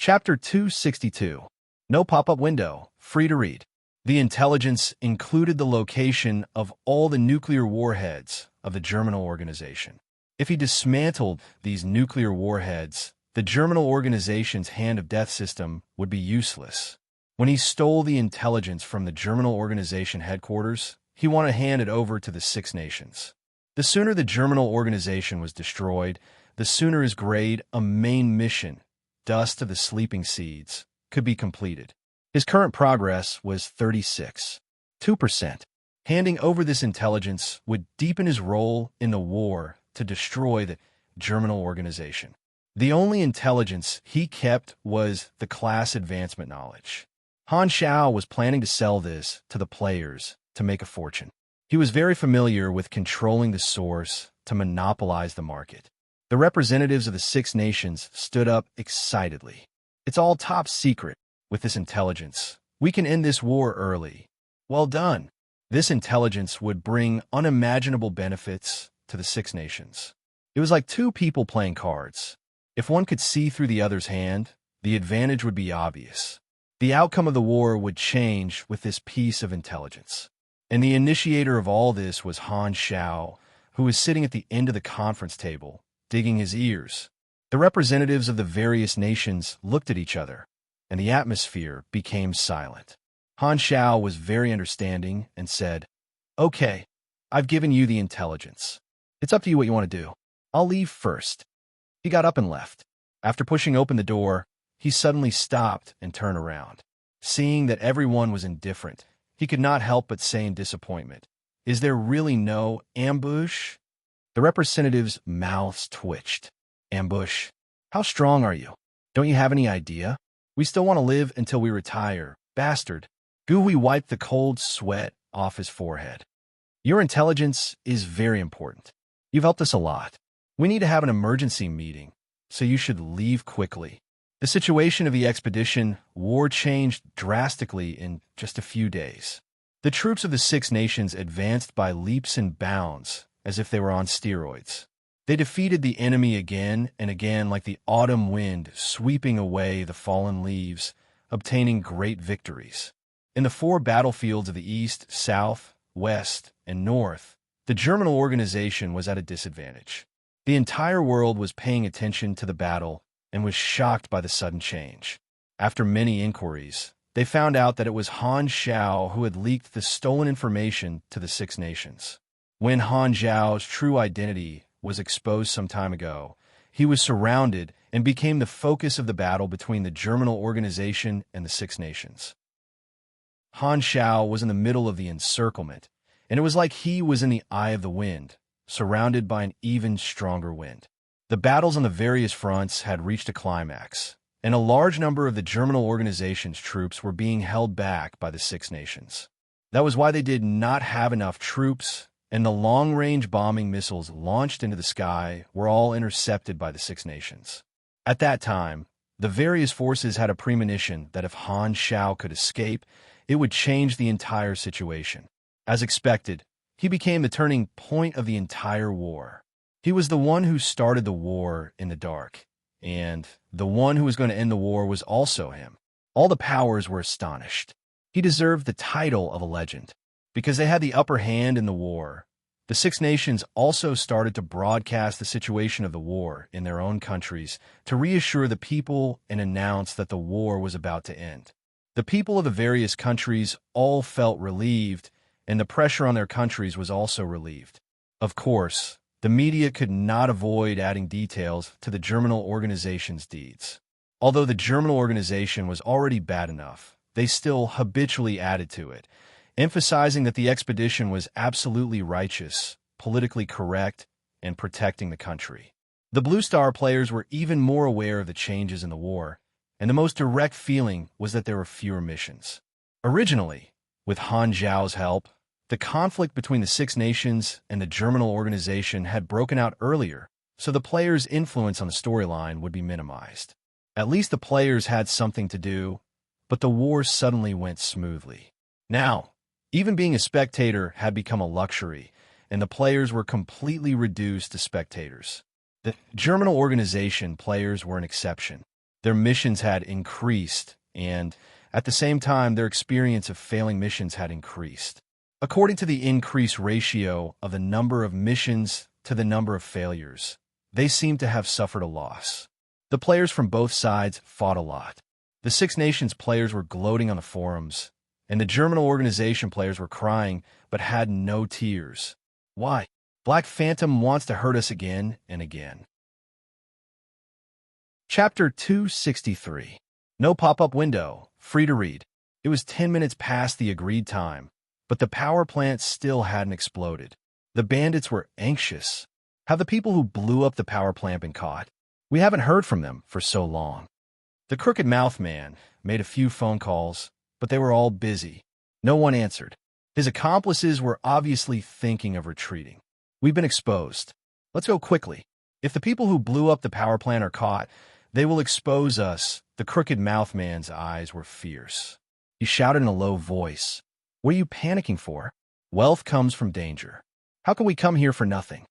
Chapter 262. No pop-up window. Free to read. The intelligence included the location of all the nuclear warheads of the Germinal Organization. If he dismantled these nuclear warheads, the Germinal Organization's hand of death system would be useless. When he stole the intelligence from the Germinal Organization headquarters, he wanted to hand it over to the Six Nations. The sooner the Germinal Organization was destroyed, the sooner his grade, a main mission, Dust of the Sleeping Seeds, could be completed. His current progress was 36.2%. Handing over this intelligence would deepen his role in the war to destroy the Germinal Organization. The only intelligence he kept was the class advancement knowledge. Han Xiao was planning to sell this to the players to make a fortune. He was very familiar with controlling the source to monopolize the market. The representatives of the Six Nations stood up excitedly. It's all top secret. With this intelligence, we can end this war early. Well done. This intelligence would bring unimaginable benefits to the Six Nations. It was like two people playing cards. If one could see through the other's hand, the advantage would be obvious. The outcome of the war would change with this piece of intelligence. And the initiator of all this was Han Xiao, who was sitting at the end of the conference table, digging his ears. The representatives of the various nations looked at each other, and the atmosphere became silent. Han Xiao was very understanding and said, "Okay, I've given you the intelligence. It's up to you what you want to do. I'll leave first." He got up and left. After pushing open the door, he suddenly stopped and turned around. Seeing that everyone was indifferent, he could not help but say in disappointment, "Is there really no ambush?" The representatives' mouths twitched. "Ambush? How strong are you? Don't you have any idea? We still want to live until we retire, bastard." Gui wiped the cold sweat off his forehead. "Your intelligence is very important. You've helped us a lot. We need to have an emergency meeting, so you should leave quickly." The situation of the expedition war changed drastically in just a few days. The troops of the Six Nations advanced by leaps and bounds, as if they were on steroids. They defeated the enemy again and again like the autumn wind sweeping away the fallen leaves, obtaining great victories. In the four battlefields of the east, south, west, and north, the Germinal Organization was at a disadvantage. The entire world was paying attention to the battle and was shocked by the sudden change. After many inquiries, they found out that it was Han Xiao who had leaked the stolen information to the Six Nations. When Han Xiao's true identity was exposed some time ago, he was surrounded and became the focus of the battle between the Germinal Organization and the Six Nations. Han Xiao was in the middle of the encirclement, and it was like he was in the eye of the wind, surrounded by an even stronger wind. The battles on the various fronts had reached a climax, and a large number of the Germinal Organization's troops were being held back by the Six Nations. That was why they did not have enough troops, and the long-range bombing missiles launched into the sky were all intercepted by the Six Nations. At that time, the various forces had a premonition that if Han Xiao could escape, it would change the entire situation. As expected, he became the turning point of the entire war. He was the one who started the war in the dark, and the one who was going to end the war was also him. All the powers were astonished. He deserved the title of a legend. Because they had the upper hand in the war, the Six Nations also started to broadcast the situation of the war in their own countries to reassure the people and announce that the war was about to end. The people of the various countries all felt relieved, and the pressure on their countries was also relieved. Of course, the media could not avoid adding details to the Germinal Organization's deeds. Although the Germinal Organization was already bad enough, they still habitually added to it, emphasizing that the expedition was absolutely righteous, politically correct, and protecting the country. The Blue Star players were even more aware of the changes in the war, and the most direct feeling was that there were fewer missions. Originally, with Han Xiao's help, the conflict between the Six Nations and the Germinal Organization had broken out earlier, so the players' influence on the storyline would be minimized. At least the players had something to do, but the war suddenly went smoothly. Now, even being a spectator had become a luxury, and the players were completely reduced to spectators. The Germinal Organization players were an exception. Their missions had increased, and at the same time, their experience of failing missions had increased. According to the increased ratio of the number of missions to the number of failures, they seemed to have suffered a loss. The players from both sides fought a lot. The Six Nations players were gloating on the forums, and the German organization players were crying but had no tears. Why? Black Phantom wants to hurt us again and again. Chapter 263. No pop-up window, free to read. It was 10 minutes past the agreed time, but the power plant still hadn't exploded. The bandits were anxious. Have the people who blew up the power plant been caught? We haven't heard from them for so long. The Crooked Mouth Man made a few phone calls, but they were all busy. No one answered. His accomplices were obviously thinking of retreating. We've been exposed. Let's go quickly. If the people who blew up the power plant are caught, they will expose us. The Crooked Mouth Man's eyes were fierce. He shouted in a low voice, "What are you panicking for? Wealth comes from danger. How can we come here for nothing?"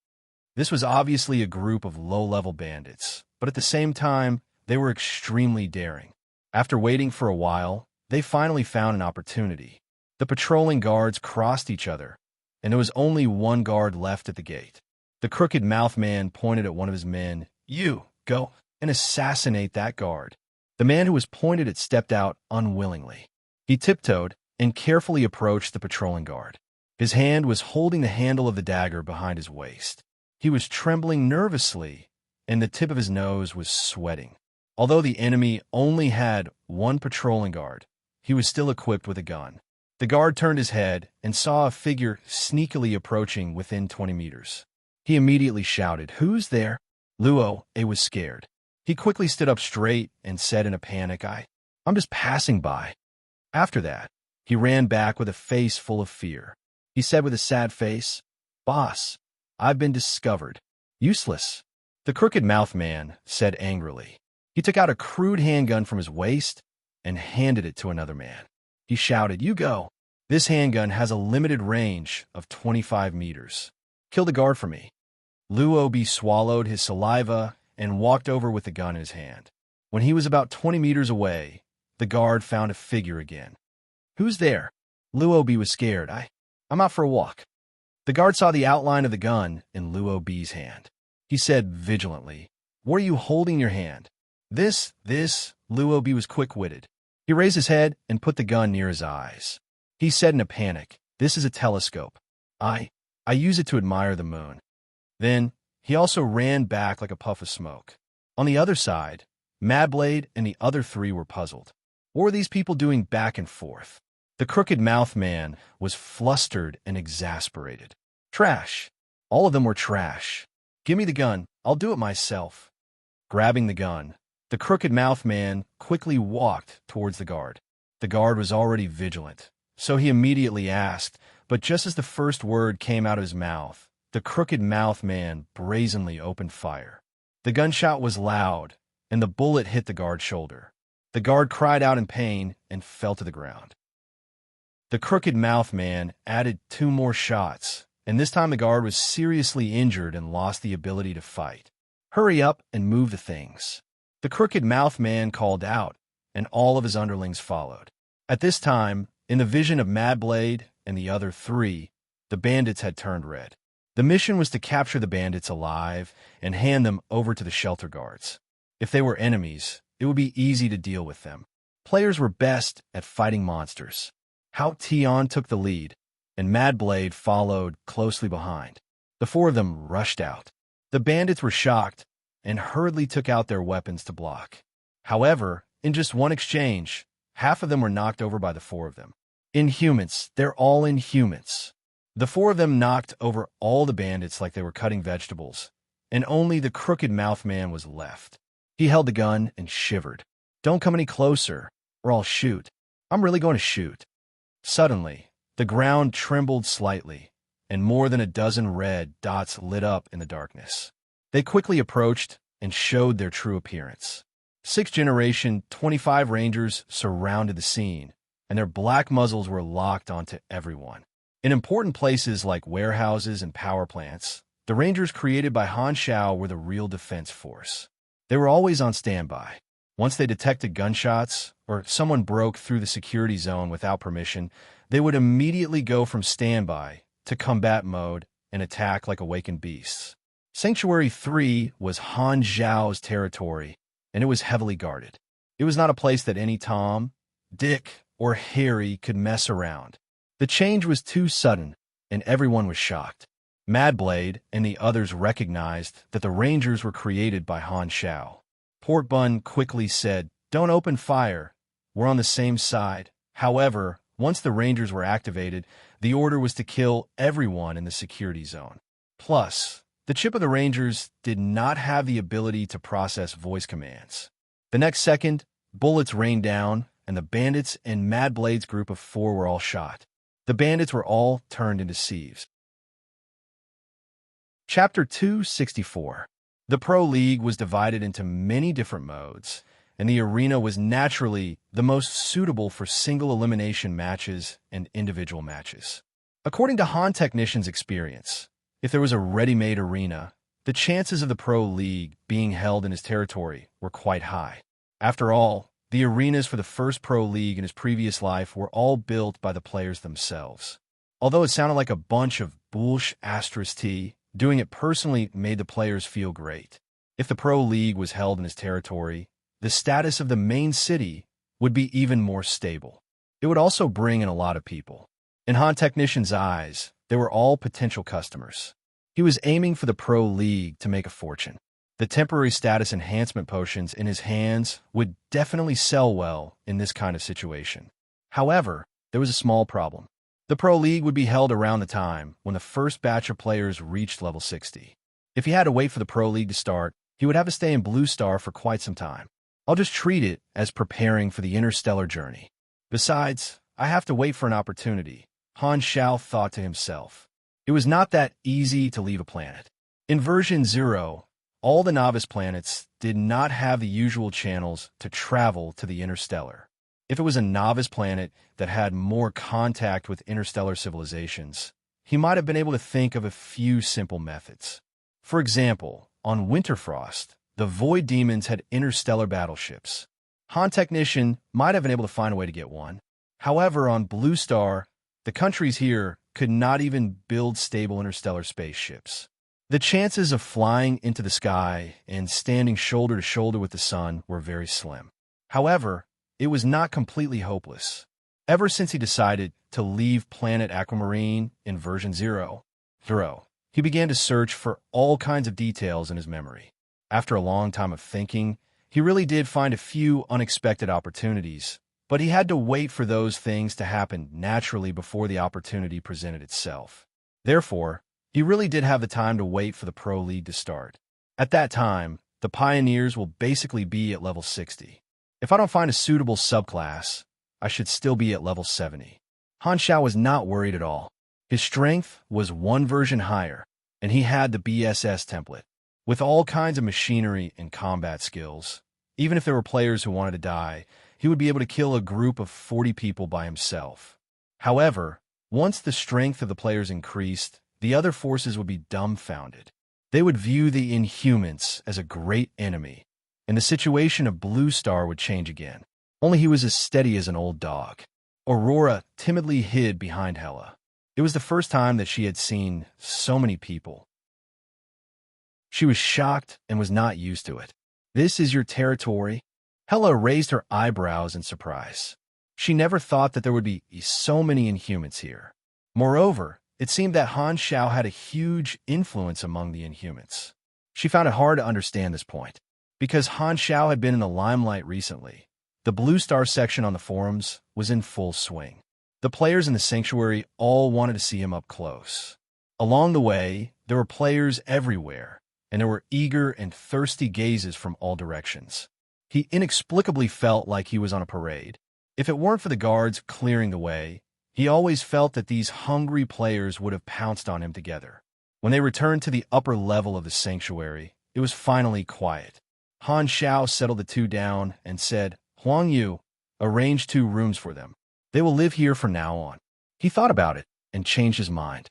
This was obviously a group of low-level bandits, but at the same time, they were extremely daring. After waiting for a while, they finally found an opportunity. The patrolling guards crossed each other, and there was only one guard left at the gate. The Crooked Mouth Man pointed at one of his men. "You, go and assassinate that guard." The man who was pointed at stepped out unwillingly. He tiptoed and carefully approached the patrolling guard. His hand was holding the handle of the dagger behind his waist. He was trembling nervously, and the tip of his nose was sweating. Although the enemy only had one patrolling guard, he was still equipped with a gun. The guard turned his head and saw a figure sneakily approaching within 20 meters. He immediately shouted, "Who's there?" Luo was scared. He quickly stood up straight and said in a panic, I'm just passing by." After that, he ran back with a face full of fear. He said with a sad face, "Boss, I've been discovered. Useless." The Crooked Mouth Man said angrily. He took out a crude handgun from his waist and handed it to another man. He shouted, "You go. This handgun has a limited range of 25 meters. Kill the guard for me." Luo swallowed his saliva and walked over with the gun in his hand. When he was about 20 meters away, the guard found a figure again. "Who's there?" Luo was scared. I'm out for a walk." The guard saw the outline of the gun in Luo's hand. He said vigilantly, "What are you holding in your hand?" This, Luo was quick-witted. He raised his head and put the gun near his eyes. He said in a panic, "This is a telescope. I use it to admire the moon." Then, he also ran back like a puff of smoke. On the other side, Madblade and the other three were puzzled. What were these people doing back and forth? The Crooked Mouth Man was flustered and exasperated. Trash. All of them were trash. "Give me the gun. I'll do it myself." Grabbing the gun, the Crooked Mouth Man quickly walked towards the guard. The guard was already vigilant, so he immediately asked, but just as the first word came out of his mouth, the Crooked Mouth Man brazenly opened fire. The gunshot was loud, and the bullet hit the guard's shoulder. The guard cried out in pain and fell to the ground. The Crooked Mouth Man added 2 more shots, and this time the guard was seriously injured and lost the ability to fight. "Hurry up and move the things." The Crooked Mouth Man called out, and all of his underlings followed. At this time, in the vision of Madblade and the other 3, the bandits had turned red. The mission was to capture the bandits alive and hand them over to the shelter guards. If they were enemies, it would be easy to deal with them. Players were best at fighting monsters. Hao Tian took the lead, and Madblade followed closely behind. The 4 of them rushed out. The bandits were shocked and hurriedly took out their weapons to block. However, in just one exchange, half of them were knocked over by the 4 of them. Inhumans, they're all Inhumans. The 4 of them knocked over all the bandits like they were cutting vegetables, and only the Crooked Mouth Man was left. He held the gun and shivered. "Don't come any closer, or I'll shoot. I'm really going to shoot." Suddenly, the ground trembled slightly, and more than a dozen red dots lit up in the darkness. They quickly approached and showed their true appearance. 6th Generation 25 Rangers surrounded the scene, and their black muzzles were locked onto everyone. In important places like warehouses and power plants, the Rangers created by Han Shao were the real defense force. They were always on standby. Once they detected gunshots or someone broke through the security zone without permission, they would immediately go from standby to combat mode and attack like awakened beasts. Sanctuary 3 was Han Zhao's territory, and it was heavily guarded. It was not a place that any Tom, Dick, or Harry could mess around. The change was too sudden, and everyone was shocked. Madblade and the others recognized that the Rangers were created by Han Zhao. Port Bun quickly said, "Don't open fire. We're on the same side." However, once the Rangers were activated, the order was to kill everyone in the security zone. Plus, the chip of the Rangers did not have the ability to process voice commands. The next second, bullets rained down, and the bandits and Madblade's group of 4 were all shot. The bandits were all turned into sieves. Chapter 264. The Pro League was divided into many different modes, and the arena was naturally the most suitable for single elimination matches and individual matches. According to Han Technician's experience, if there was a ready-made arena, the chances of the Pro League being held in his territory were quite high. After all, the arenas for the first Pro League in his previous life were all built by the players themselves. Although it sounded like a bunch of bullsh**, doing it personally made the players feel great. If the Pro League was held in his territory, the status of the main city would be even more stable. It would also bring in a lot of people. In Han Technician's eyes, they were all potential customers. He was aiming for the Pro League to make a fortune. The temporary status enhancement potions in his hands would definitely sell well in this kind of situation. However, there was a small problem. The Pro League would be held around the time when the first batch of players reached level 60. If he had to wait for the Pro League to start, he would have to stay in Blue Star for quite some time. I'll just treat it as preparing for the interstellar journey. Besides, I have to wait for an opportunity, Han Zhao thought to himself. It was not that easy to leave a planet. In version 0, all the novice planets did not have the usual channels to travel to the interstellar. If it was a novice planet that had more contact with interstellar civilizations, he might have been able to think of a few simple methods. For example, on Winterfrost, the Void Demons had interstellar battleships. Han Technician might have been able to find a way to get one. However, on Blue Star, the countries here could not even build stable interstellar spaceships. The chances of flying into the sky and standing shoulder to shoulder with the sun were very slim. However, it was not completely hopeless. Ever since he decided to leave planet Aquamarine in version 0, he began to search for all kinds of details in his memory. After a long time of thinking, he really did find a few unexpected opportunities, but he had to wait for those things to happen naturally before the opportunity presented itself. Therefore, he really did have the time to wait for the Pro League to start. At that time, the Pioneers will basically be at level 60. If I don't find a suitable subclass, I should still be at level 70. Han Zhao was not worried at all. His strength was one version higher, and he had the BSS template. With all kinds of machinery and combat skills, even if there were players who wanted to die, he would be able to kill a group of 40 people by himself. However, once the strength of the players increased, the other forces would be dumbfounded. They would view the Inhumans as a great enemy, and the situation of Blue Star would change again. Only he was as steady as an old dog. Aurora timidly hid behind Hela. It was the first time that she had seen so many people. She was shocked and was not used to it. "This is your territory?" Hela raised her eyebrows in surprise. She never thought that there would be so many Inhumans here. Moreover, it seemed that Han Zhao had a huge influence among the Inhumans. She found it hard to understand this point. Because Han Zhao had been in the limelight recently, the Blue Star section on the forums was in full swing. The players in the Sanctuary all wanted to see him up close. Along the way, there were players everywhere, and there were eager and thirsty gazes from all directions. He inexplicably felt like he was on a parade. If it weren't for the guards clearing the way, he always felt that these hungry players would have pounced on him together. When they returned to the upper level of the Sanctuary, it was finally quiet. Han Zhao settled the two down and said, "Huang Yu, arrange 2 rooms for them. They will live here from now on." He thought about it and changed his mind.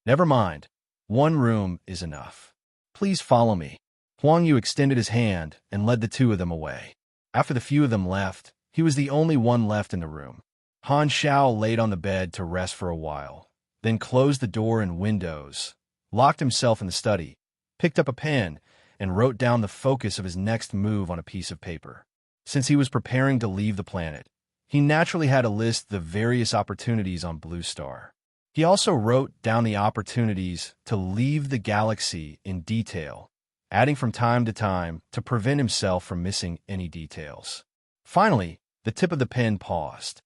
"Never mind. 1 room is enough. Please follow me." Huang Yu extended his hand and led the 2 of them away. After the few of them left, he was the only one left in the room. Han Xiao laid on the bed to rest for a while, then closed the door and windows, locked himself in the study, picked up a pen, and wrote down the focus of his next move on a piece of paper. Since he was preparing to leave the planet, he naturally had to list the various opportunities on Blue Star. He also wrote down the opportunities to leave the galaxy in detail, adding from time to time to prevent himself from missing any details. Finally, the tip of the pen paused.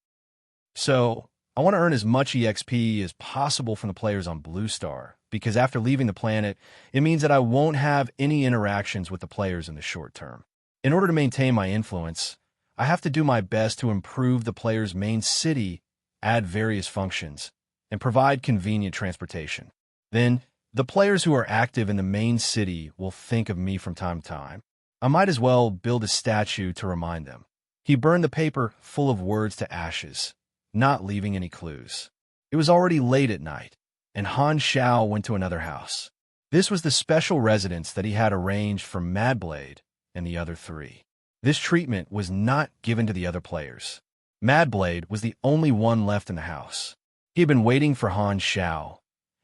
So, I want to earn as much EXP as possible from the players on Blue Star, because after leaving the planet, it means that I won't have any interactions with the players in the short term. In order to maintain my influence, I have to do my best to improve the player's main city, add various functions, and provide convenient transportation. Then, the players who are active in the main city will think of me from time to time. I might as well build a statue to remind them. He burned the paper full of words to ashes, not leaving any clues. It was already late at night, and Han Xiao went to another house. This was the special residence that he had arranged for Madblade and the other three. This treatment was not given to the other players. Madblade was the only one left in the house. He had been waiting for Han Xiao,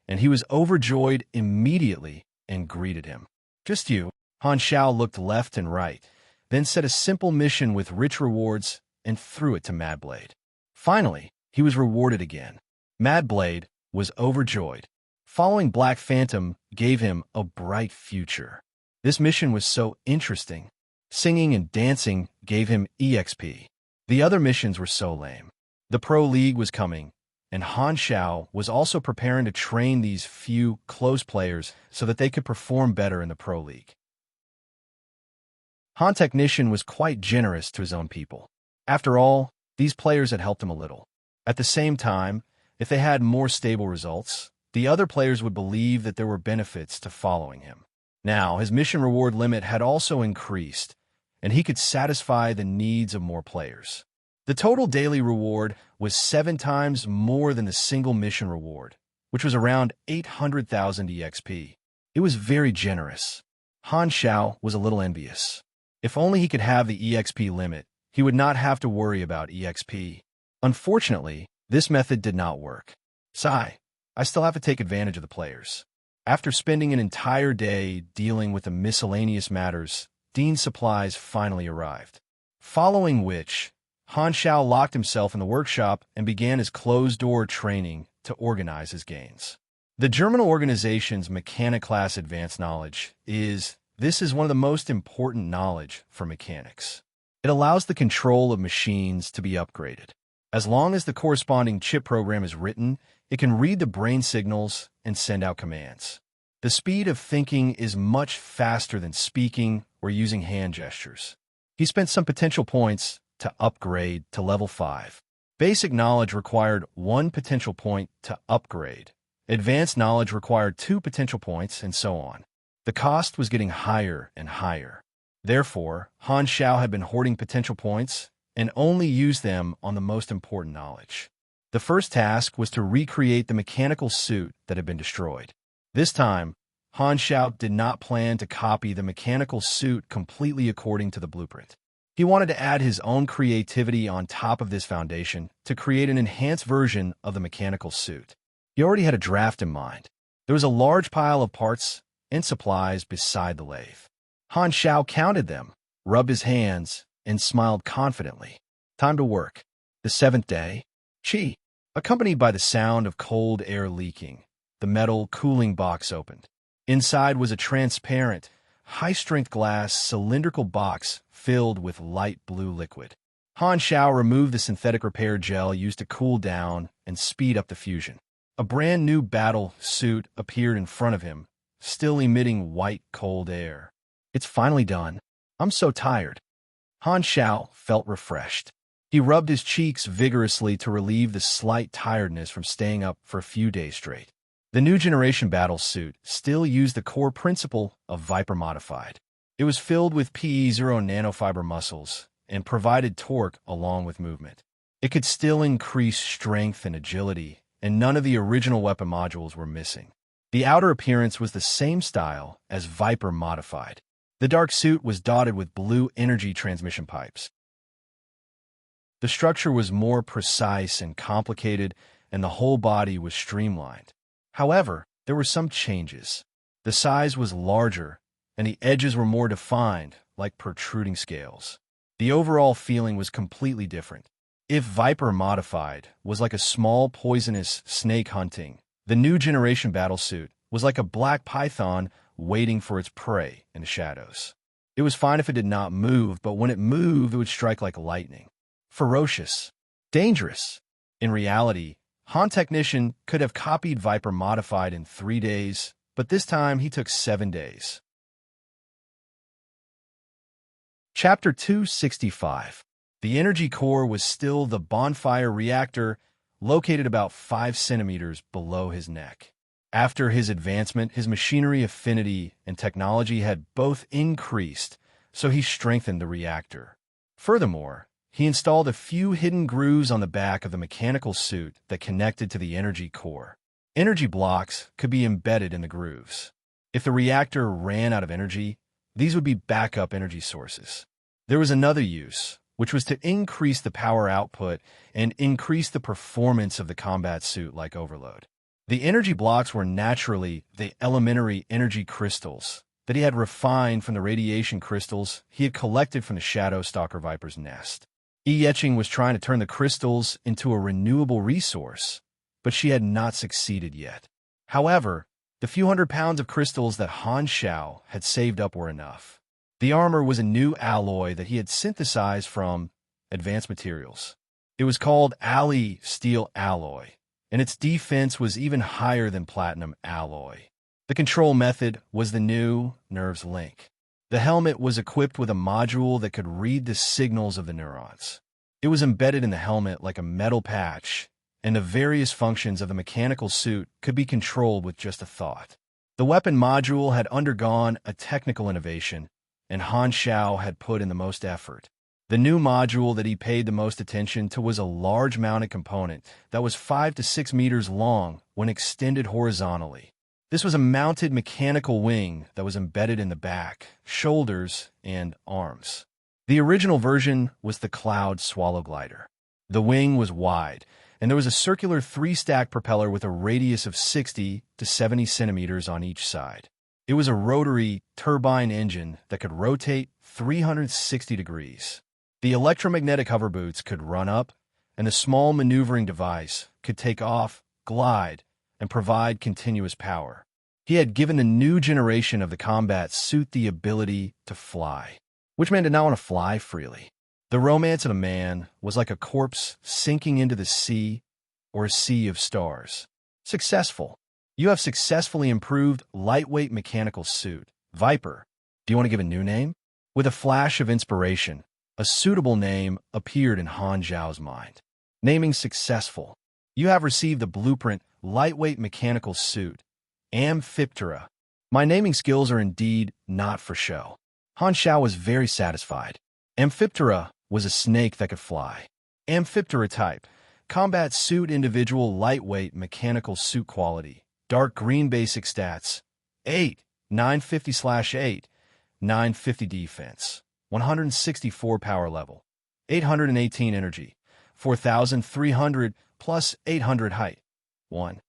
and he was overjoyed immediately and greeted him. "Just you." Han Xiao looked left and right, then set a simple mission with rich rewards and threw it to Madblade. Finally, he was rewarded again. Madblade was overjoyed. Following Black Phantom gave him a bright future. This mission was so interesting. Singing and dancing gave him EXP. The other missions were so lame. The Pro League was coming, and Han Xiao was also preparing to train these few close players so that they could perform better in the Pro League. Han Technician was quite generous to his own people. After all, these players had helped him a little. At the same time, if they had more stable results, the other players would believe that there were benefits to following him. Now, his mission reward limit had also increased, and he could satisfy the needs of more players. The total daily reward was 7 times more than the single mission reward, which was around 800,000 EXP. It was very generous. Han Xiao was a little envious. If only he could have the EXP limit, he would not have to worry about EXP. Unfortunately, this method did not work. Sigh, I still have to take advantage of the players. After spending an entire day dealing with the miscellaneous matters, Dean's supplies finally arrived. Following which, Han Xiao locked himself in the workshop and began his closed-door training to organize his gains. The German organization's Mechanic Class Advanced Knowledge is one of the most important knowledge for mechanics. It allows the control of machines to be upgraded. As long as the corresponding chip program is written, it can read the brain signals and send out commands. The speed of thinking is much faster than speaking or using hand gestures. He spent some potential points to upgrade to level 5. Basic knowledge required 1 potential point to upgrade. Advanced knowledge required 2 potential points, and so on. The cost was getting higher and higher. Therefore, Han Xiao had been hoarding potential points and only used them on the most important knowledge. The first task was to recreate the mechanical suit that had been destroyed. This time, Han Xiao did not plan to copy the mechanical suit completely according to the blueprint. He wanted to add his own creativity on top of this foundation to create an enhanced version of the mechanical suit. He already had a draft in mind. There was a large pile of parts and supplies beside the lathe. Han Xiao counted them, rubbed his hands, and smiled confidently. Time to work. The 7th day. Chi. Accompanied by the sound of cold air leaking, the metal cooling box opened. Inside was a transparent, high-strength glass cylindrical box filled with light blue liquid. Han Xiao removed the synthetic repair gel used to cool down and speed up the fusion. A brand new battle suit appeared in front of him, still emitting white, cold air. It's finally done. I'm so tired. Han Xiao felt refreshed. He rubbed his cheeks vigorously to relieve the slight tiredness from staying up for a few days straight. The new generation battle suit still used the core principle of Viper Modified. It was filled with PE0 nanofiber muscles and provided torque along with movement. It could still increase strength and agility, and none of the original weapon modules were missing. The outer appearance was the same style as Viper Modified. The dark suit was dotted with blue energy transmission pipes. The structure was more precise and complicated, and the whole body was streamlined. However, there were some changes. The size was larger, and the edges were more defined, like protruding scales. The overall feeling was completely different. If Viper Modified was like a small poisonous snake hunting, the new generation battlesuit was like a black python waiting for its prey in the shadows. It was fine if it did not move, but when it moved, it would strike like lightning. Ferocious. Dangerous. In reality, Han Technician could have copied Viper Modified in 3 days, but this time he took 7 days. Chapter 265. The energy core was still the bonfire reactor, located about 5 centimeters below his neck. After his advancement, his machinery affinity and technology had both increased, so he strengthened the reactor. Furthermore, he installed a few hidden grooves on the back of the mechanical suit that connected to the energy core. Energy blocks could be embedded in the grooves. If the reactor ran out of energy, these would be backup energy sources. There was another use, which was to increase the power output and increase the performance of the combat suit like Overload. The energy blocks were naturally the elementary energy crystals that he had refined from the radiation crystals he had collected from the Shadow Stalker Viper's nest. Etching was trying to turn the crystals into a renewable resource, but she had not succeeded yet. However, the few hundred pounds of crystals that Han Shao had saved up were enough. The armor was a new alloy that he had synthesized from advanced materials. It was called Ali Steel Alloy, and its defense was even higher than platinum alloy. The control method was the new Nerves Link. The helmet was equipped with a module that could read the signals of the neurons. It was embedded in the helmet like a metal patch, and the various functions of the mechanical suit could be controlled with just a thought. The weapon module had undergone a technical innovation, and Han Shao had put in the most effort. The new module that he paid the most attention to was a large mounted component that was 5 to 6 meters long when extended horizontally. This was a mounted mechanical wing that was embedded in the back, shoulders, and arms. The original version was the Cloud Swallow Glider. The wing was wide, and there was a circular 3-stack propeller with a radius of 60 to 70 centimeters on each side. It was a rotary turbine engine that could rotate 360 degrees. The electromagnetic hover boots could run up, and the small maneuvering device could take off, glide, and provide continuous power. He had given the new generation of the combat suit the ability to fly. Which man did not want to fly freely? The romance of a man was like a corpse sinking into the sea or a sea of stars. Successful. You have successfully improved lightweight mechanical suit. Viper. Do you want to give a new name? With a flash of inspiration, a suitable name appeared in Han Zhao's mind. Naming successful. You have received the blueprint lightweight mechanical suit. Amphiptera. My naming skills are indeed not for show. Han Shao was very satisfied. Amphiptera was a snake that could fly. Amphiptera type. Combat suit individual lightweight mechanical suit quality. Dark green basic stats, 8, 950/8, 950 defense, 164 power level, 818 energy, 4,300 plus 800 height, 1.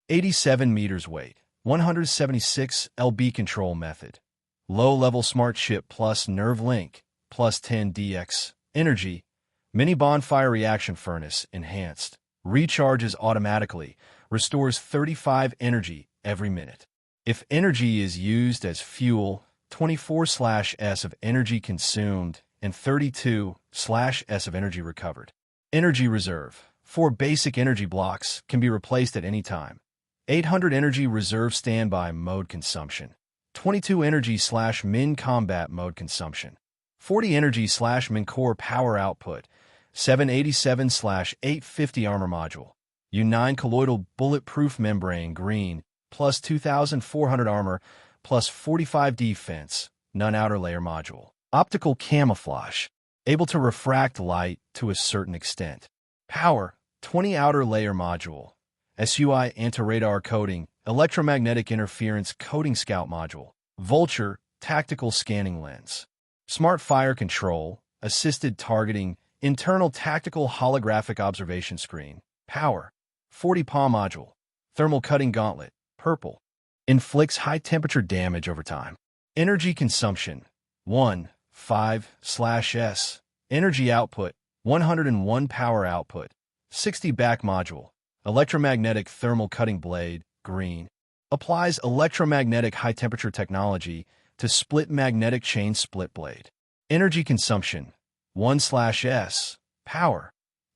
87 meters weight, 176 lb control method, low-level smart chip plus nerve link, plus 10 DX, energy, mini bonfire reaction furnace, enhanced, recharges automatically, restores 35 energy every minute. If energy is used as fuel, 24/S of energy consumed and 32/S of energy recovered. Energy reserve. 4 basic energy blocks can be replaced at any time. 800 energy reserve standby mode consumption. 22 energy/min combat mode consumption. 40 energy/min core power output. 787/850 armor module. U9 colloidal bulletproof membrane green, plus 2,400 armor, plus 45 defense, none outer layer module. Optical camouflage, able to refract light to a certain extent. Power, 20 outer layer module. SUI anti-radar coating, electromagnetic interference coating scout module. Vulture, tactical scanning lens. Smart fire control, assisted targeting, internal tactical holographic observation screen. Power, 40 PA module. Thermal cutting gauntlet, purple. Inflicts high-temperature damage over time. Energy consumption, 1.5/S. Energy output, 101 power output. 60 back module. Electromagnetic thermal cutting blade, green. Applies electromagnetic high-temperature technology to split magnetic chain split blade. Energy consumption, 1/S. Power,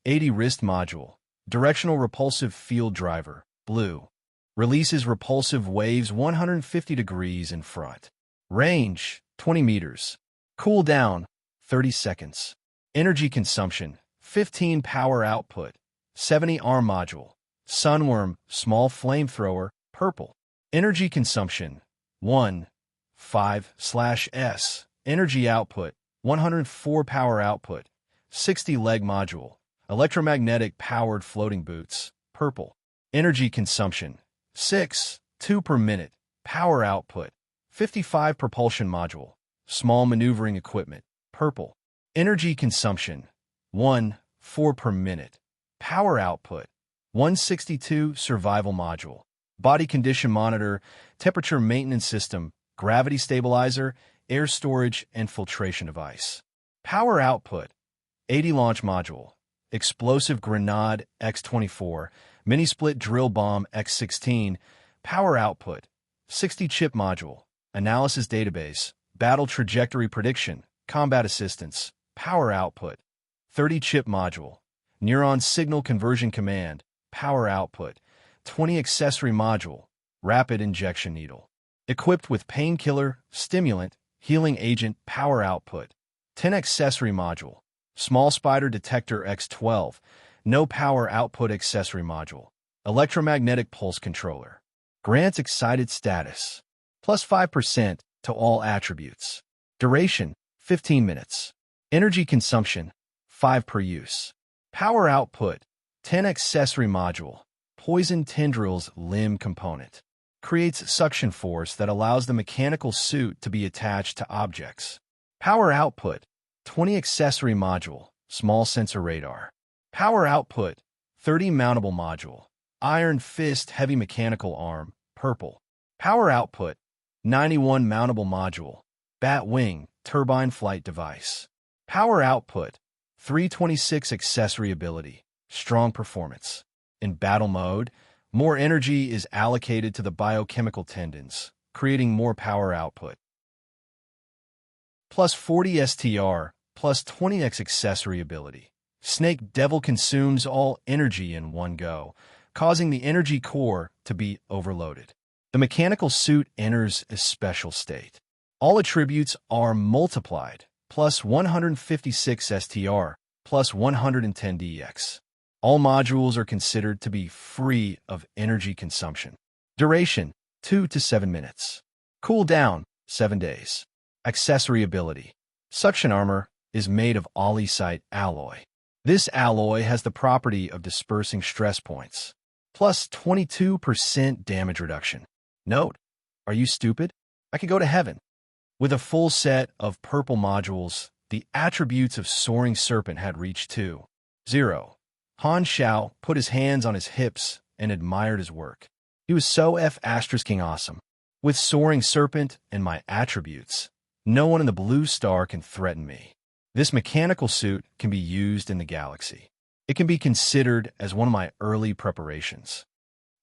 80 wrist module. Directional repulsive field driver, blue. Releases repulsive waves 150 degrees in front. Range, 20 meters. Cooldown, 30 seconds. Energy consumption, 15 power output. 70 arm module. Sunworm, small flamethrower, purple. Energy consumption, 1.5/S. Energy output, 104 power output. 60 leg module. Electromagnetic powered floating boots, purple. Energy consumption, 6.2 per minute. Power output, 55 propulsion module. Small maneuvering equipment, purple. Energy consumption, 1.4 per minute. Power output, 162 survival module. Body condition monitor, temperature maintenance system, gravity stabilizer, air storage, and filtration device. Power output, 80 launch module. Explosive grenade X-24, mini-split drill bomb X-16, power output, 60 chip module, analysis database, battle trajectory prediction, combat assistance, power output, 30 chip module, neuron signal conversion command, power output, 20 accessory module, rapid injection needle, equipped with painkiller, stimulant, healing agent, power output, 10 accessory module, small spider detector X12, no power output accessory module, electromagnetic pulse controller. Grants excited status, plus 5% to all attributes. Duration, 15 minutes. Energy consumption, 5 per use. Power output, 10 accessory module, poison tendrils limb component. Creates suction force that allows the mechanical suit to be attached to objects. Power output, 20 accessory module, small sensor radar. Power output, 30 mountable module, iron fist heavy mechanical arm, purple. Power output, 91 mountable module, bat wing, turbine flight device. Power output, 326 accessory ability, strong performance. In battle mode, more energy is allocated to the biochemical tendons, creating more power output. Plus 40 STR, plus 20x accessory ability. Snake Devil consumes all energy in one go, causing the energy core to be overloaded. The mechanical suit enters a special state. All attributes are multiplied, plus 156 STR, plus 110 DX. All modules are considered to be free of energy consumption. Duration, 2 to 7 minutes. Cooldown, 7 days. Accessory ability. Suction armor is made of olisite alloy. This alloy has the property of dispersing stress points, plus 22% damage reduction. Note, are you stupid? I could go to heaven. With a full set of purple modules, the attributes of Soaring Serpent had reached 2.0. Han Xiao put his hands on his hips and admired his work. He was so F***ing awesome. With Soaring Serpent and my attributes, no one in the blue star can threaten me. This mechanical suit can be used in the galaxy. It can be considered as one of my early preparations.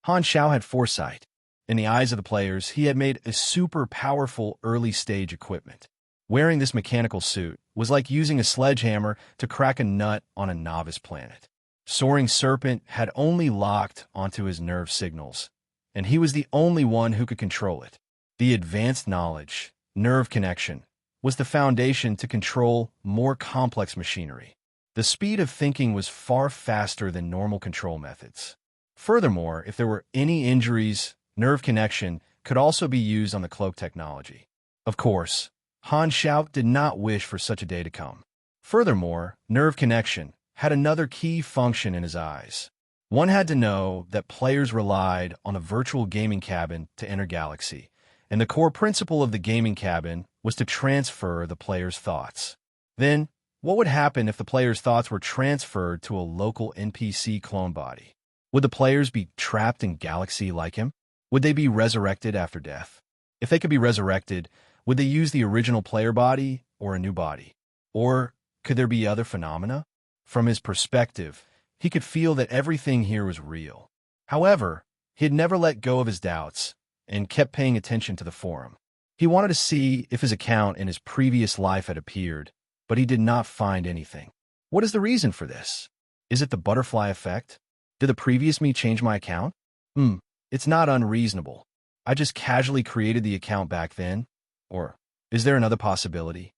Han Xiao had foresight. In the eyes of the players, he had made a super powerful early-stage equipment. Wearing this mechanical suit was like using a sledgehammer to crack a nut on a novice planet. Soaring Serpent had only locked onto his nerve signals, and he was the only one who could control it. The advanced knowledge, nerve connection, was the foundation to control more complex machinery. The speed of thinking was far faster than normal control methods. Furthermore, if there were any injuries, nerve connection could also be used on the cloak technology. Of course, Han Xiao did not wish for such a day to come. Furthermore, nerve connection had another key function in his eyes. One had to know that players relied on a virtual gaming cabin to enter Galaxy, and the core principle of the gaming cabin was to transfer the player's thoughts. Then, What would happen if the player's thoughts were transferred to a local NPC clone body? Would the players be trapped in galaxy like him? Would they be resurrected after death? If they could be resurrected, would they use the original player body or a new body? Or could there be other phenomena? From his perspective, he could feel that everything here was real. However, he had never let go of his doubts and kept paying attention to the forum. He wanted to see if his account in his previous life had appeared, but he did not find anything. What is the reason for this? Is it the butterfly effect? Did the previous me change my account? It's not unreasonable. I just casually created the account back then. Or is there another possibility?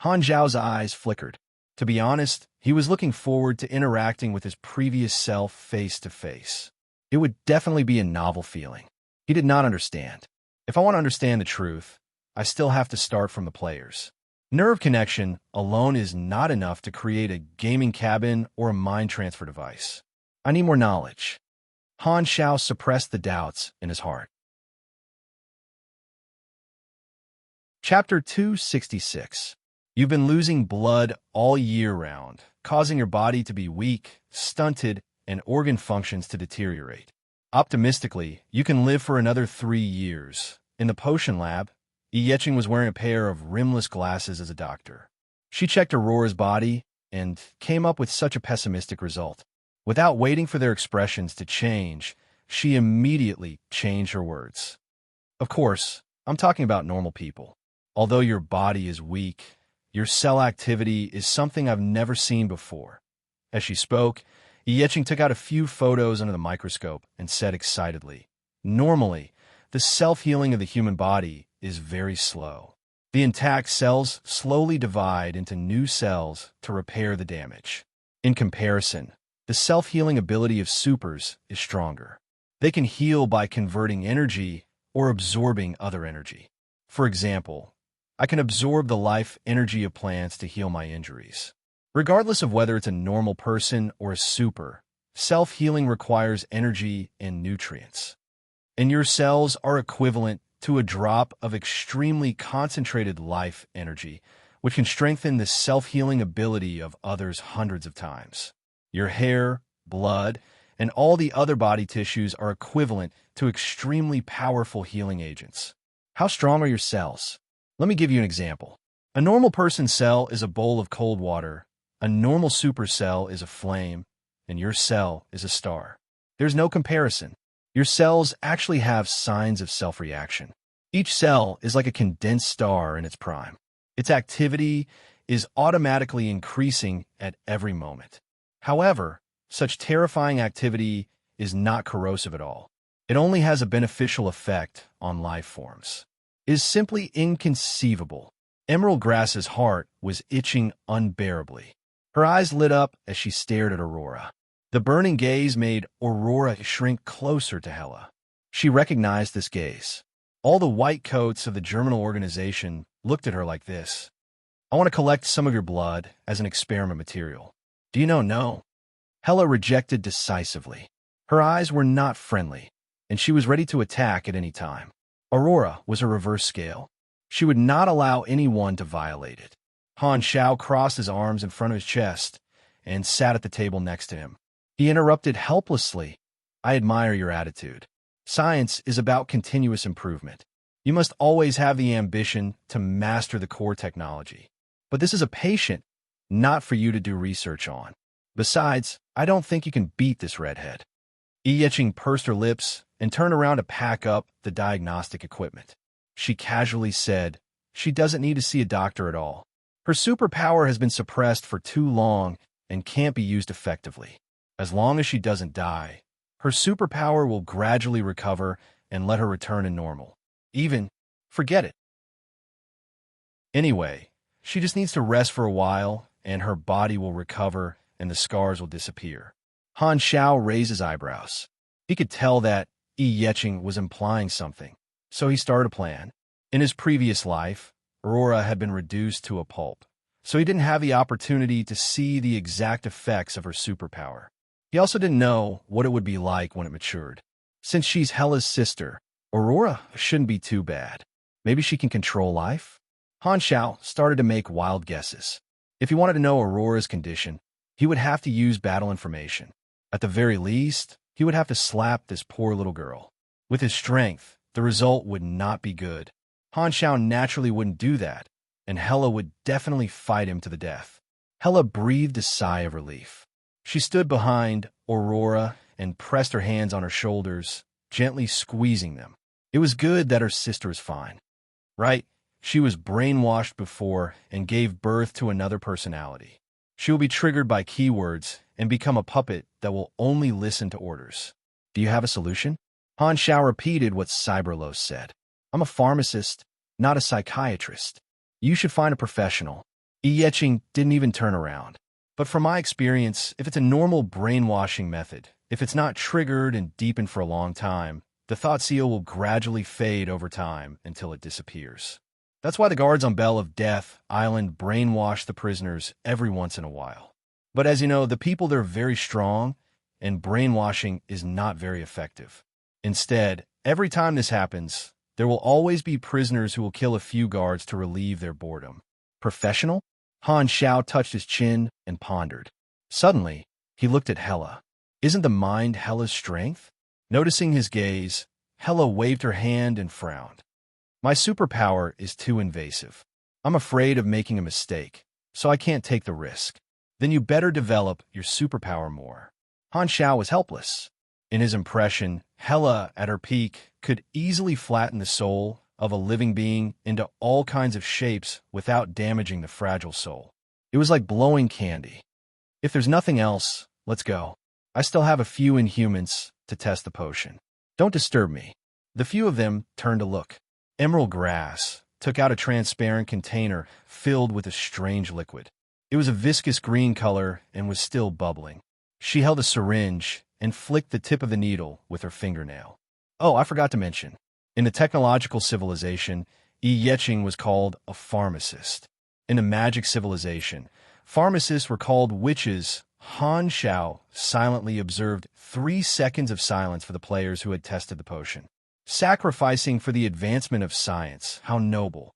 Han Zhao's eyes flickered. To be honest, he was looking forward to interacting with his previous self face to face. It would definitely be a novel feeling. He did not understand. If I want to understand the truth, I still have to start from the players. Nerve connection alone is not enough to create a gaming cabin or a mind transfer device. I need more knowledge. Han Zhao suppressed the doubts in his heart. Chapter 266. You've been losing blood all year round, causing your body to be weak, stunted, and organ functions to deteriorate. Optimistically, you can live for another 3 years. In the potion lab, Yeching was wearing a pair of rimless glasses as a doctor. She checked Aurora's body and came up with such a pessimistic result. Without waiting for their expressions to change, she immediately changed her words. Of course, I'm talking about normal people. Although your body is weak, your cell activity is something I've never seen before. As she spoke, Yeching took out a few photos under the microscope and said excitedly, "Normally, the self-healing of the human body is very slow. The intact cells slowly divide into new cells to repair the damage. In comparison, the self-healing ability of supers is stronger. They can heal by converting energy or absorbing other energy. For example, I can absorb the life energy of plants to heal my injuries. Regardless of whether it's a normal person or a super, self-healing requires energy and nutrients. And your cells are equivalent to a drop of extremely concentrated life energy, which can strengthen the self-healing ability of others hundreds of times. Your hair, blood, and all the other body tissues are equivalent to extremely powerful healing agents. How strong are your cells? Let me give you an example. A normal person's cell is a bowl of cold water, a normal super cell is a flame, and your cell is a star. There's no comparison. Your cells actually have signs of self-reaction. Each cell is like a condensed star in its prime. Its activity is automatically increasing at every moment. However, such terrifying activity is not corrosive at all. It only has a beneficial effect on life forms. It is simply inconceivable. Emerald Grass's heart was itching unbearably. Her eyes lit up as she stared at Aurora. The burning gaze made Aurora shrink closer to Hela. She recognized this gaze. All the white coats of the Germinal organization looked at her like this. I want to collect some of your blood as an experiment material. Do you know no? Hela rejected decisively. Her eyes were not friendly, and she was ready to attack at any time. Aurora was a reverse scale. She would not allow anyone to violate it. Han Zhao crossed his arms in front of his chest and sat at the table next to him. He interrupted helplessly. I admire your attitude. Science is about continuous improvement. You must always have the ambition to master the core technology. But this is a patient, not for you to do research on. Besides, I don't think you can beat this redhead. Yeching pursed her lips and turned around to pack up the diagnostic equipment. She casually said, she doesn't need to see a doctor at all. Her superpower has been suppressed for too long and can't be used effectively. As long as she doesn't die, her superpower will gradually recover and let her return to normal. Forget it. Anyway, she just needs to rest for a while and her body will recover and the scars will disappear. Han Zhao raised his eyebrows. He could tell that Yeching was implying something, so he started a plan. In his previous life, Aurora had been reduced to a pulp, so he didn't have the opportunity to see the exact effects of her superpower. He also didn't know what it would be like when it matured. Since she's Hela's sister, Aurora shouldn't be too bad. Maybe she can control life? Han Zhao started to make wild guesses. If he wanted to know Aurora's condition, he would have to use battle information. At the very least, he would have to slap this poor little girl. With his strength, the result would not be good. Han Xiao naturally wouldn't do that, and Hela would definitely fight him to the death. Hela breathed a sigh of relief. She stood behind Aurora and pressed her hands on her shoulders, gently squeezing them. It was good that her sister was fine. Right? She was brainwashed before and gave birth to another personality. She will be triggered by keywords and become a puppet that will only listen to orders. Do you have a solution? Han Xiao repeated what Cyberlos said. I'm a pharmacist, not a psychiatrist. You should find a professional. Yeching didn't even turn around. But from my experience, if it's a normal brainwashing method, if it's not triggered and deepened for a long time, the thought seal will gradually fade over time until it disappears. That's why the guards on Bell of Death Island brainwash the prisoners every once in a while. But as you know, the people there are very strong, and brainwashing is not very effective. Instead, every time this happens, there will always be prisoners who will kill a few guards to relieve their boredom. Professional? Han Xiao touched his chin and pondered. Suddenly, he looked at Hela. Isn't the mind Hela's strength? Noticing his gaze, Hela waved her hand and frowned. My superpower is too invasive. I'm afraid of making a mistake, so I can't take the risk. Then you better develop your superpower more. Han Xiao was helpless. In his impression, Hela, at her peak, could easily flatten the soul of a living being into all kinds of shapes without damaging the fragile soul. It was like blowing candy. If there's nothing else, let's go. I still have a few Inhumans to test the potion. Don't disturb me. The few of them turned to look. Emerald Grass took out a transparent container filled with a strange liquid. It was a viscous green color and was still bubbling. She held a syringe and flicked the tip of the needle with her fingernail. Oh, I forgot to mention. In the technological civilization, Yeching was called a pharmacist. In the magic civilization, pharmacists were called witches. Han Xiao silently observed 3 seconds of silence for the players who had tested the potion. Sacrificing for the advancement of science, how noble.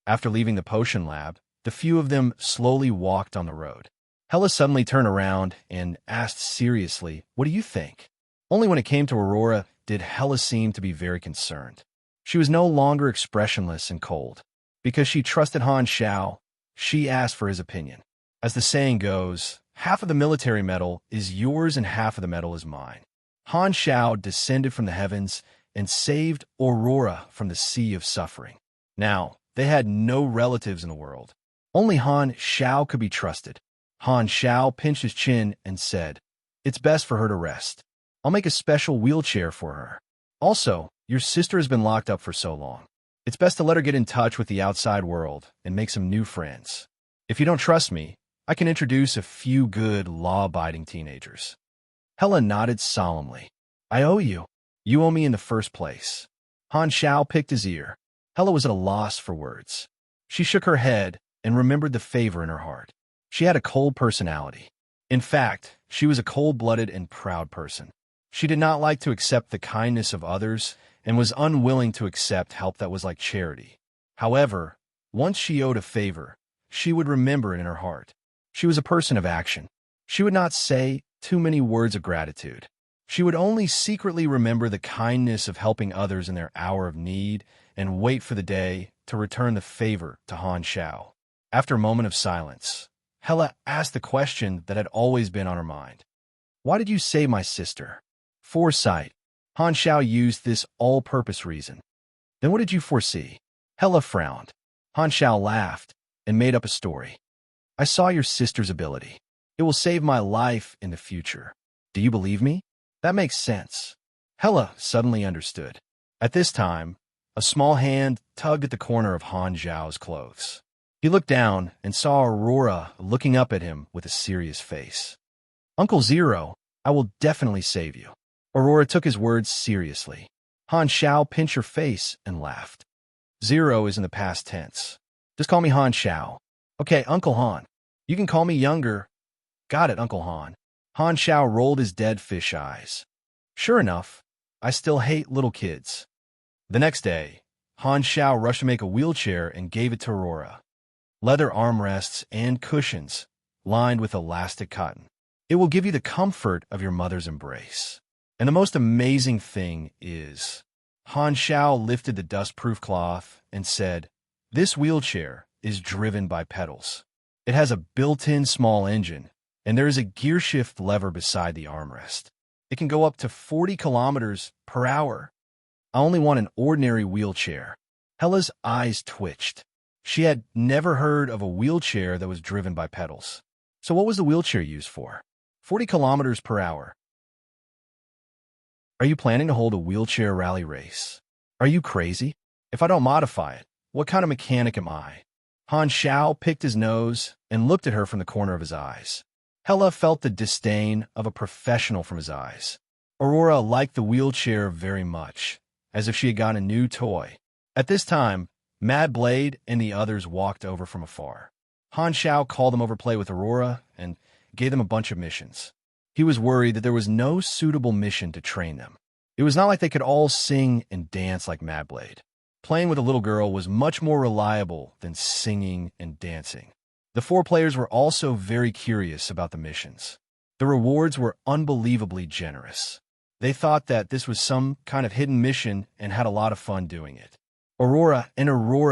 After leaving the potion lab, the few of them slowly walked on the road. Hela suddenly turned around and asked seriously, "What do you think?" Only when it came to Aurora did Hela seem to be very concerned. She was no longer expressionless and cold. Because she trusted Han Xiao, she asked for his opinion. As the saying goes, half of the military medal is yours and half of the medal is mine. Han Xiao descended from the heavens and saved Aurora from the sea of suffering. Now, they had no relatives in the world. Only Han Xiao could be trusted. Han Xiao pinched his chin and said, "It's best for her to rest. I'll make a special wheelchair for her. Also, your sister has been locked up for so long. It's best to let her get in touch with the outside world and make some new friends. If you don't trust me, I can introduce a few good, law-abiding teenagers." Hela nodded solemnly. "I owe you. You owe me in the first place." Han Xiao picked his ear. Hela was at a loss for words. She shook her head and remembered the favor in her heart. She had a cold personality. In fact, she was a cold-blooded and proud person. She did not like to accept the kindness of others and was unwilling to accept help that was like charity. However, once she owed a favor, she would remember it in her heart. She was a person of action. She would not say too many words of gratitude. She would only secretly remember the kindness of helping others in their hour of need and wait for the day to return the favor to Han Xiao. After a moment of silence, Hela asked the question that had always been on her mind. "Why did you save my sister?" "Foresight." Han Xiao used this all-purpose reason. "Then what did you foresee?" Hela frowned. Han Xiao laughed and made up a story. "I saw your sister's ability. It will save my life in the future. Do you believe me?" "That makes sense." Hela suddenly understood. At this time, a small hand tugged at the corner of Han Xiao's clothes. He looked down and saw Aurora looking up at him with a serious face. "Uncle Zero, I will definitely save you." Aurora took his words seriously. Han Xiao pinched her face and laughed. Zero is in the past tense. Just call me Han Xiao. Okay, Uncle Han. You can call me younger. Got it, Uncle Han. Han Xiao rolled his dead fish eyes. Sure enough, I still hate little kids. The next day, Han Xiao rushed to make a wheelchair and gave it to Aurora. leather armrests, and cushions lined with elastic cotton. It will give you the comfort of your mother's embrace. And the most amazing thing is, Han Xiao lifted the dust-proof cloth and said, "This wheelchair is driven by pedals. It has a built-in small engine, and there is a gear shift lever beside the armrest. It can go up to 40 kilometers per hour. I only want an ordinary wheelchair." Hella's eyes twitched. She had never heard of a wheelchair that was driven by pedals. So what was the wheelchair used for? 40 kilometers per hour. Are you planning to hold a wheelchair rally race? Are you crazy? If I don't modify it, what kind of mechanic am I? Han Xiao picked his nose and looked at her from the corner of his eyes. Hella felt the disdain of a professional from his eyes. Aurora liked the wheelchair very much, as if she had gotten a new toy. At this time, Mad Blade and the others walked over from afar. Han Xiao called them over to play with Aurora and gave them a bunch of missions. He was worried that there was no suitable mission to train them. It was not like they could all sing and dance like Mad Blade. Playing with a little girl was much more reliable than singing and dancing. The 4 players were also very curious about the missions. The rewards were unbelievably generous. They thought that this was some kind of hidden mission and had a lot of fun doing it. Aurora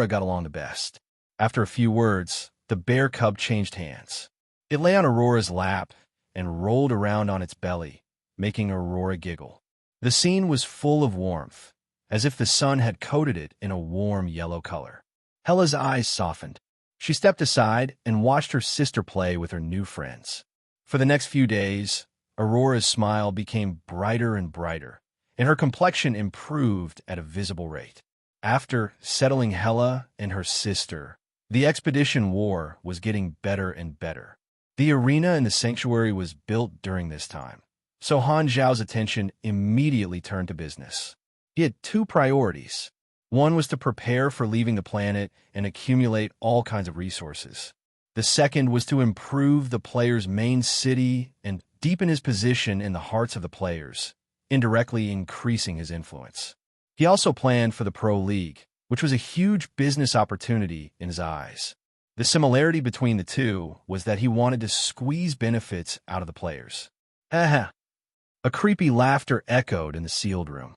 got along the best. After a few words, the bear cub changed hands. It lay on Aurora's lap and rolled around on its belly, making Aurora giggle. The scene was full of warmth, as if the sun had coated it in a warm yellow color. Hella's eyes softened. She stepped aside and watched her sister play with her new friends. For the next few days, Aurora's smile became brighter and brighter, and her complexion improved at a visible rate. After settling Hella and her sister, the expedition war was getting better and better. The arena in the sanctuary was built during this time, so Han Zhao's attention immediately turned to business. He had 2 priorities. One was to prepare for leaving the planet and accumulate all kinds of resources. The second was to improve the player's main city and deepen his position in the hearts of the players, indirectly increasing his influence. He also planned for the Pro League, which was a huge business opportunity in his eyes. The similarity between the two was that he wanted to squeeze benefits out of the players. A creepy laughter echoed in the sealed room.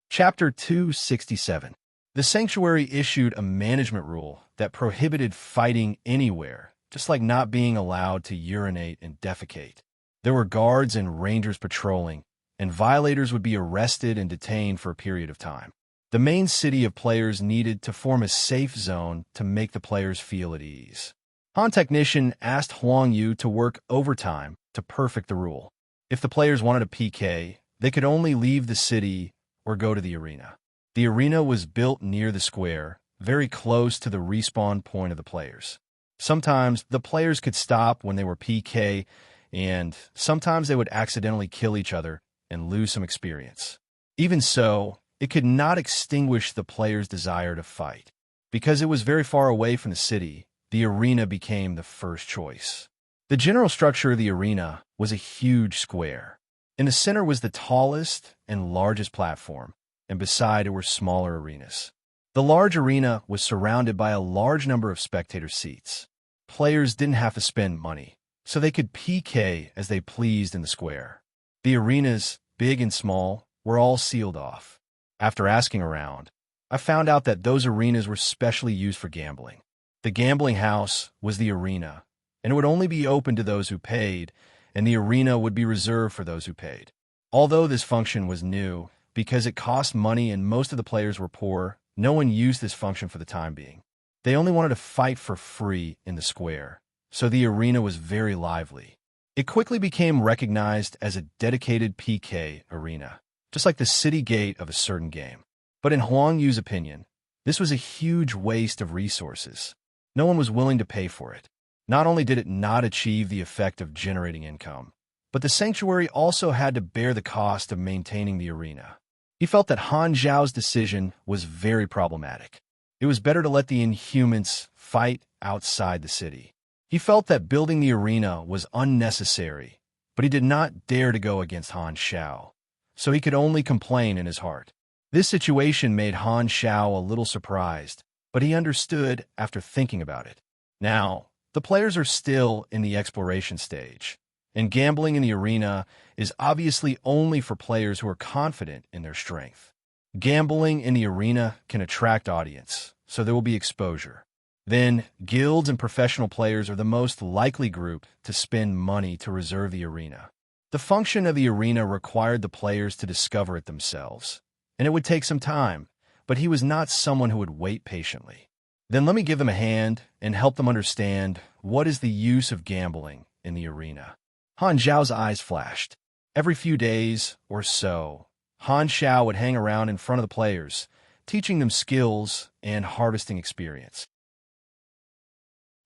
Chapter 267. The Sanctuary issued a management rule that prohibited fighting anywhere, just like not being allowed to urinate and defecate. There were guards and rangers patrolling, and violators would be arrested and detained for a period of time. The main city of players needed to form a safe zone to make the players feel at ease. Han Technician asked Huang Yu to work overtime to perfect the rule. If the players wanted a PK, they could only leave the city or go to the arena. The arena was built near the square, very close to the respawn point of the players. Sometimes the players could stop when they were PK, and sometimes they would accidentally kill each other and lose some experience. Even so, it could not extinguish the players' desire to fight. Because it was very far away from the city, the arena became the first choice. The general structure of the arena was a huge square. In the center was the tallest and largest platform, and beside it were smaller arenas. The large arena was surrounded by a large number of spectator seats. Players didn't have to spend money, so they could PK as they pleased in the square. The arenas, big and small, were all sealed off. After asking around, I found out that those arenas were specially used for gambling. The gambling house was the arena, and it would only be open to those who paid, and the arena would be reserved for those who paid. Although this function was new, because it cost money and most of the players were poor, no one used this function for the time being. They only wanted to fight for free in the square, so the arena was very lively. It quickly became recognized as a dedicated PK arena, just like the city gate of a certain game. But in Huang Yu's opinion, this was a huge waste of resources. No one was willing to pay for it. Not only did it not achieve the effect of generating income, but the sanctuary also had to bear the cost of maintaining the arena. He felt that Han Zhao's decision was very problematic. It was better to let the Inhumans fight outside the city. He felt that building the arena was unnecessary, but he did not dare to go against Han Xiao, so he could only complain in his heart. This situation made Han Xiao a little surprised, but he understood after thinking about it. Now, the players are still in the exploration stage, and gambling in the arena is obviously only for players who are confident in their strength. Gambling in the arena can attract audience, so there will be exposure. Then, guilds and professional players are the most likely group to spend money to reserve the arena. The function of the arena required the players to discover it themselves, and it would take some time, but he was not someone who would wait patiently. Then let me give them a hand and help them understand what is the use of gambling in the arena. Han Xiao's eyes flashed. Every few days or so, Han Xiao would hang around in front of the players, teaching them skills and harvesting experience.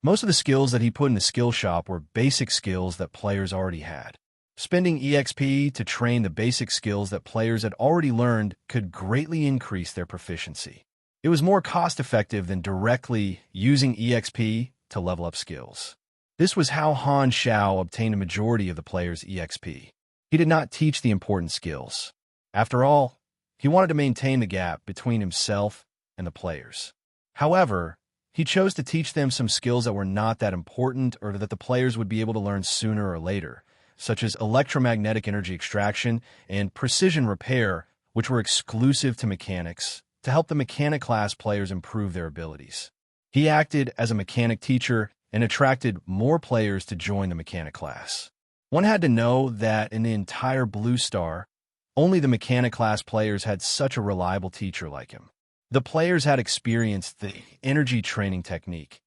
Most of the skills that he put in the skill shop were basic skills that players already had. Spending EXP to train the basic skills that players had already learned could greatly increase their proficiency. It was more cost-effective than directly using EXP to level up skills. This was how Han Xiao obtained a majority of the players' EXP. He did not teach the important skills. After all, he wanted to maintain the gap between himself and the players. However, he chose to teach them some skills that were not that important or that the players would be able to learn sooner or later, such as electromagnetic energy extraction and precision repair, which were exclusive to mechanics, to help the mechanic class players improve their abilities. He acted as a mechanic teacher and attracted more players to join the mechanic class. One had to know that in the entire Blue Star, only the mechanic class players had such a reliable teacher like him. The players had experienced the energy training technique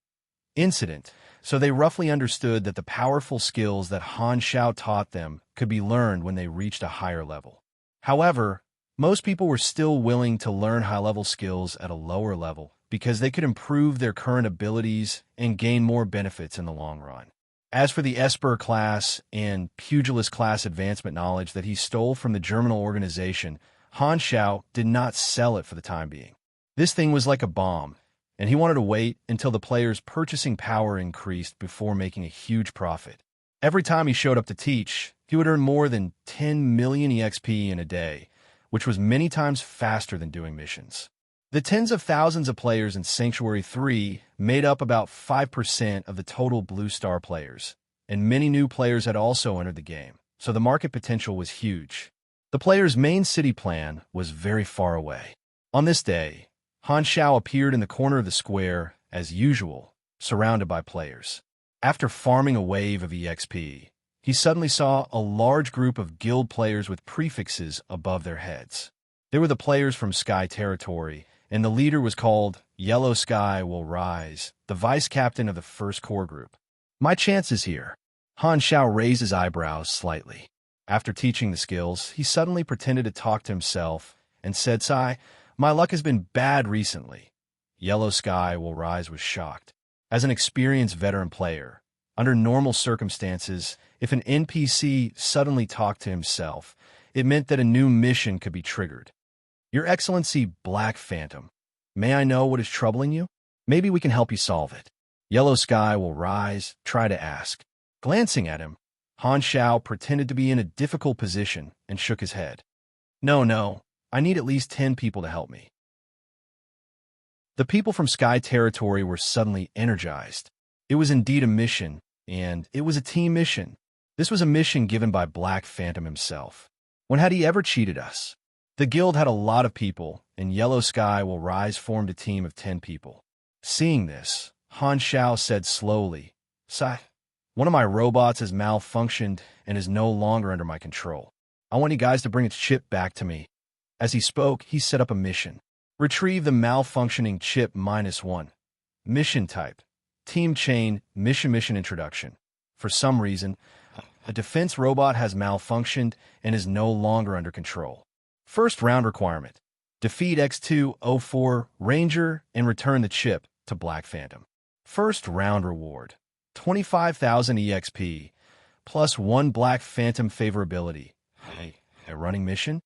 incident, so they roughly understood that the powerful skills that Han Xiao taught them could be learned when they reached a higher level. However, most people were still willing to learn high-level skills at a lower level because they could improve their current abilities and gain more benefits in the long run. As for the Esper class and Pugilist class advancement knowledge that he stole from the Germinal organization, Han Xiao did not sell it for the time being. This thing was like a bomb, and he wanted to wait until the players' purchasing power increased before making a huge profit. Every time he showed up to teach, he would earn more than 10 million EXP in a day, which was many times faster than doing missions. The tens of thousands of players in Sanctuary 3 made up about 5% of the total Blue Star players, and many new players had also entered the game, so the market potential was huge. The players' main city plan was very far away. On this day, Han Xiao appeared in the corner of the square, as usual, surrounded by players. After farming a wave of EXP, he suddenly saw a large group of guild players with prefixes above their heads. They were the players from Sky Territory, and the leader was called Yellow Sky Will Rise, the vice captain of the first core group. My chances here. Han Xiao raised his eyebrows slightly. After teaching the skills, he suddenly pretended to talk to himself and said, "Sai, my luck has been bad recently." Yellow Sky Will Rise was shocked. As an experienced veteran player, under normal circumstances, if an NPC suddenly talked to himself, it meant that a new mission could be triggered. "Your Excellency, Black Phantom, may I know what is troubling you? Maybe we can help you solve it." Yellow Sky Will Rise tried to ask. Glancing at him, Han Xiao pretended to be in a difficult position and shook his head. No, I need at least 10 people to help me." The people from Sky Territory were suddenly energized. It was indeed a mission, and it was a team mission. This was a mission given by Black Phantom himself. When had he ever cheated us? The guild had a lot of people, and Yellow Sky Will Rise formed a team of 10 people. Seeing this, Han Xiao said slowly, "Sai, one of my robots has malfunctioned and is no longer under my control. I want you guys to bring its chip back to me." As he spoke, he set up a mission. Retrieve the malfunctioning chip -1. Mission type: Team Chain Mission Introduction. For some reason, a defense robot has malfunctioned and is no longer under control. First round requirement: defeat X204 Ranger and return the chip to Black Phantom. First round reward: 25,000 EXP, plus 1 Black Phantom favorability. A running mission?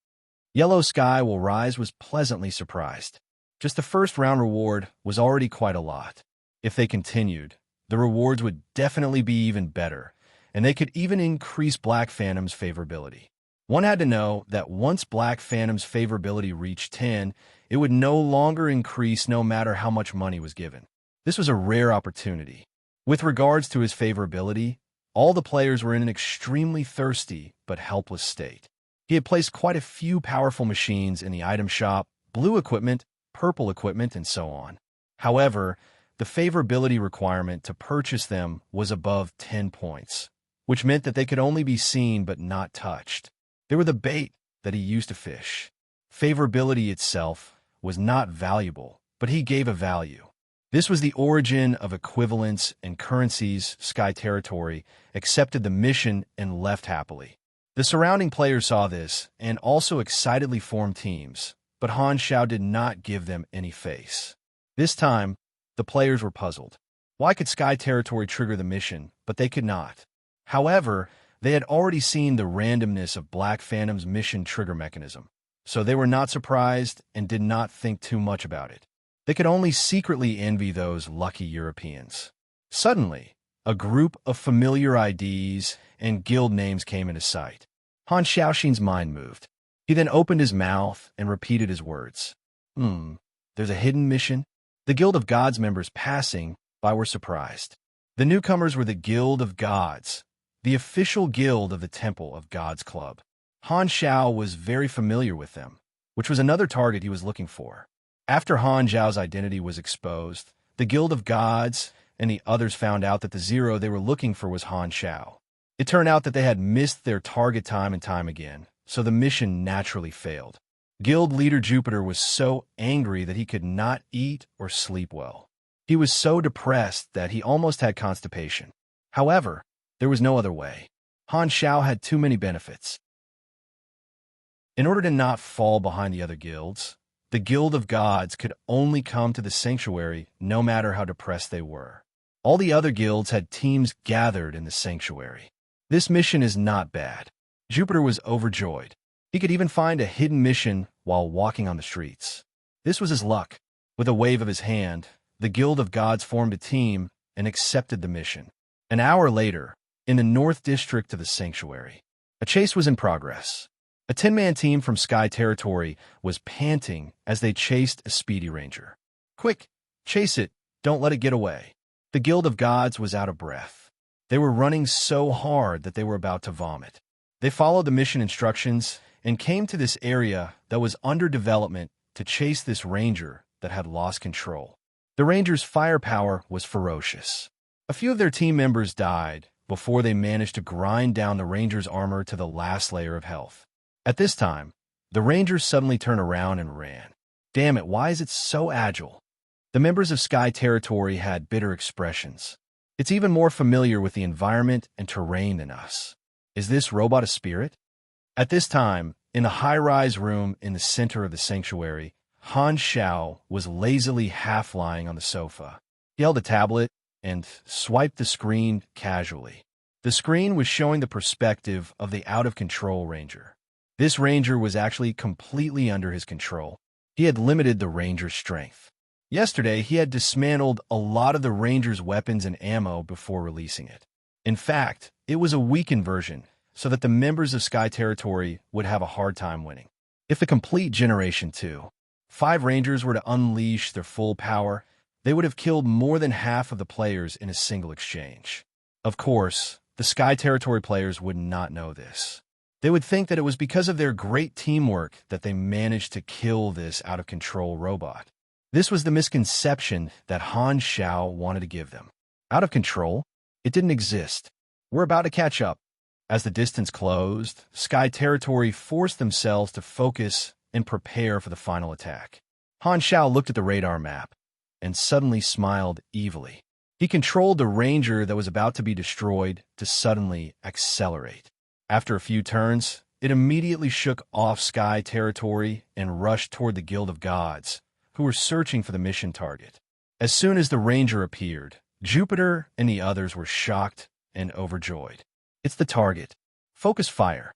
Yellow Sky Will Rise was pleasantly surprised. Just the first round reward was already quite a lot. If they continued, the rewards would definitely be even better, and they could even increase Black Phantom's favorability. One had to know that once Black Phantom's favorability reached 10, it would no longer increase no matter how much money was given. This was a rare opportunity. With regards to his favorability, all the players were in an extremely thirsty but helpless state. He had placed quite a few powerful machines in the item shop, blue equipment, purple equipment, and so on. However, the favorability requirement to purchase them was above 10 points, which meant that they could only be seen but not touched. They were the bait that he used to fish. Favorability itself was not valuable, but he gave a value. This was the origin of equivalence and currencies. Sky Territory accepted the mission and left happily. The surrounding players saw this and also excitedly formed teams, but Han Xiao did not give them any face. This time, the players were puzzled. Why could Sky Territory trigger the mission, but they could not? However, they had already seen the randomness of Black Phantom's mission trigger mechanism, so they were not surprised and did not think too much about it. They could only secretly envy those lucky Europeans. Suddenly, a group of familiar IDs and guild names came into sight. Han Xiaoxin's mind moved. He then opened his mouth and repeated his words. There's a hidden mission? The Guild of Gods members passing by were surprised. The newcomers were the Guild of Gods, the official guild of the Temple of Gods Club. Han Xiao was very familiar with them, which was another target he was looking for. After Han Xiao's identity was exposed, the Guild of Gods and the others found out that the zero they were looking for was Han Xiao. It turned out that they had missed their target time and time again, so the mission naturally failed. Guild leader Jupiter was so angry that he could not eat or sleep well. He was so depressed that he almost had constipation. However, there was no other way. Han Xiao had too many benefits. In order to not fall behind the other guilds, the Guild of Gods could only come to the sanctuary no matter how depressed they were. All the other guilds had teams gathered in the sanctuary. This mission is not bad. Jupiter was overjoyed. He could even find a hidden mission while walking on the streets. This was his luck. With a wave of his hand, the Guild of Gods formed a team and accepted the mission. An hour later, in the North District of the sanctuary, a chase was in progress. A 10-man team from Sky Territory was panting as they chased a speedy ranger. Quick, chase it, don't let it get away. The Guild of Gods was out of breath. They were running so hard that they were about to vomit. They followed the mission instructions and came to this area that was under development to chase this ranger that had lost control. The ranger's firepower was ferocious. A few of their team members died before they managed to grind down the ranger's armor to the last layer of health. At this time, the ranger suddenly turned around and ran. Damn it, why is it so agile? The members of Sky Territory had bitter expressions. It's even more familiar with the environment and terrain than us. Is this robot a spirit? At this time, in the high-rise room in the center of the sanctuary, Han Xiao was lazily half-lying on the sofa. He held a tablet and swiped the screen casually. The screen was showing the perspective of the out-of-control ranger. This ranger was actually completely under his control. He had limited the ranger's strength. Yesterday, he had dismantled a lot of the ranger's weapons and ammo before releasing it. In fact, it was a weakened version, so that the members of Sky Territory would have a hard time winning. If the complete Generation 2, 5 Rangers were to unleash their full power, they would have killed more than half of the players in a single exchange. Of course, the Sky Territory players would not know this. They would think that it was because of their great teamwork that they managed to kill this out-of-control robot. This was the misconception that Han Xiao wanted to give them. Out of control? It didn't exist. We're about to catch up. As the distance closed, Sky Territory forced themselves to focus and prepare for the final attack. Han Xiao looked at the radar map and suddenly smiled evilly. He controlled the ranger that was about to be destroyed to suddenly accelerate. After a few turns, it immediately shook off Sky Territory and rushed toward the Guild of Gods, who were searching for the mission target. As soon as the ranger appeared, Jupiter and the others were shocked and overjoyed. It's the target. Focus fire.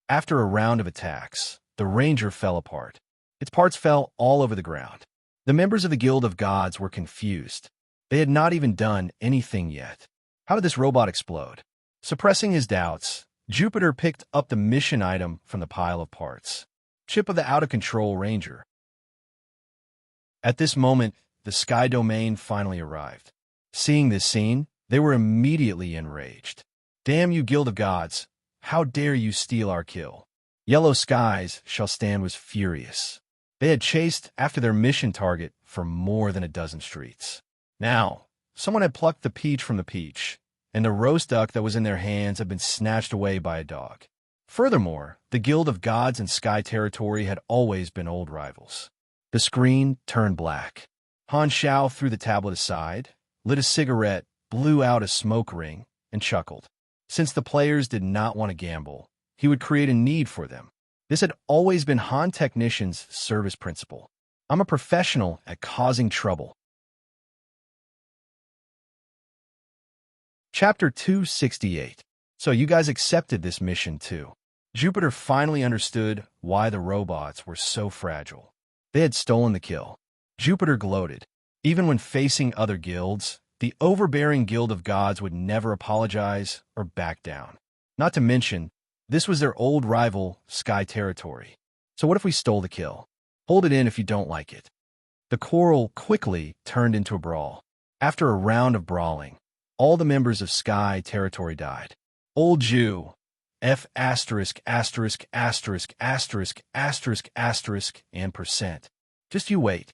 After a round of attacks, the ranger fell apart. Its parts fell all over the ground. The members of the Guild of Gods were confused. They had not even done anything yet. How did this robot explode? Suppressing his doubts, Jupiter picked up the mission item from the pile of parts. Chip of the out-of-control Ranger. At this moment, the Sky Domain finally arrived. Seeing this scene, they were immediately enraged. Damn you, Guild of Gods! How dare you steal our kill? Yellow Skies shall stand was furious. They had chased after their mission target for more than a dozen streets. Now, someone had plucked the peach from the peach, and the roast duck that was in their hands had been snatched away by a dog. Furthermore, the Guild of Gods and Sky Territory had always been old rivals. The screen turned black. Han Shao threw the tablet aside, lit a cigarette, blew out a smoke ring, and chuckled. Since the players did not want to gamble, he would create a need for them. This had always been Han Technician's service principle. I'm a professional at causing trouble. Chapter 268. So you guys accepted this mission too. Jupiter finally understood why the robots were so fragile. They had stolen the kill. Jupiter gloated. Even when facing other guilds, the overbearing Guild of Gods would never apologize or back down. Not to mention, this was their old rival, Sky Territory. So what if we stole the kill? Hold it in if you don't like it. The quarrel quickly turned into a brawl. After a round of brawling, all the members of Sky Territory died. Old Jew, F*************, and %. Just you wait.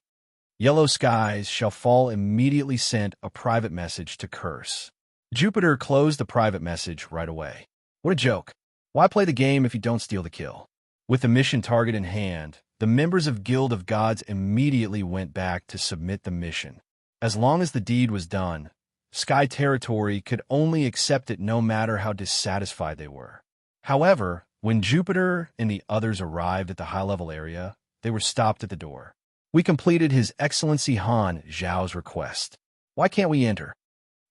Yellow Skies shall fall immediately sent a private message to Curse. Jupiter closed the private message right away. What a joke. Why play the game if you don't steal the kill? With the mission target in hand, the members of Guild of Gods immediately went back to submit the mission. As long as the deed was done, Sky Territory could only accept it no matter how dissatisfied they were. However, when Jupiter and the others arrived at the high-level area, they were stopped at the door. We completed His Excellency Han Zhao's request. Why can't we enter?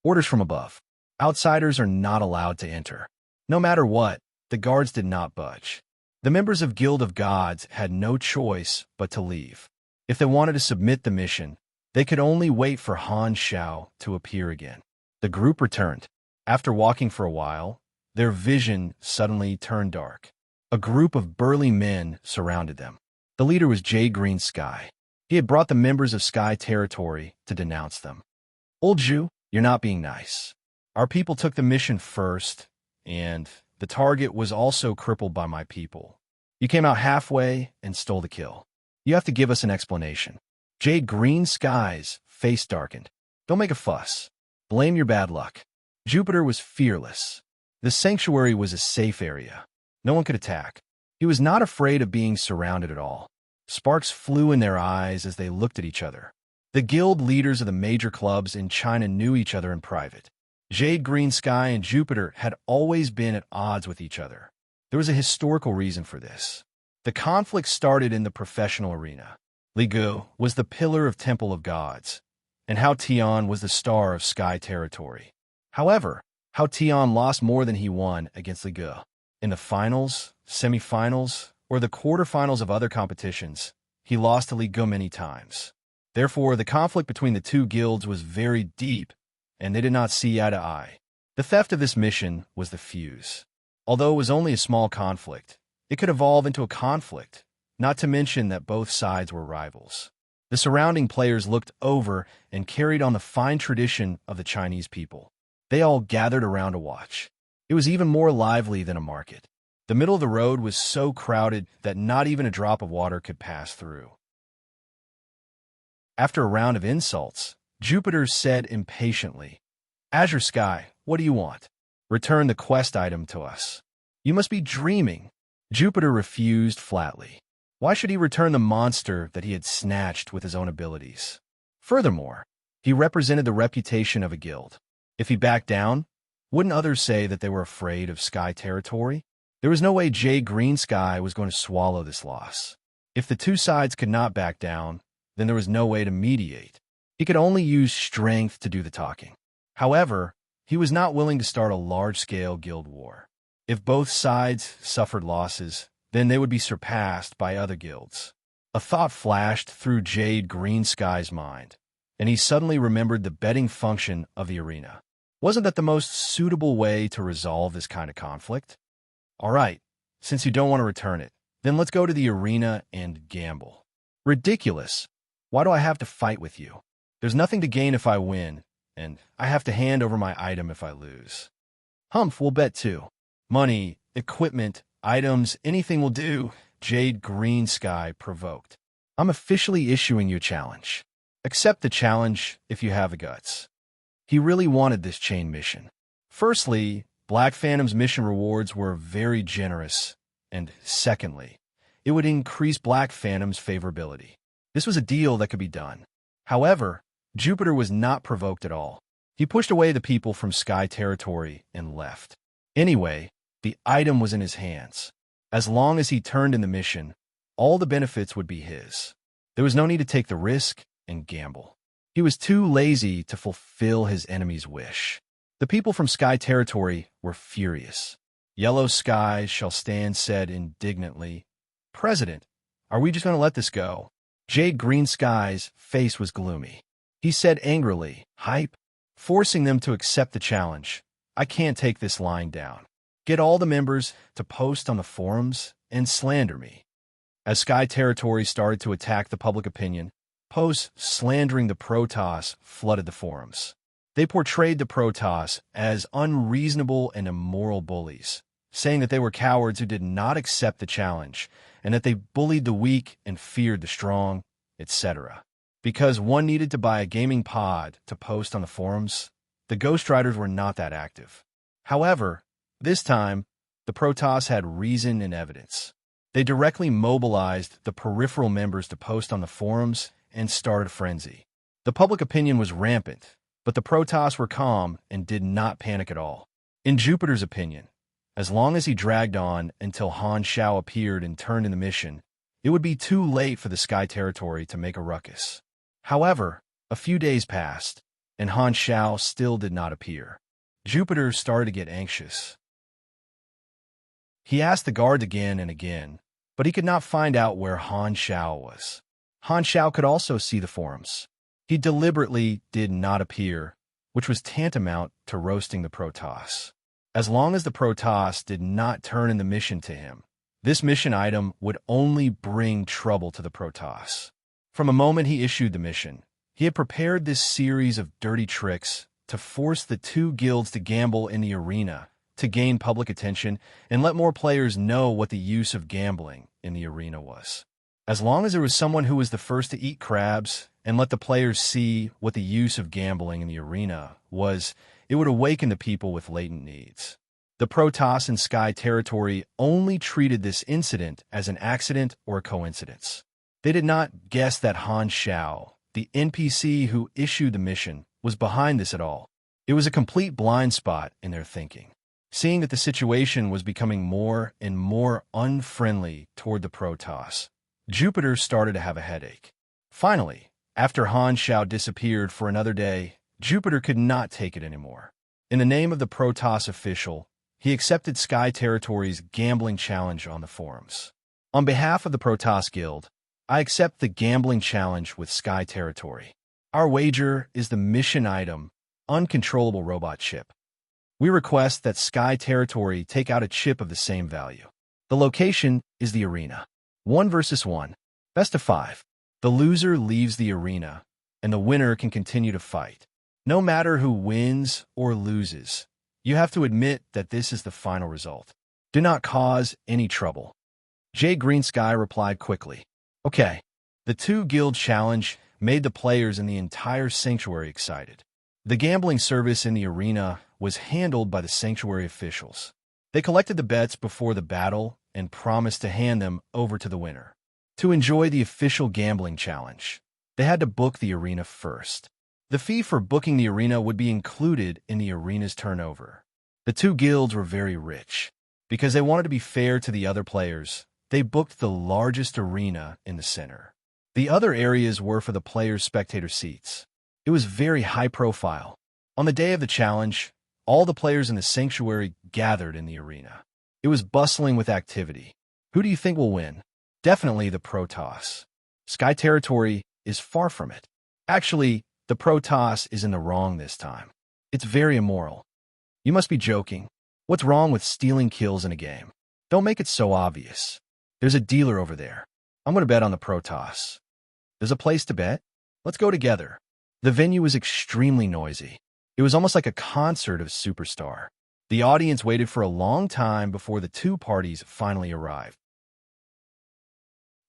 Orders from above. Outsiders are not allowed to enter. No matter what, the guards did not budge. The members of Guild of Gods had no choice but to leave. If they wanted to submit the mission, they could only wait for Han Shao to appear again. The group returned. After walking for a while, their vision suddenly turned dark. A group of burly men surrounded them. The leader was Jade Green Sky. He had brought the members of Sky Territory to denounce them. Old Jew, you're not being nice. Our people took the mission first, and the target was also crippled by my people. You came out halfway and stole the kill. You have to give us an explanation. Jade Green Sky's face darkened. Don't make a fuss. Blame your bad luck. Jupiter was fearless. The sanctuary was a safe area. No one could attack. He was not afraid of being surrounded at all. Sparks flew in their eyes as they looked at each other. The guild leaders of the major clubs in China knew each other in private. Jade Green Sky and Jupiter had always been at odds with each other. There was a historical reason for this. The conflict started in the professional arena. Li Gu was the pillar of Temple of Gods, and Hao Tian was the star of Sky Territory. However, Hao Tian lost more than he won against Li Gu. In the finals, semifinals, or the quarterfinals of other competitions, he lost to Li Gu many times. Therefore, the conflict between the two guilds was very deep, and they did not see eye to eye. The theft of this mission was the fuse. Although it was only a small conflict, it could evolve into a conflict, not to mention that both sides were rivals. The surrounding players looked over and carried on the fine tradition of the Chinese people. They all gathered around to watch. It was even more lively than a market. The middle of the road was so crowded that not even a drop of water could pass through. After a round of insults, Jupiter said impatiently, Azure Sky, what do you want? Return the quest item to us. You must be dreaming. Jupiter refused flatly. Why should he return the monster that he had snatched with his own abilities? Furthermore, he represented the reputation of a guild. If he backed down, wouldn't others say that they were afraid of Sky Territory? There was no way Jade Green Sky was going to swallow this loss. If the two sides could not back down, then there was no way to mediate. He could only use strength to do the talking. However, he was not willing to start a large-scale guild war. If both sides suffered losses, then they would be surpassed by other guilds. A thought flashed through Jade Green Sky's mind, and he suddenly remembered the betting function of the arena. Wasn't that the most suitable way to resolve this kind of conflict? All right, since you don't want to return it, then let's go to the arena and gamble. Ridiculous. Why do I have to fight with you? There's nothing to gain if I win, and I have to hand over my item if I lose. Humph, we'll bet too. Money, equipment, items, anything will do. Jade Green Sky provoked. I'm officially issuing you a challenge. Accept the challenge if you have the guts. He really wanted this chain mission. Firstly, Black Phantom's mission rewards were very generous, and secondly, it would increase Black Phantom's favorability. This was a deal that could be done. However, Jupiter was not provoked at all. He pushed away the people from Sky Territory and left. Anyway, the item was in his hands. As long as he turned in the mission, all the benefits would be his. There was no need to take the risk and gamble. He was too lazy to fulfill his enemy's wish. The people from Sky Territory were furious. Yellow Skies Shall Stand said indignantly, "President, are we just going to let this go?" Jade Green Sky's face was gloomy. He said angrily, "Hype," forcing them to accept the challenge. "I can't take this lying down. Get all the members to post on the forums and slander me." As Sky Territory started to attack the public opinion, posts slandering the Protoss flooded the forums. They portrayed the Protoss as unreasonable and immoral bullies, saying that they were cowards who did not accept the challenge, and that they bullied the weak and feared the strong, etc. Because one needed to buy a gaming pod to post on the forums, the Ghost Riders were not that active. However, this time, the Protoss had reason and evidence. They directly mobilized the peripheral members to post on the forums and started a frenzy. The public opinion was rampant, but the Protoss were calm and did not panic at all. In Jupiter's opinion, as long as he dragged on until Han Shao appeared and turned in the mission, it would be too late for the Sky Territory to make a ruckus. However, a few days passed, and Han Shao still did not appear. Jupiter started to get anxious. He asked the guards again and again, but he could not find out where Han Shao was. Han Shao could also see the forums. He deliberately did not appear, which was tantamount to roasting the Protoss. As long as the Protoss did not turn in the mission to him, this mission item would only bring trouble to the Protoss. From the moment he issued the mission, he had prepared this series of dirty tricks to force the two guilds to gamble in the arena to gain public attention and let more players know what the use of gambling in the arena was. As long as there was someone who was the first to eat crabs and let the players see what the use of gambling in the arena was, it would awaken the people with latent needs. The Protoss and Sky Territory only treated this incident as an accident or a coincidence. They did not guess that Han Shao, the NPC who issued the mission, was behind this at all. It was a complete blind spot in their thinking. Seeing that the situation was becoming more and more unfriendly toward the Protoss, Jupiter started to have a headache. Finally, after Han Shao disappeared for another day, Jupiter could not take it anymore. In the name of the Protoss official, he accepted Sky Territory's gambling challenge on the forums. On behalf of the Protoss Guild, I accept the gambling challenge with Sky Territory. Our wager is the mission item, Uncontrollable Robot Chip. We request that Sky Territory take out a chip of the same value. The location is the arena. 1 versus 1. Best of 5. The loser leaves the arena, and the winner can continue to fight. No matter who wins or loses, you have to admit that this is the final result. Do not cause any trouble. Jay Green Sky replied quickly. Okay. The two guild challenge made the players in the entire sanctuary excited. The gambling service in the arena was handled by the sanctuary officials. They collected the bets before the battle and promised to hand them over to the winner. To enjoy the official gambling challenge, they had to book the arena first. The fee for booking the arena would be included in the arena's turnover. The two guilds were very rich. Because they wanted to be fair to the other players, they booked the largest arena in the center. The other areas were for the players' spectator seats. It was very high profile. On the day of the challenge, all the players in the sanctuary gathered in the arena. It was bustling with activity. Who do you think will win? Definitely the Protoss. Sky Territory is far from it. Actually, the Protoss is in the wrong this time. It's very immoral. You must be joking. What's wrong with stealing kills in a game? Don't make it so obvious. There's a dealer over there. I'm going to bet on the Protoss. There's a place to bet? Let's go together. The venue was extremely noisy. It was almost like a concert of Superstar. The audience waited for a long time before the two parties finally arrived.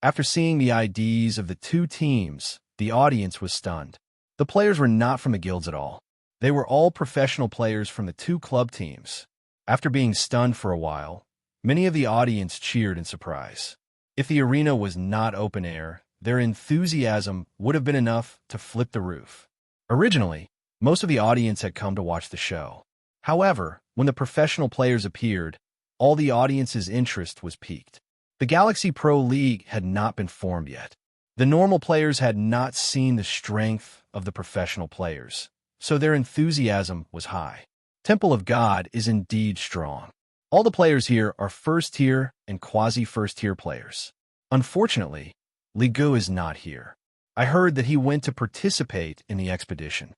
After seeing the IDs of the two teams, the audience was stunned. The players were not from the guilds at all. They were all professional players from the two club teams. After being stunned for a while, many of the audience cheered in surprise. If the arena was not open air, their enthusiasm would have been enough to flip the roof. Originally, most of the audience had come to watch the show. However, when the professional players appeared, all the audience's interest was piqued. The Galaxy Pro League had not been formed yet. The normal players had not seen the strength of the professional players, so their enthusiasm was high. Temple of God is indeed strong. All the players here are first-tier and quasi-first-tier players. Unfortunately, Ligu is not here. I heard that he went to participate in the expedition.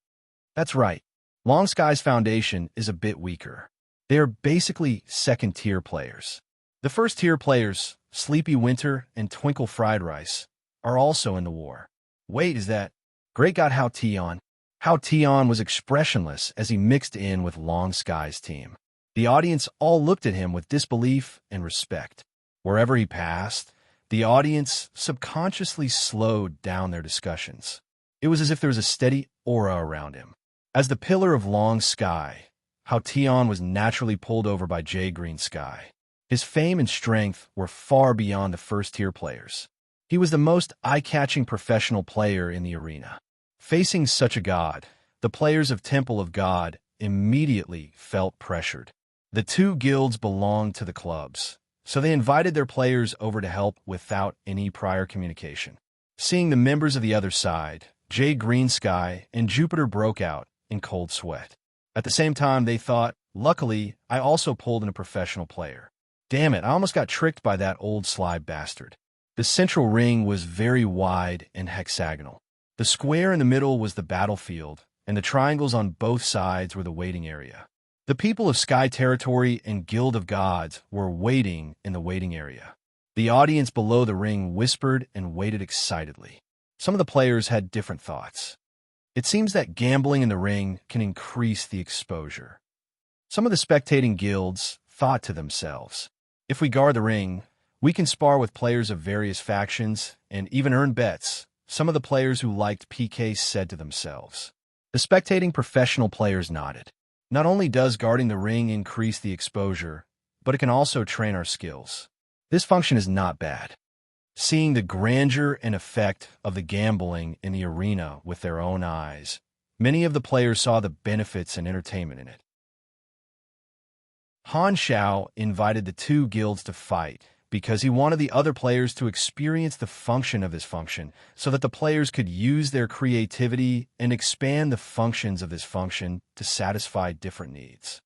That's right. Long Sky's foundation is a bit weaker. They are basically second-tier players. The first-tier players, Sleepy Winter and Twinkle Fried Rice, are also in the war. Wait, is that? Great God, Hao Tion. Hao Tion was expressionless as he mixed in with Long Sky's team. The audience all looked at him with disbelief and respect. Wherever he passed, the audience subconsciously slowed down their discussions. It was as if there was a steady aura around him. As the pillar of Long Sky, Hao Tion was naturally pulled over by J Green Sky. His fame and strength were far beyond the first-tier players. He was the most eye-catching professional player in the arena. Facing such a god, the players of Temple of God immediately felt pressured. The two guilds belonged to the clubs, so they invited their players over to help without any prior communication. Seeing the members of the other side, J Green Sky and Jupiter broke out in cold sweat. At the same time, they thought, luckily, I also pulled in a professional player. Damn it, I almost got tricked by that old sly bastard. The central ring was very wide and hexagonal. The square in the middle was the battlefield, and the triangles on both sides were the waiting area. The people of Sky Territory and Guild of Gods were waiting in the waiting area. The audience below the ring whispered and waited excitedly. Some of the players had different thoughts. It seems that gambling in the ring can increase the exposure. Some of the spectating guilds thought to themselves, if we guard the ring, we can spar with players of various factions and even earn bets. Some of the players who liked PK said to themselves. The spectating professional players nodded. Not only does guarding the ring increase the exposure, but it can also train our skills. This function is not bad. Seeing the grandeur and effect of the gambling in the arena with their own eyes, many of the players saw the benefits and entertainment in it. Han Shao invited the two guilds to fight because he wanted the other players to experience the function of this function so that the players could use their creativity and expand the functions of this function to satisfy different needs.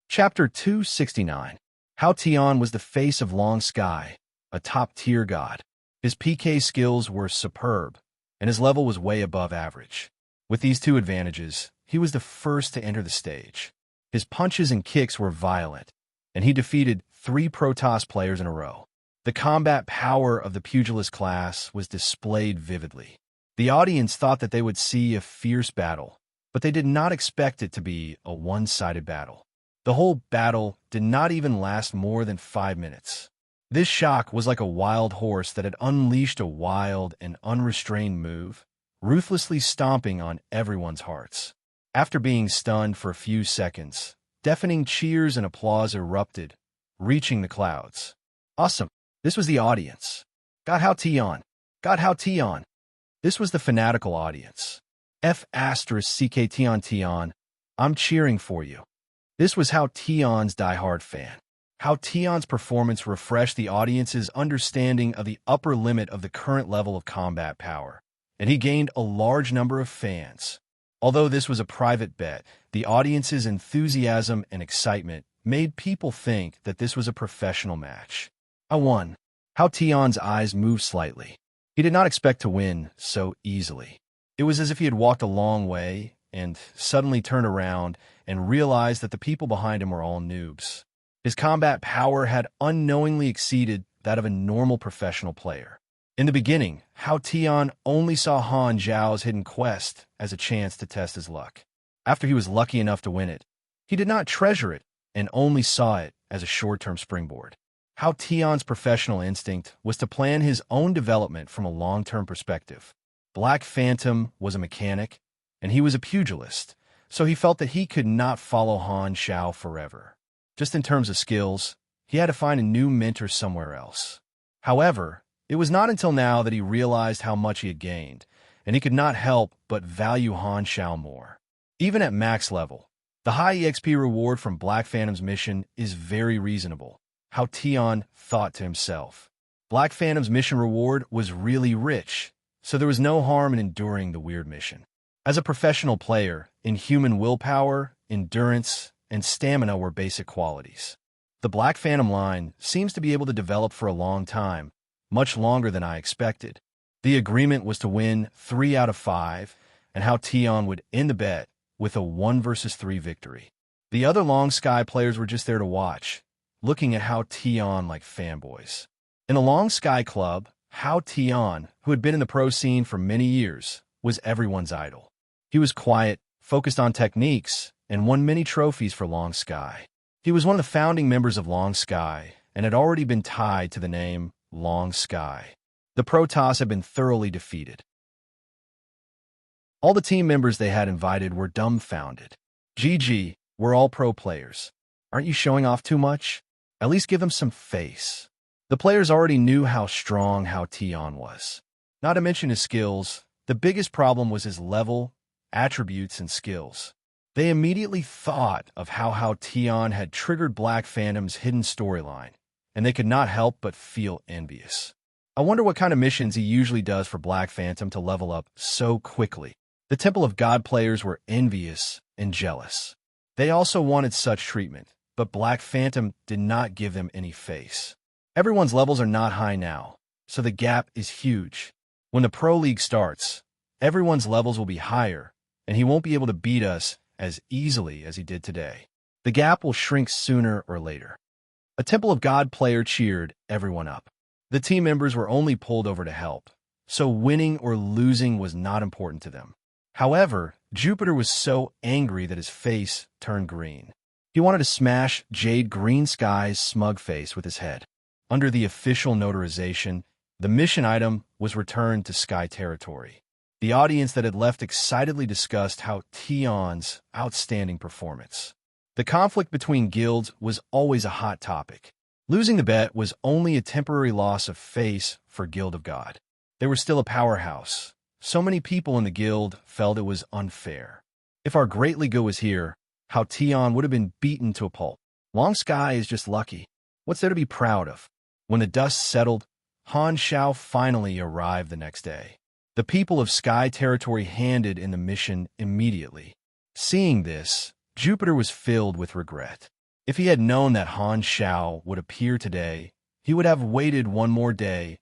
Chapter 269. Hao Tion was the face of Long Sky, a top-tier god. His PK skills were superb, and his level was way above average. With these two advantages, he was the first to enter the stage. His punches and kicks were violent, and he defeated 3 Protoss players in a row. The combat power of the pugilist class was displayed vividly. The audience thought that they would see a fierce battle, but they did not expect it to be a one-sided battle. The whole battle did not even last more than 5 minutes. This shock was like a wild horse that had unleashed a wild and unrestrained move, ruthlessly stomping on everyone's hearts. After being stunned for a few seconds, deafening cheers and applause erupted, reaching the clouds. Awesome. This was the audience. God Hao Tion. God Hao Tion. This was the fanatical audience. F***CK Tion. I'm cheering for you. This was Hao Tion's diehard fan. Hao Tion's performance refreshed the audience's understanding of the upper limit of the current level of combat power, and he gained a large number of fans. Although this was a private bet, the audience's enthusiasm and excitement made people think that this was a professional match. I won. Hao Tion's eyes moved slightly. He did not expect to win so easily. It was as if he had walked a long way and suddenly turned around and realized that the people behind him were all noobs. His combat power had unknowingly exceeded that of a normal professional player. In the beginning, Hao Tian only saw Han Zhao's hidden quest as a chance to test his luck. After he was lucky enough to win it, he did not treasure it and only saw it as a short-term springboard. Hao Tian's professional instinct was to plan his own development from a long-term perspective. Black Phantom was a mechanic, and he was a pugilist, so he felt that he could not follow Han Zhao forever. Just in terms of skills, he had to find a new mentor somewhere else. However, it was not until now that he realized how much he had gained, and he could not help but value Han Zhao more. Even at max level, the high EXP reward from Black Phantom's mission is very reasonable, Hao Tian thought to himself. Black Phantom's mission reward was really rich, so there was no harm in enduring the weird mission. As a professional player, inhuman willpower, endurance, and stamina were basic qualities. The Black Phantom line seems to be able to develop for a long time, much longer than I expected. The agreement was to win 3 out of 5, and Hao Tian would end the bet with a 1 versus 3 victory. The other Long Sky players were just there to watch, looking at Hao Tian like fanboys. In the Long Sky Club, Hao Tian, who had been in the pro scene for many years, was everyone's idol. He was quiet, focused on techniques, and won many trophies for Long Sky. He was one of the founding members of Long Sky and had already been tied to the name Long Sky. The Protoss had been thoroughly defeated. All the team members they had invited were dumbfounded. GG, we're all pro players. Aren't you showing off too much? At least give them some face. The players already knew how strong Hao Tian was. Not to mention his skills, the biggest problem was his level, attributes, and skills. They immediately thought of how Hao Tian had triggered Black Phantom's hidden storyline, and they could not help but feel envious. I wonder what kind of missions he usually does for Black Phantom to level up so quickly. The Temple of God players were envious and jealous. They also wanted such treatment, but Black Phantom did not give them any face. Everyone's levels are not high now, so the gap is huge. When the Pro League starts, everyone's levels will be higher, and he won't be able to beat us as easily as he did today. The gap will shrink sooner or later. A Temple of God player cheered everyone up. The team members were only pulled over to help, so winning or losing was not important to them. However, Jupiter was so angry that his face turned green. He wanted to smash Jade Green Sky's smug face with his head. Under the official notarization, the mission item was returned to Sky territory. The audience that had left excitedly discussed Hao Tian's outstanding performance. The conflict between guilds was always a hot topic. Losing the bet was only a temporary loss of face for Guild of God. They were still a powerhouse. So many people in the guild felt it was unfair. If our great Liga was here, Hao Tian would have been beaten to a pulp. Long Sky is just lucky. What's there to be proud of? When the dust settled, Han Zhao finally arrived the next day. The people of Sky territory handed in the mission immediately. Seeing this, Jupiter was filled with regret. If he had known that Han Zhao would appear today, he would have waited one more day,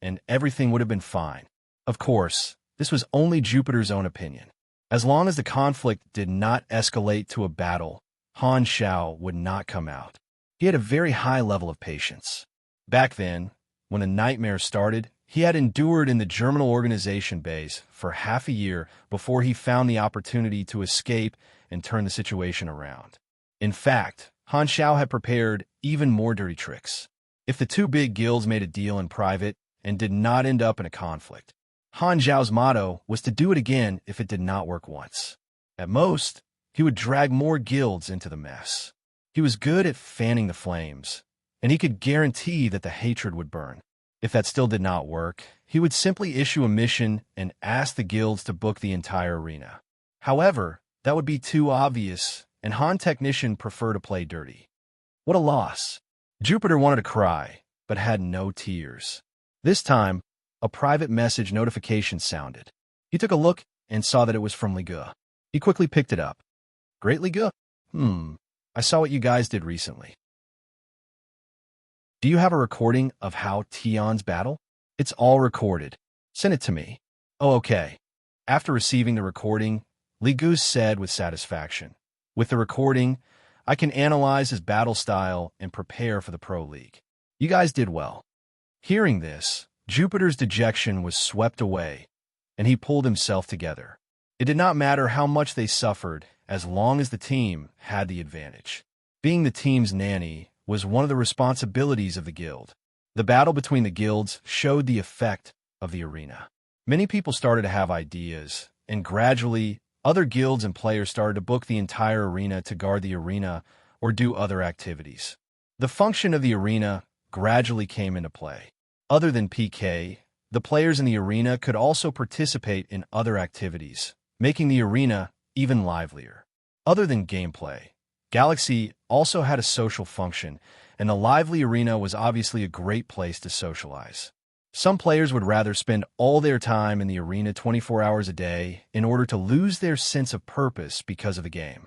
and everything would have been fine. Of course, this was only Jupiter's own opinion. As long as the conflict did not escalate to a battle, Han Zhao would not come out. He had a very high level of patience. Back then, when the nightmare started, he had endured in the Germinal Organization base for half a year before he found the opportunity to escape and turn the situation around. In fact, Han Zhao had prepared even more dirty tricks. If the two big guilds made a deal in private and did not end up in a conflict, Han Zhao's motto was to do it again if it did not work once. At most, he would drag more guilds into the mess. He was good at fanning the flames, and he could guarantee that the hatred would burn. If that still did not work, he would simply issue a mission and ask the guilds to book the entire arena. However, that would be too obvious, and Han Technician preferred to play dirty. What a loss. Jupiter wanted to cry, but had no tears. This time, a private message notification sounded. He took a look and saw that it was from Liga. He quickly picked it up. Great Liga? I saw what you guys did recently. Do you have a recording of Hao Tian's battle? It's all recorded. Send it to me. Oh, okay. After receiving the recording, Ligus said with satisfaction. With the recording, I can analyze his battle style and prepare for the Pro League. You guys did well. Hearing this, Jupiter's dejection was swept away, and he pulled himself together. It did not matter how much they suffered as long as the team had the advantage. Being the team's nanny was one of the responsibilities of the guild. The battle between the guilds showed the effect of the arena. Many people started to have ideas, and gradually, other guilds and players started to book the entire arena to guard the arena or do other activities. The function of the arena gradually came into play. Other than PK, the players in the arena could also participate in other activities, making the arena even livelier. Other than gameplay, Galaxy also had a social function, and the lively arena was obviously a great place to socialize. Some players would rather spend all their time in the arena 24 hours a day in order to lose their sense of purpose because of the game.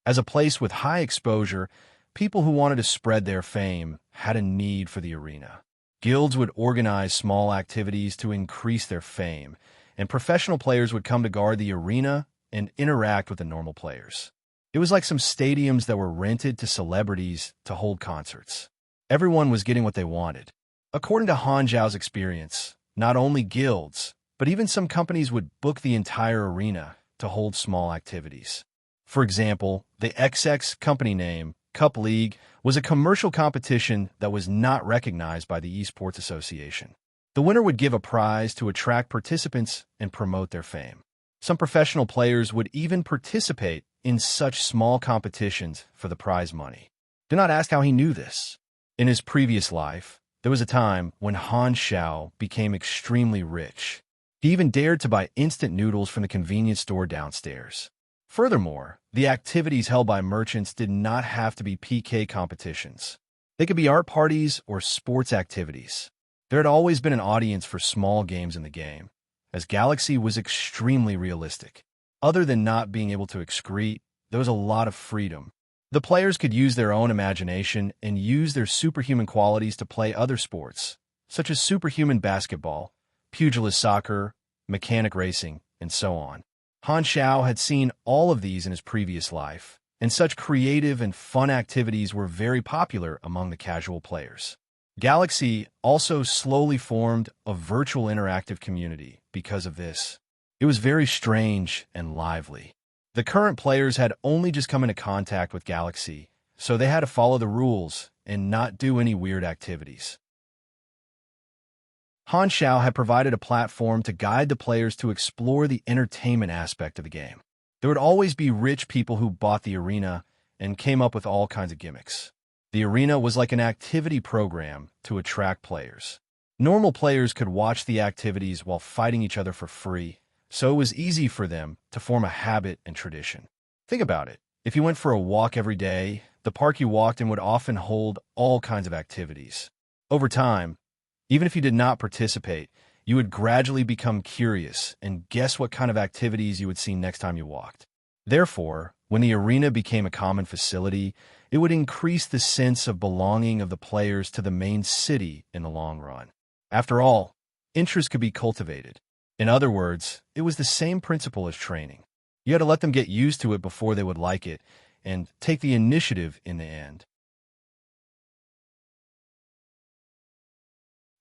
As a place with high exposure, people who wanted to spread their fame had a need for the arena. Guilds would organize small activities to increase their fame, and professional players would come to guard the arena and interact with the normal players. It was like some stadiums that were rented to celebrities to hold concerts. Everyone was getting what they wanted. According to Han Zhao's experience, not only guilds, but even some companies would book the entire arena to hold small activities. For example, the XX company name, Cup League, was a commercial competition that was not recognized by the Esports Association. The winner would give a prize to attract participants and promote their fame. Some professional players would even participate in such small competitions for the prize money. Do not ask how he knew this. In his previous life, there was a time when Han Xiao became extremely rich. He even dared to buy instant noodles from the convenience store downstairs. Furthermore, the activities held by merchants did not have to be PK competitions. They could be art parties or sports activities. There had always been an audience for small games in the game, as Galaxy was extremely realistic. Other than not being able to excrete, there was a lot of freedom. The players could use their own imagination and use their superhuman qualities to play other sports, such as superhuman basketball, pugilist soccer, mechanic racing, and so on. Han Xiao had seen all of these in his previous life, and such creative and fun activities were very popular among the casual players. Galaxy also slowly formed a virtual interactive community because of this. It was very strange and lively. The current players had only just come into contact with Galaxy, so they had to follow the rules and not do any weird activities. Han Xiao had provided a platform to guide the players to explore the entertainment aspect of the game. There would always be rich people who bought the arena and came up with all kinds of gimmicks. The arena was like an activity program to attract players. Normal players could watch the activities while fighting each other for free, so it was easy for them to form a habit and tradition. Think about it. If you went for a walk every day, the park you walked in would often hold all kinds of activities. Over time, even if you did not participate, you would gradually become curious and guess what kind of activities you would see next time you walked. Therefore, when the arena became a common facility, it would increase the sense of belonging of the players to the main city in the long run. After all, interest could be cultivated. In other words, it was the same principle as training. You had to let them get used to it before they would like it and take the initiative in the end.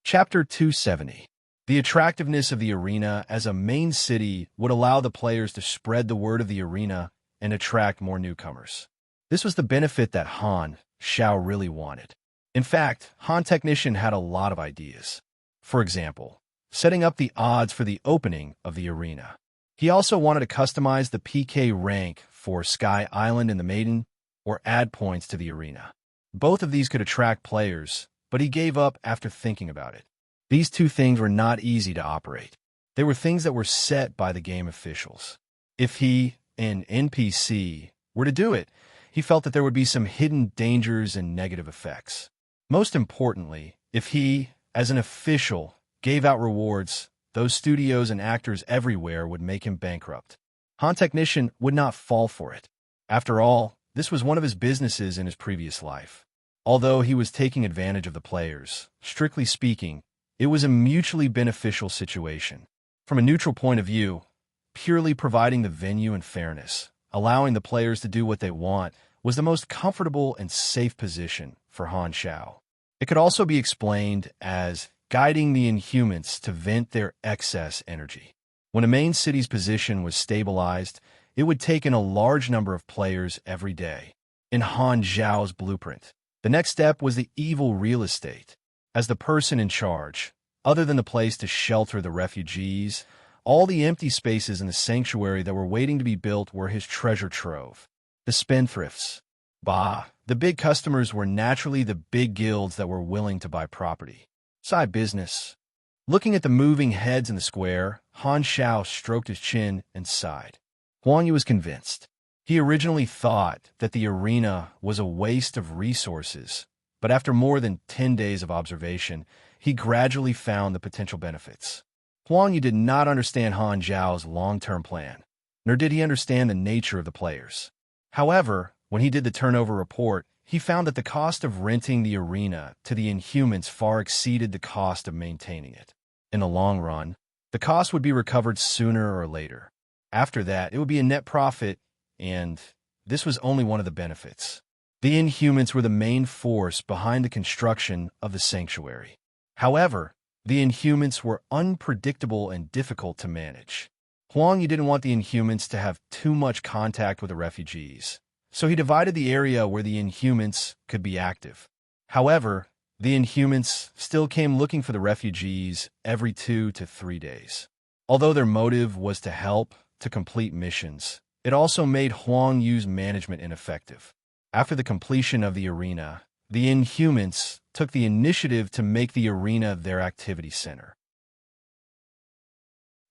Chapter 270. The attractiveness of the arena as a main city would allow the players to spread the word of the arena and attract more newcomers. This was the benefit that Han Xiao really wanted. In fact, Han Technician had a lot of ideas. For example, setting up the odds for the opening of the arena. He also wanted to customize the PK rank for Sky Island and the Maiden, or add points to the arena. Both of these could attract players, but he gave up after thinking about it. These two things were not easy to operate. They were things that were set by the game officials. If he, an NPC, were to do it, he felt that there would be some hidden dangers and negative effects. Most importantly, if he, as an official, gave out rewards, those studios and actors everywhere would make him bankrupt. Han Technician would not fall for it. After all, this was one of his businesses in his previous life. Although he was taking advantage of the players, strictly speaking, it was a mutually beneficial situation. From a neutral point of view, purely providing the venue and fairness, allowing the players to do what they want, was the most comfortable and safe position for Han Xiao. It could also be explained as guiding the Inhumans to vent their excess energy. When a main city's position was stabilized, it would take in a large number of players every day. In Han Xiao's blueprint, the next step was the evil real estate. As the person in charge, other than the place to shelter the refugees, all the empty spaces in the sanctuary that were waiting to be built were his treasure trove. The spendthrifts. Bah, the big customers were naturally the big guilds that were willing to buy property. Side business. Looking at the moving heads in the square, Han Xiao stroked his chin and sighed. Huang Yu was convinced. He originally thought that the arena was a waste of resources, but after more than 10 days of observation, he gradually found the potential benefits. Huang Yu did not understand Han Zhao's long-term plan, nor did he understand the nature of the players. However, when he did the turnover report, he found that the cost of renting the arena to the Inhumans far exceeded the cost of maintaining it. In the long run, the cost would be recovered sooner or later. After that, it would be a net profit, and this was only one of the benefits. The Inhumans were the main force behind the construction of the sanctuary. However, the Inhumans were unpredictable and difficult to manage. Huang Yu didn't want the Inhumans to have too much contact with the refugees, so he divided the area where the Inhumans could be active. However, the Inhumans still came looking for the refugees every 2 to 3 days. Although their motive was to help to complete missions, it also made Huang Yu's management ineffective. After the completion of the arena, the Inhumans took the initiative to make the arena their activity center.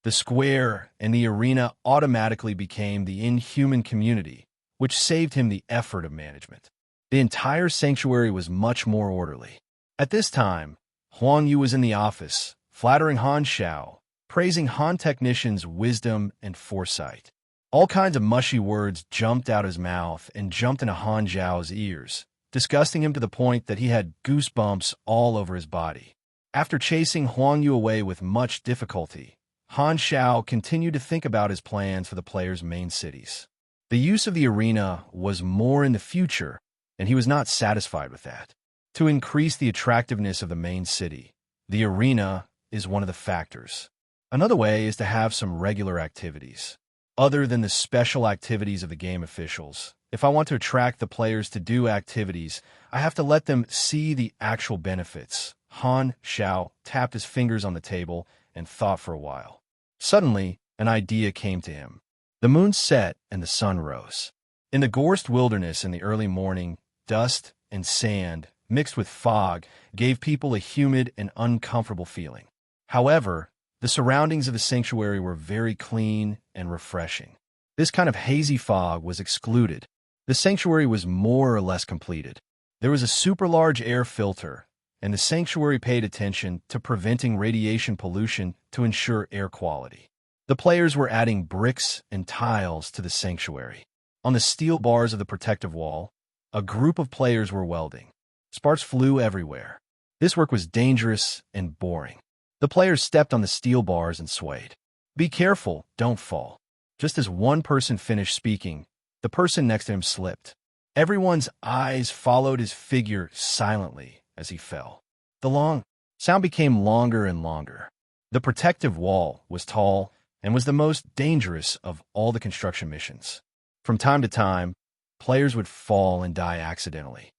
The square and the arena automatically became the Inhuman community, which saved him the effort of management. The entire sanctuary was much more orderly. At this time, Huang Yu was in the office, flattering Han Xiao, praising Han technicians' wisdom and foresight. All kinds of mushy words jumped out his mouth and jumped into Han Zhao's ears, disgusting him to the point that he had goosebumps all over his body. After chasing Huang Yu away with much difficulty, Han Xiao continued to think about his plans for the players' main cities. The use of the arena was more in the future, and he was not satisfied with that. To increase the attractiveness of the main city, the arena is one of the factors. Another way is to have some regular activities. Other than the special activities of the game officials, if I want to attract the players to do activities, I have to let them see the actual benefits. Han Xiao tapped his fingers on the table and thought for a while. Suddenly, an idea came to him. The moon set and the sun rose. In the Gorst wilderness in the early morning, dust and sand, mixed with fog, gave people a humid and uncomfortable feeling. However, the surroundings of the sanctuary were very clean and refreshing. This kind of hazy fog was excluded. The sanctuary was more or less completed. There was a super large air filter, and the sanctuary paid attention to preventing radiation pollution to ensure air quality. The players were adding bricks and tiles to the sanctuary. On the steel bars of the protective wall, a group of players were welding. Sparks flew everywhere. This work was dangerous and boring. The players stepped on the steel bars and swayed. Be careful, don't fall. Just as one person finished speaking, the person next to him slipped. Everyone's eyes followed his figure silently as he fell. The long sound became longer and longer. The protective wall was tall and was the most dangerous of all the construction missions. From time to time, players would fall and die accidentally.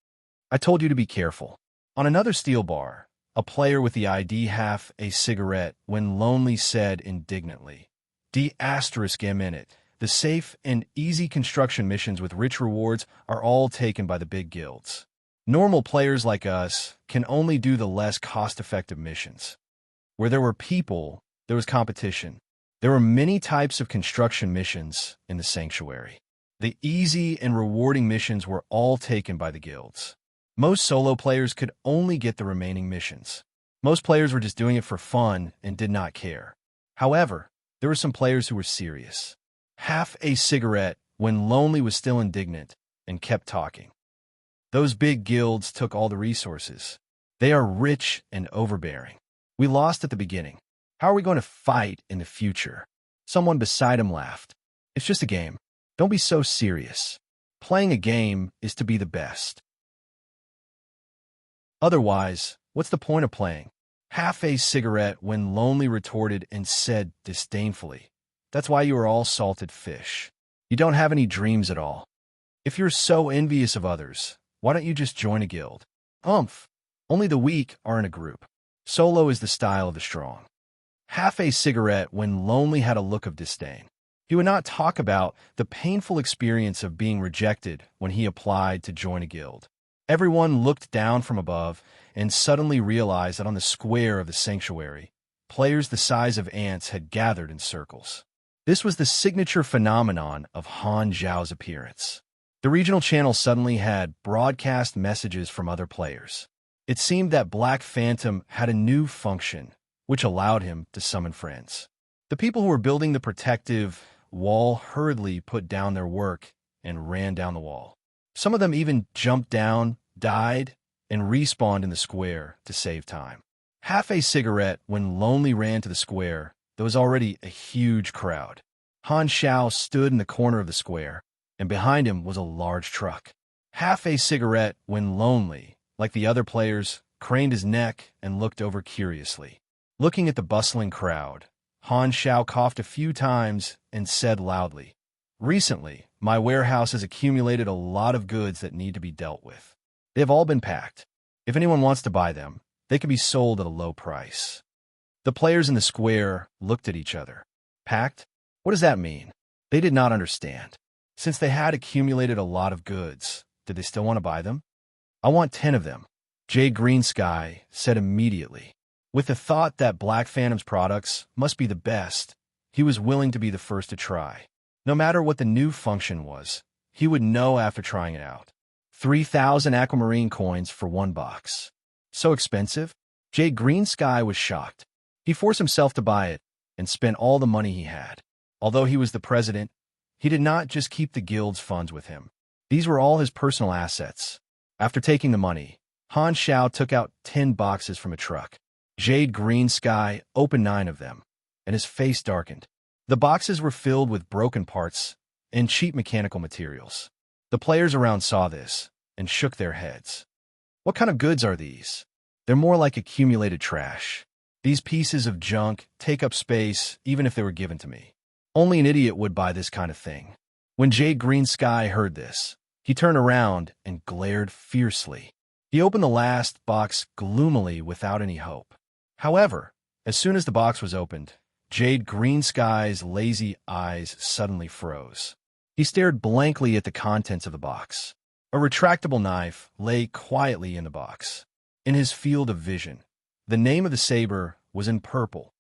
I told you to be careful. On another steel bar, a player with the ID half a cigarette when lonely said indignantly, D**M in it. The safe and easy construction missions with rich rewards are all taken by the big guilds. Normal players like us can only do the less cost-effective missions. Where there were people, there was competition. There were many types of construction missions in the sanctuary. The easy and rewarding missions were all taken by the guilds. Most solo players could only get the remaining missions. Most players were just doing it for fun and did not care. However, there were some players who were serious. Half a cigarette when lonely was still indignant and kept talking. Those big guilds took all the resources. They are rich and overbearing. We lost at the beginning. How are we going to fight in the future? Someone beside him laughed. It's just a game. Don't be so serious. Playing a game is to be the best. Otherwise, what's the point of playing? Half a cigarette when lonely retorted and said disdainfully, That's why you are all salted fish. You don't have any dreams at all. If you're so envious of others, why don't you just join a guild? Umph. Only the weak are in a group. Solo is the style of the strong. Half a cigarette when lonely had a look of disdain. He would not talk about the painful experience of being rejected when he applied to join a guild. Everyone looked down from above and suddenly realized that on the square of the sanctuary, players the size of ants had gathered in circles. This was the signature phenomenon of Han Zhao's appearance. The regional channel suddenly had broadcast messages from other players. It seemed that Black Phantom had a new function, which allowed him to summon friends. The people who were building the protective wall hurriedly put down their work and ran down the wall. Some of them even jumped down, died, and respawned in the square to save time. Half a cigarette when lonely ran to the square, there was already a huge crowd. Han Xiao stood in the corner of the square, and behind him was a large truck. Half a cigarette when lonely, like the other players, craned his neck and looked over curiously. Looking at the bustling crowd, Han Xiao coughed a few times and said loudly, Recently, my warehouse has accumulated a lot of goods that need to be dealt with. They have all been packed. If anyone wants to buy them, they can be sold at a low price. The players in the square looked at each other. Packed? What does that mean? They did not understand. Since they had accumulated a lot of goods, did they still want to buy them? I want 10 of them, Jade Greensky said immediately. With the thought that Black Phantom's products must be the best, he was willing to be the first to try. No matter what the new function was, he would know after trying it out. 3,000 aquamarine coins for one box. So expensive? Jade Greensky was shocked. He forced himself to buy it and spent all the money he had. Although he was the president, he did not just keep the guild's funds with him. These were all his personal assets. After taking the money, Han Xiao took out 10 boxes from a truck. Jade Greensky opened 9 of them, and his face darkened. The boxes were filled with broken parts and cheap mechanical materials. The players around saw this and shook their heads. What kind of goods are these? They're more like accumulated trash. These pieces of junk take up space even if they were given to me. Only an idiot would buy this kind of thing. When Jade Greensky heard this, he turned around and glared fiercely. He opened the last box gloomily without any hope. However, as soon as the box was opened, Jade Greensky's lazy eyes suddenly froze. He stared blankly at the contents of the box. A retractable knife lay quietly in the box. In his field of vision, the name of the saber was in purple.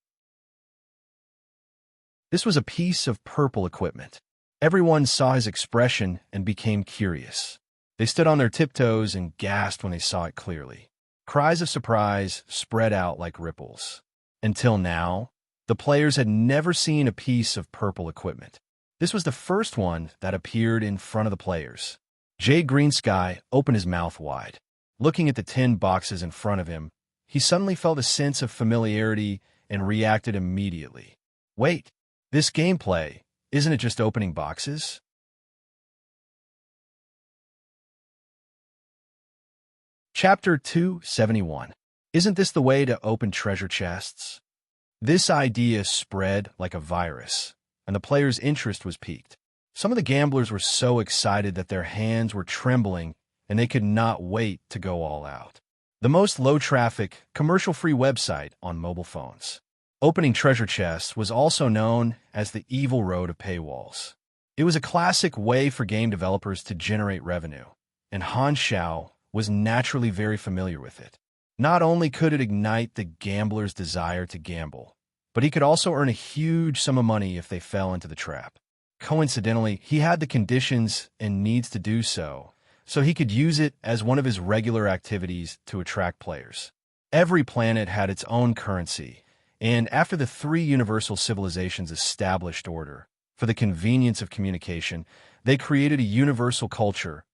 This was a piece of purple equipment. Everyone saw his expression and became curious. They stood on their tiptoes and gasped when they saw it clearly. Cries of surprise spread out like ripples. Until now, the players had never seen a piece of purple equipment. This was the first one that appeared in front of the players. Jade Greensky opened his mouth wide. Looking at the 10 boxes in front of him, he suddenly felt a sense of familiarity and reacted immediately. Wait, this gameplay, isn't it just opening boxes? Chapter 271. Isn't this the way to open treasure chests? This idea spread like a virus, and the players' interest was piqued. Some of the gamblers were so excited that their hands were trembling and they could not wait to go all out. The most low-traffic, commercial-free website on mobile phones. Opening treasure chests was also known as the evil road of paywalls. It was a classic way for game developers to generate revenue, and Han Xiao was naturally very familiar with it. Not only could it ignite the gambler's desire to gamble, but he could also earn a huge sum of money if they fell into the trap. Coincidentally, he had the conditions and needs to do so he could use it as one of his regular activities to attract players. Every planet had its own currency, and after the 3 universal civilizations established order, for the convenience of communication, they created a universal culture,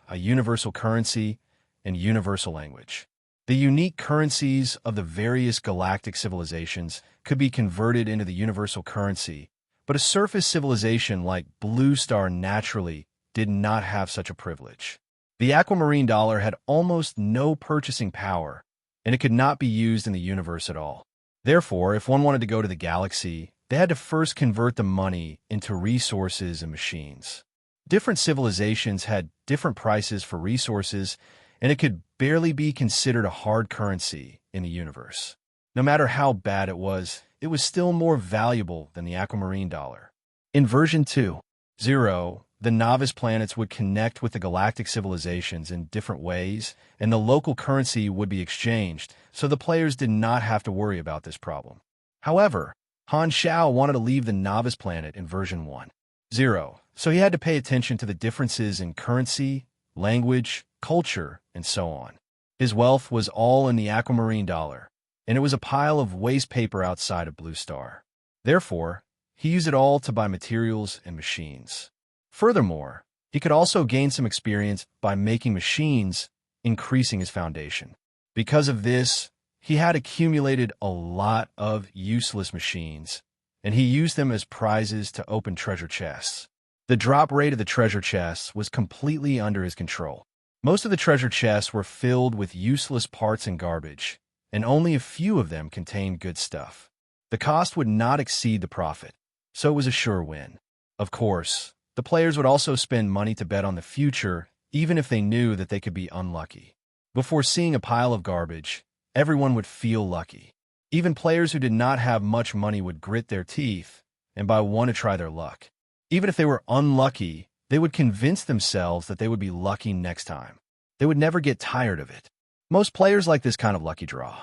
a universal currency, and universal language. The unique currencies of the various galactic civilizations could be converted into the universal currency, But a surface civilization like Blue Star naturally did not have such a privilege. The aquamarine dollar had almost no purchasing power, and it could not be used in the universe at all. Therefore, if one wanted to go to the galaxy, they had to first convert the money into resources and machines. Different civilizations had different prices for resources, and it could barely be considered a hard currency in the universe. No matter how bad it was still more valuable than the aquamarine dollar. In version 2.0, the novice planets would connect with the galactic civilizations in different ways, and the local currency would be exchanged, so the players did not have to worry about this problem. However, Han Xiao wanted to leave the novice planet in version 1.0, so he had to pay attention to the differences in currency, language, culture, and so on. His wealth was all in the aquamarine dollar, and it was a pile of waste paper outside of Blue Star. Therefore, he used it all to buy materials and machines. Furthermore, he could also gain some experience by making machines, increasing his foundation. Because of this, he had accumulated a lot of useless machines, and he used them as prizes to open treasure chests. The drop rate of the treasure chests was completely under his control. Most of the treasure chests were filled with useless parts and garbage, and only a few of them contained good stuff. The cost would not exceed the profit, so it was a sure win. Of course, the players would also spend money to bet on the future, even if they knew that they could be unlucky. Before seeing a pile of garbage, everyone would feel lucky. Even players who did not have much money would grit their teeth and want to try their luck. Even if they were unlucky, they would convince themselves that they would be lucky next time. They would never get tired of it. Most players like this kind of lucky draw.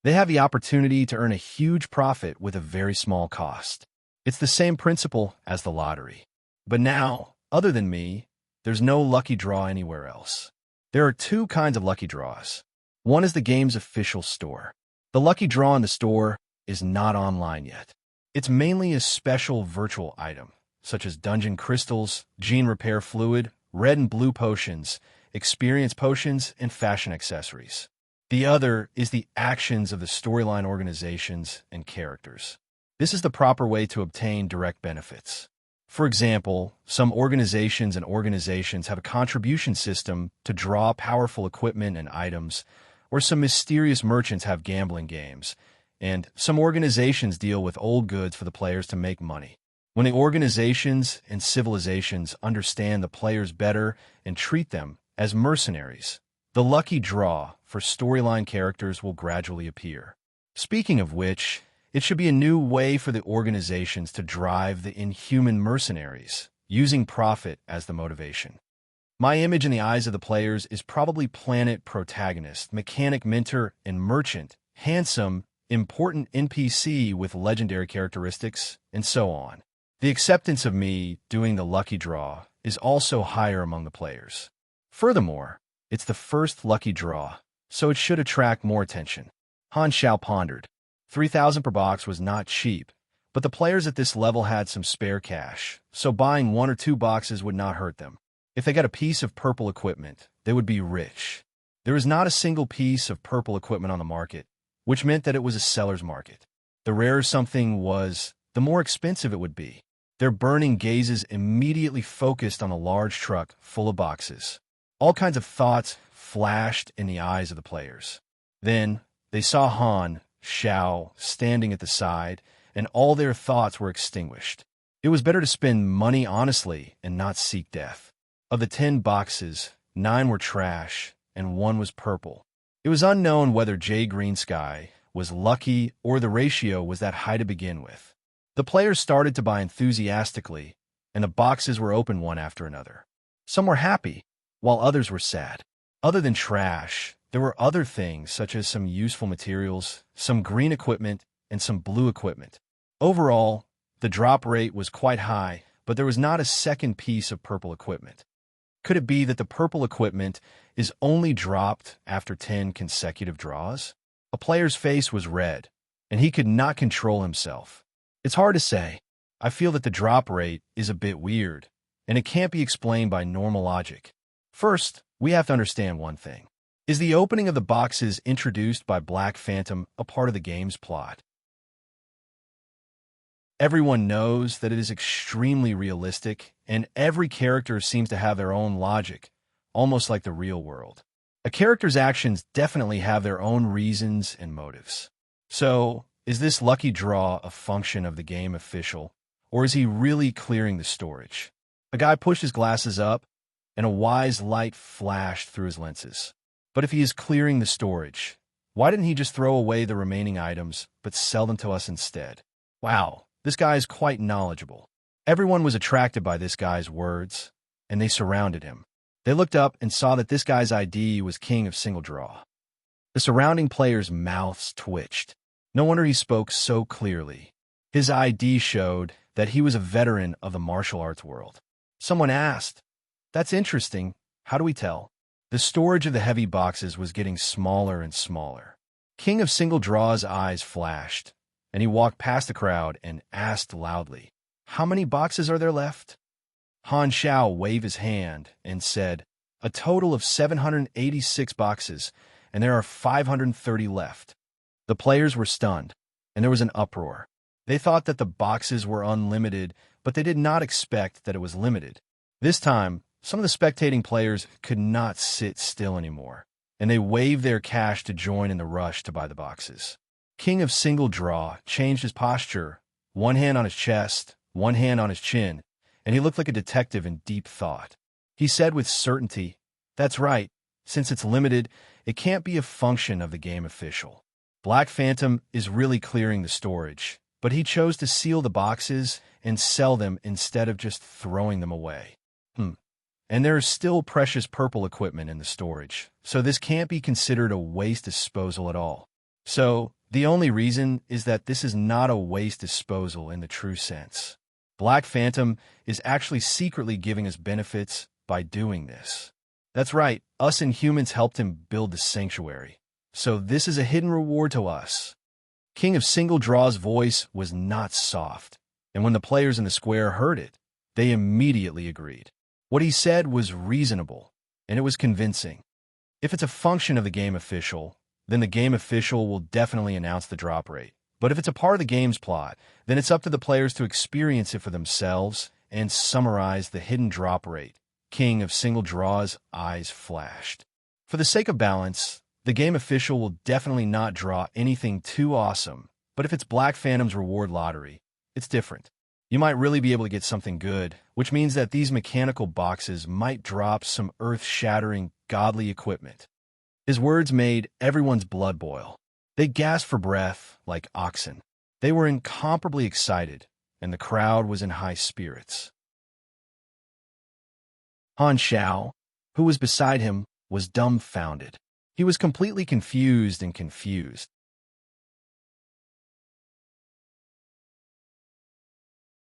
They have the opportunity to earn a huge profit with a very small cost. It's the same principle as the lottery. But now, other than me, there's no lucky draw anywhere else. There are two kinds of lucky draws. One is the game's official store. The lucky draw in the store is not online yet. It's mainly a special virtual item, such as dungeon crystals, gene repair fluid, red and blue potions, experience potions, and fashion accessories. The other is the actions of the storyline organizations and characters. This is the proper way to obtain direct benefits. For example, some organizations have a contribution system to draw powerful equipment and items, or some mysterious merchants have gambling games, and some organizations deal with old goods for the players to make money. When the organizations and civilizations understand the players better and treat them as mercenaries, the lucky draw for storyline characters will gradually appear. Speaking of which, it should be a new way for the organizations to drive the inhuman mercenaries, using profit as the motivation. My image in the eyes of the players is probably planet protagonist, mechanic mentor, and merchant, handsome, important NPC with legendary characteristics, and so on. The acceptance of me doing the lucky draw is also higher among the players. Furthermore, it's the first lucky draw, so it should attract more attention. Han Xiao pondered. 3,000 per box was not cheap, but the players at this level had some spare cash, so buying 1 or 2 boxes would not hurt them. If they got a piece of purple equipment, they would be rich. There is not a single piece of purple equipment on the market, which meant that it was a seller's market. The rarer something was, the more expensive it would be. Their burning gazes immediately focused on a large truck full of boxes. All kinds of thoughts flashed in the eyes of the players. Then, they saw Han Xiao standing at the side, and all their thoughts were extinguished. It was better to spend money honestly and not seek death. Of the 10 boxes, 9 were trash, and 1 was purple. It was unknown whether J. Green Sky was lucky or the ratio was that high to begin with. The players started to buy enthusiastically, and the boxes were opened one after another. Some were happy, while others were sad. Other than trash, there were other things such as some useful materials, some green equipment, and some blue equipment. Overall, the drop rate was quite high, but there was not a second piece of purple equipment. Could it be that the purple equipment is only dropped after 10 consecutive draws? A player's face was red, and he could not control himself. It's hard to say. I feel that the drop rate is a bit weird, and it can't be explained by normal logic. First, we have to understand one thing. Is the opening of the boxes introduced by Black Phantom a part of the game's plot? Everyone knows that it is extremely realistic, and every character seems to have their own logic, almost like the real world. A character's actions definitely have their own reasons and motives. So, is this lucky draw a function of the game official, or is he really clearing the storage? A guy pushed his glasses up, and a wise light flashed through his lenses. But if he is clearing the storage, why didn't he just throw away the remaining items, but sell them to us instead? Wow, this guy is quite knowledgeable. Everyone was attracted by this guy's words, and they surrounded him. They looked up and saw that this guy's ID was King of Single Draw. The surrounding players' mouths twitched. No wonder he spoke so clearly. His ID showed that he was a veteran of the martial arts world. Someone asked, "That's interesting. How do we tell?" The storage of the heavy boxes was getting smaller and smaller. King of Single Draw's eyes flashed, and he walked past the crowd and asked loudly, "How many boxes are there left?" Han Xiao waved his hand and said, "A total of 786 boxes, and there are 530 left." The players were stunned, and there was an uproar. They thought that the boxes were unlimited, but they did not expect that it was limited. This time, some of the spectating players could not sit still anymore, and they waved their cash to join in the rush to buy the boxes. King of Single Draw changed his posture, one hand on his chest, one hand on his chin, and he looked like a detective in deep thought. He said with certainty, "That's right. Since it's limited, it can't be a function of the game official. Black Phantom is really clearing the storage, but he chose to seal the boxes and sell them instead of just throwing them away. And there is still precious purple equipment in the storage, so this can't be considered a waste disposal at all. So, the only reason is that this is not a waste disposal in the true sense. Black Phantom is actually secretly giving us benefits by doing this. That's right, us Inhumans helped him build the sanctuary. So this is a hidden reward to us." King of Single Draw's voice was not soft, and when the players in the square heard it, they immediately agreed. What he said was reasonable, and it was convincing. If it's a function of the game official, then the game official will definitely announce the drop rate. But if it's a part of the game's plot, then it's up to the players to experience it for themselves and summarize the hidden drop rate. King of Single Draw's eyes flashed. For the sake of balance, the game official will definitely not draw anything too awesome, but if it's Black Phantom's reward lottery, it's different. You might really be able to get something good, which means that these mechanical boxes might drop some earth-shattering, godly equipment. His words made everyone's blood boil. They gasped for breath like oxen. They were incomparably excited, and the crowd was in high spirits. Han Xiao, who was beside him, was dumbfounded. He was completely confused and confused.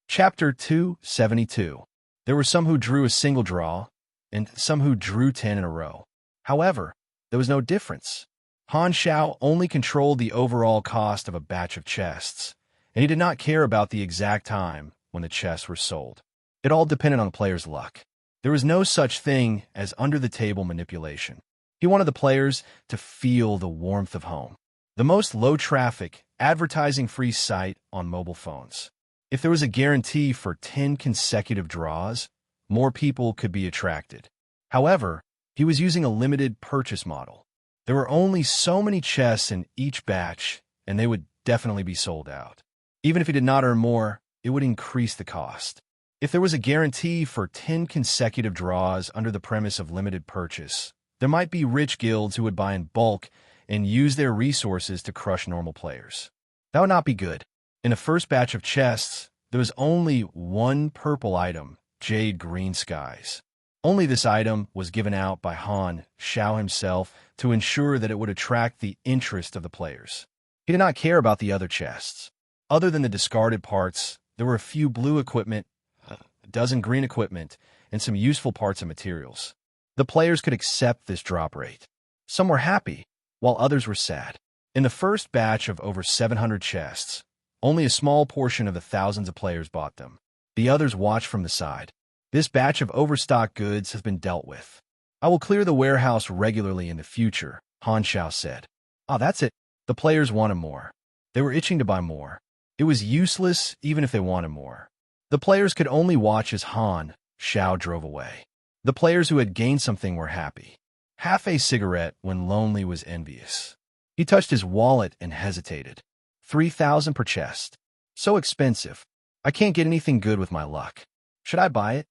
Chapter 272. There were some who drew a single draw, and some who drew 10 in a row. However, there was no difference. Han Xiao only controlled the overall cost of a batch of chests, and he did not care about the exact time when the chests were sold. It all depended on the player's luck. There was no such thing as under-the-table manipulation. He wanted the players to feel the warmth of home. The most low-traffic, advertising-free site on mobile phones. If there was a guarantee for 10 consecutive draws, more people could be attracted. However, he was using a limited purchase model. There were only so many chests in each batch, and they would definitely be sold out. Even if he did not earn more, it would increase the cost. If there was a guarantee for 10 consecutive draws under the premise of limited purchase, there might be rich guilds who would buy in bulk and use their resources to crush normal players. That would not be good. In the first batch of chests, there was only one purple item, Jade Green Skies. Only this item was given out by Han Xiao himself to ensure that it would attract the interest of the players. He did not care about the other chests. Other than the discarded parts, there were a few blue equipment, a dozen green equipment, and some useful parts and materials. The players could accept this drop rate. Some were happy, while others were sad. In the first batch of over 700 chests, only a small portion of the thousands of players bought them. The others watched from the side. This batch of overstocked goods has been dealt with. I will clear the warehouse regularly in the future, Han Xiao said. That's it. The players wanted more. They were itching to buy more. It was useless even if they wanted more. The players could only watch as Han Xiao drove away. The players who had gained something were happy. Half a cigarette when lonely was envious. He touched his wallet and hesitated. 3,000 per chest. So expensive. I can't get anything good with my luck. Should I buy it?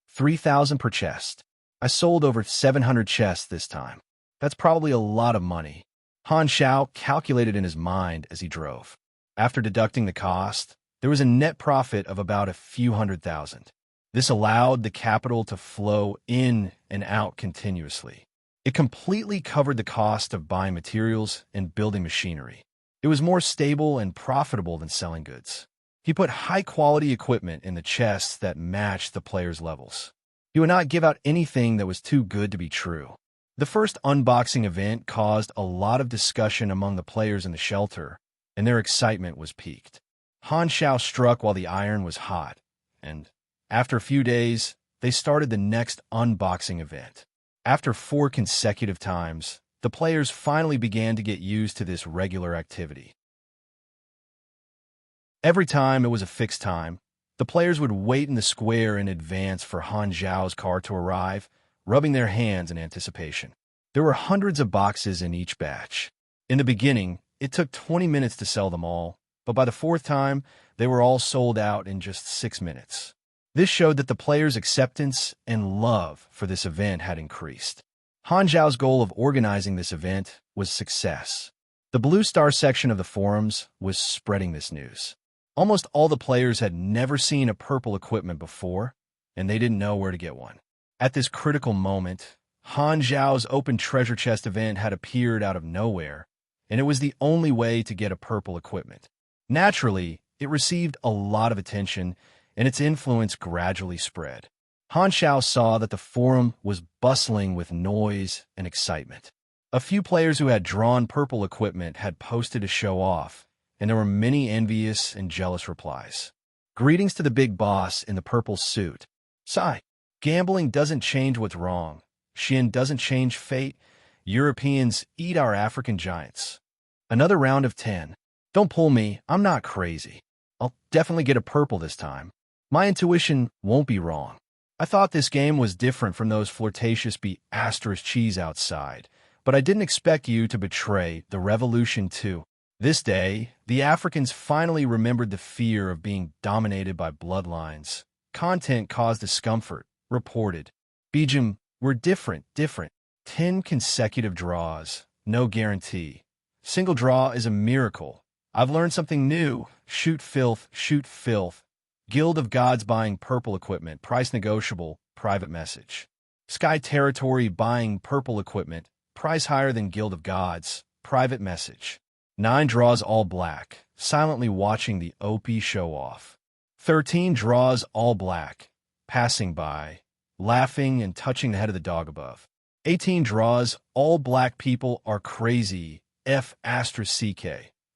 3,000 per chest. I sold over 700 chests this time. That's probably a lot of money. Han Xiao calculated in his mind as he drove. After deducting the cost, there was a net profit of about a few $100,000. This allowed the capital to flow in and out continuously. It completely covered the cost of buying materials and building machinery. It was more stable and profitable than selling goods. He put high-quality equipment in the chests that matched the players' levels. He would not give out anything that was too good to be true. The first unboxing event caused a lot of discussion among the players in the shelter, and their excitement was piqued. Han Xiao struck while the iron was hot, and after a few days, they started the next unboxing event. After 4 consecutive times, the players finally began to get used to this regular activity. Every time it was a fixed time, the players would wait in the square in advance for Han Xiao's car to arrive, rubbing their hands in anticipation. There were hundreds of boxes in each batch. In the beginning, it took 20 minutes to sell them all, but by the 4th time, they were all sold out in just 6 minutes. This showed that the players' acceptance and love for this event had increased. Han Xiao's goal of organizing this event was success. The Blue Star section of the forums was spreading this news. Almost all the players had never seen a purple equipment before, and they didn't know where to get one. At this critical moment, Han Xiao's open treasure chest event had appeared out of nowhere, and it was the only way to get a purple equipment. Naturally, it received a lot of attention, and its influence gradually spread. Han Xiao saw that the forum was bustling with noise and excitement. A few players who had drawn purple equipment had posted to show off, and there were many envious and jealous replies. Greetings to the big boss in the purple suit. Sigh. Gambling doesn't change what's wrong. Xin doesn't change fate. Europeans eat our African giants. Another round of 10. Don't pull me, I'm not crazy. I'll definitely get a purple this time. My intuition won't be wrong. I thought this game was different from those flirtatious be-asterisk cheese outside, but I didn't expect you to betray the revolution too. This day, the Africans finally remembered the fear of being dominated by bloodlines. Content caused discomfort, reported. Bijam, we're different. 10 consecutive draws, no guarantee. Single draw is a miracle. I've learned something new. Shoot filth. Guild of Gods buying purple equipment, price negotiable, private message. Sky Territory buying purple equipment, price higher than Guild of Gods, private message. 9 draws all black, silently watching the OP show off. 13 draws all black, passing by, laughing and touching the head of the dog above. 18 draws all black people are crazy, F***CK.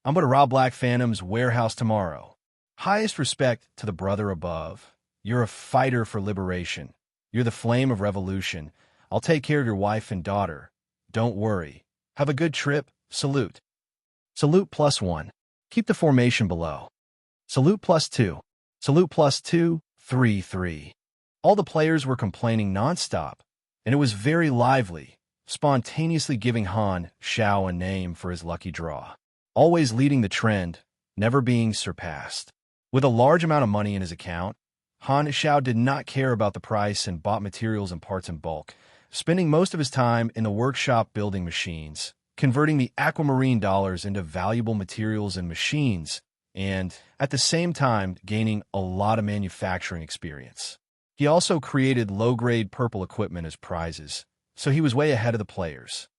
I'm gonna rob Black Phantom's warehouse tomorrow. Highest respect to the brother above. You're a fighter for liberation. You're the flame of revolution. I'll take care of your wife and daughter. Don't worry. Have a good trip. Salute. Salute +1. Keep the formation below. Salute +2. Salute +2, 3. All the players were complaining nonstop, and it was very lively, spontaneously giving Han Xiao a name for his lucky draw. Always leading the trend, never being surpassed. With a large amount of money in his account, Han Xiao did not care about the price and bought materials and parts in bulk, spending most of his time in the workshop building machines, converting the aquamarine dollars into valuable materials and machines, and, at the same time, gaining a lot of manufacturing experience. He also created low-grade purple equipment as prizes, so he was way ahead of the players.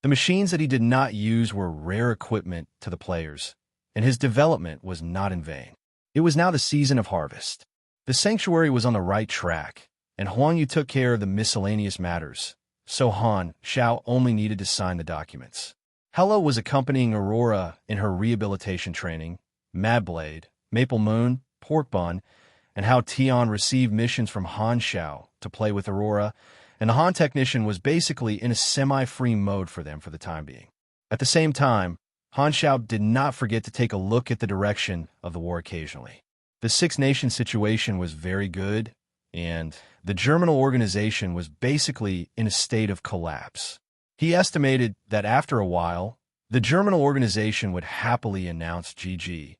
The machines that he did not use were rare equipment to the players, and his development was not in vain. It was now the season of harvest. The sanctuary was on the right track, and Huang Yu took care of the miscellaneous matters, so Han Xiao only needed to sign the documents. Hella was accompanying Aurora in her rehabilitation training, Madblade, Maple Moon, Pork Bun, and how Tian received missions from Han Xiao to play with Aurora, and the Han technician was basically in a semi-free mode for them for the time being. At the same time, Han Shao did not forget to take a look at the direction of the war occasionally. The Six Nations situation was very good, and the Germinal organization was basically in a state of collapse. He estimated that after a while, the Germinal organization would happily announce GG,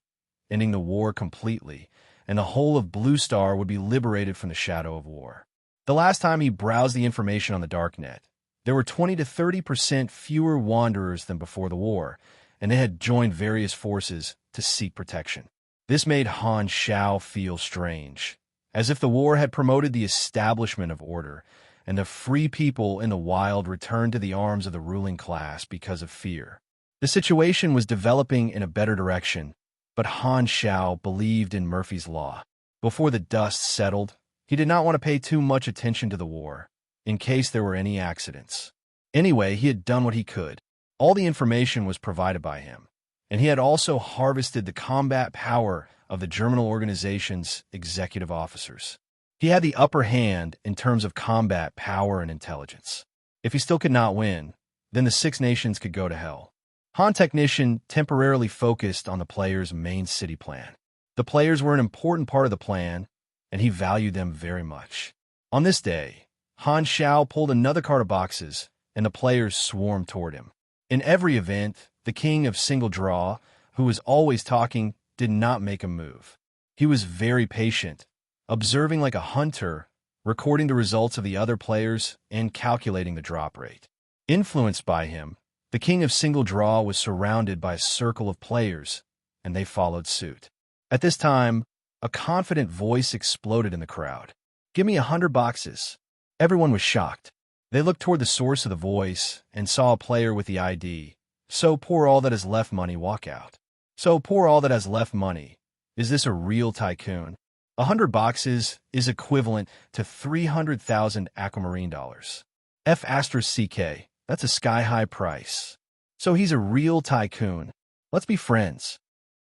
ending the war completely, and the whole of Blue Star would be liberated from the shadow of war. The last time he browsed the information on the darknet, there were 20 to 30% fewer wanderers than before the war, and they had joined various forces to seek protection. This made Han Shao feel strange, as if the war had promoted the establishment of order, and the free people in the wild returned to the arms of the ruling class because of fear. The situation was developing in a better direction, but Han Shao believed in Murphy's Law. Before the dust settled, he did not want to pay too much attention to the war, in case there were any accidents. Anyway, he had done what he could. All the information was provided by him, and he had also harvested the combat power of the Germinal organization's executive officers. He had the upper hand in terms of combat power and intelligence. If he still could not win, then the Six Nations could go to hell. Han Technician temporarily focused on the players' main city plan. The players were an important part of the plan, and he valued them very much. On this day, Han Shao pulled another card of boxes, and the players swarmed toward him. In every event, the king of single draw, who was always talking, did not make a move. He was very patient, observing like a hunter, recording the results of the other players and calculating the drop rate. Influenced by him, the king of single draw was surrounded by a circle of players, and they followed suit. At this time, a confident voice exploded in the crowd. "Give me 100 boxes." Everyone was shocked. They looked toward the source of the voice and saw a player with the ID, "So pour all that has left money, walk out." So pour all that has left money. Is this a real tycoon? 100 boxes is equivalent to 300,000 aquamarine dollars. F*CK, that's a sky-high price. So he's a real tycoon. Let's be friends.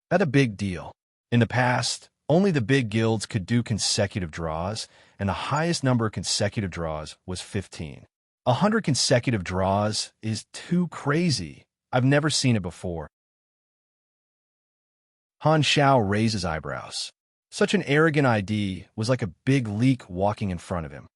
That's a big deal. In the past, only the big guilds could do consecutive draws, and the highest number of consecutive draws was 15. 100 consecutive draws is too crazy. I've never seen it before. Han Shao raised his eyebrows. Such an arrogant ID was like a big leak walking in front of him.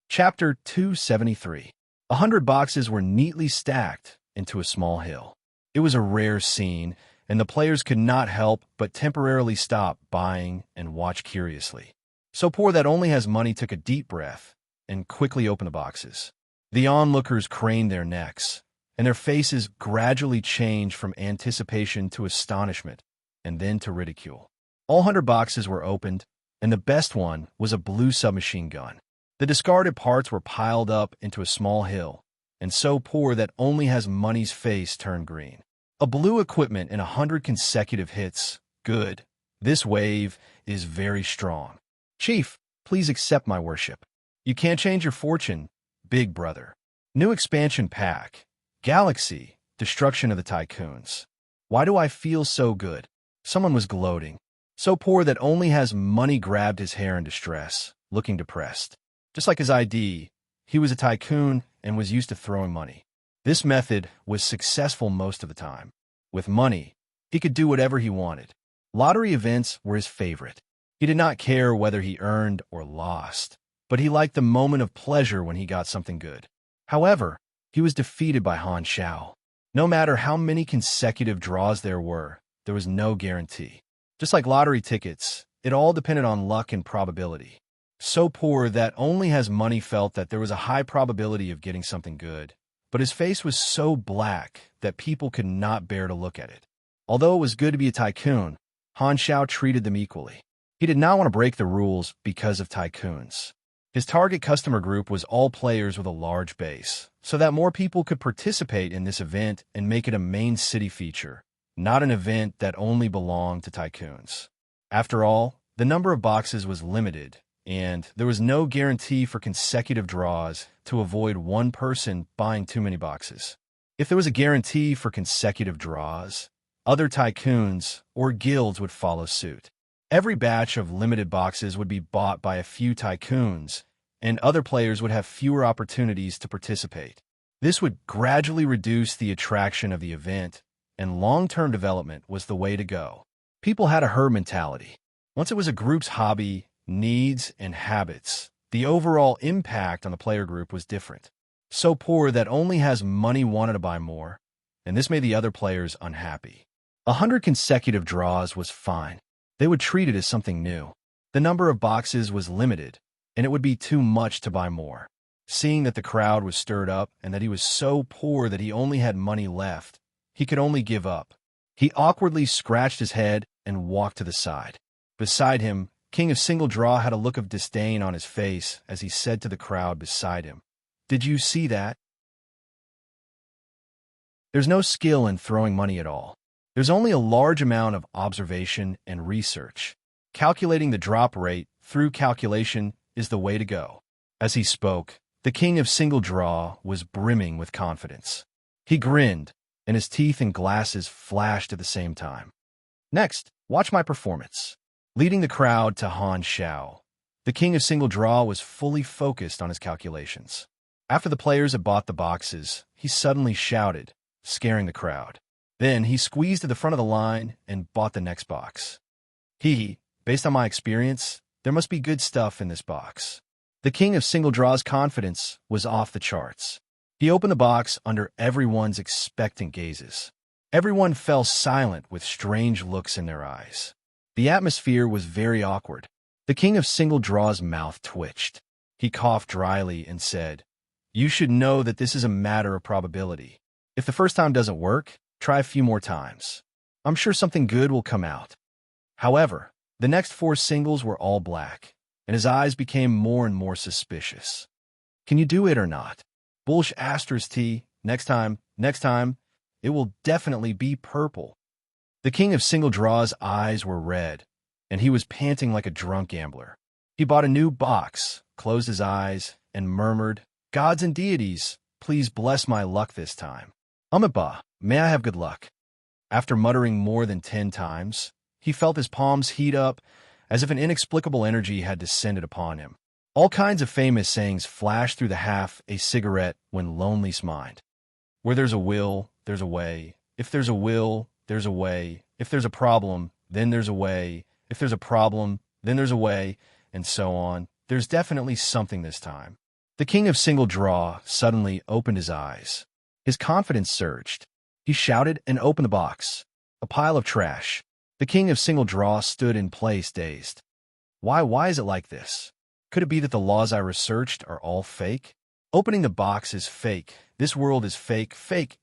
Chapter 273. 100 boxes were neatly stacked into a small hill. It was a rare scene, and the players could not help but temporarily stop buying and watch curiously. So poor that only has money took a deep breath and quickly opened the boxes. The onlookers craned their necks, and their faces gradually changed from anticipation to astonishment, and then to ridicule. All 100 boxes were opened, and the best one was a blue submachine gun. The discarded parts were piled up into a small hill, and so poor that only has money's face turned green. A blue equipment in 100 consecutive hits. Good. This wave is very strong. Chief, please accept my worship. You can't change your fortune, big brother. New expansion pack. Galaxy, destruction of the tycoons. Why do I feel so good? Someone was gloating. So poor that only has money grabbed his hair in distress, looking depressed. Just like his ID, he was a tycoon and was used to throwing money. This method was successful most of the time. With money, he could do whatever he wanted. Lottery events were his favorite. He did not care whether he earned or lost, but he liked the moment of pleasure when he got something good. However, he was defeated by Han Shao. No matter how many consecutive draws there was no guarantee. Just like lottery tickets, it all depended on luck and probability. So poor that only has money felt that there was a high probability of getting something good, but his face was so black that people could not bear to look at it. Although it was good to be a tycoon, Han Shao treated them equally. He did not want to break the rules because of tycoons. His target customer group was all players with a large base, so that more people could participate in this event and make it a main city feature, not an event that only belonged to tycoons. After all, the number of boxes was limited, and there was no guarantee for consecutive draws to avoid one person buying too many boxes. If there was a guarantee for consecutive draws, other tycoons or guilds would follow suit. Every batch of limited boxes would be bought by a few tycoons, and other players would have fewer opportunities to participate. This would gradually reduce the attraction of the event, and long-term development was the way to go. People had a herd mentality. Once it was a group's hobby, needs, and habits, the overall impact on the player group was different. So poor that only has money wanted to buy more, and this made the other players unhappy. 100 consecutive draws was fine. They would treat it as something new. The number of boxes was limited, and it would be too much to buy more. Seeing that the crowd was stirred up and that he was so poor that he only had money left, he could only give up. He awkwardly scratched his head and walked to the side. Beside him, King of Single Draw had a look of disdain on his face as he said to the crowd beside him, "Did you see that? There's no skill in throwing money at all. There's only a large amount of observation and research. Calculating the drop rate through calculation is the way to go." As he spoke, the King of Single Draw was brimming with confidence. He grinned, and his teeth and glasses flashed at the same time. "Next, watch my performance." Leading the crowd to Han Xiao, the King of Single Draw was fully focused on his calculations. After the players had bought the boxes, he suddenly shouted, scaring the crowd. Then he squeezed to the front of the line and bought the next box. Based on my experience, there must be good stuff in this box." The King of Single Draw's confidence was off the charts. He opened the box under everyone's expectant gazes. Everyone fell silent with strange looks in their eyes. The atmosphere was very awkward. The King of Single Draw's mouth twitched. He coughed dryly and said, "You should know that this is a matter of probability. If the first time doesn't work, try a few more times. I'm sure something good will come out." However, the next 4 singles were all black, and his eyes became more and more suspicious. "Can you do it or not?" "Bullsh asterisk T, next time, it will definitely be purple." The King of Single Draw's eyes were red, and he was panting like a drunk gambler. He bought a new box, closed his eyes, and murmured, "Gods and deities, please bless my luck this time. Amitabha, may I have good luck?" After muttering more than 10 times, he felt his palms heat up as if an inexplicable energy had descended upon him. All kinds of famous sayings flashed through the half-a-cigarette when lonely's mind. Where there's a will, there's a way. If there's a will, there's a way. If there's a problem, then there's a way. If there's a problem, then there's a way, and so on. There's definitely something this time. The King of Single Draw suddenly opened his eyes. His confidence surged. He shouted and opened the box. A pile of trash. The King of Single Draw stood in place, dazed. Why is it like this? Could it be that the laws I researched are all fake? Opening the box is fake. This world is fake.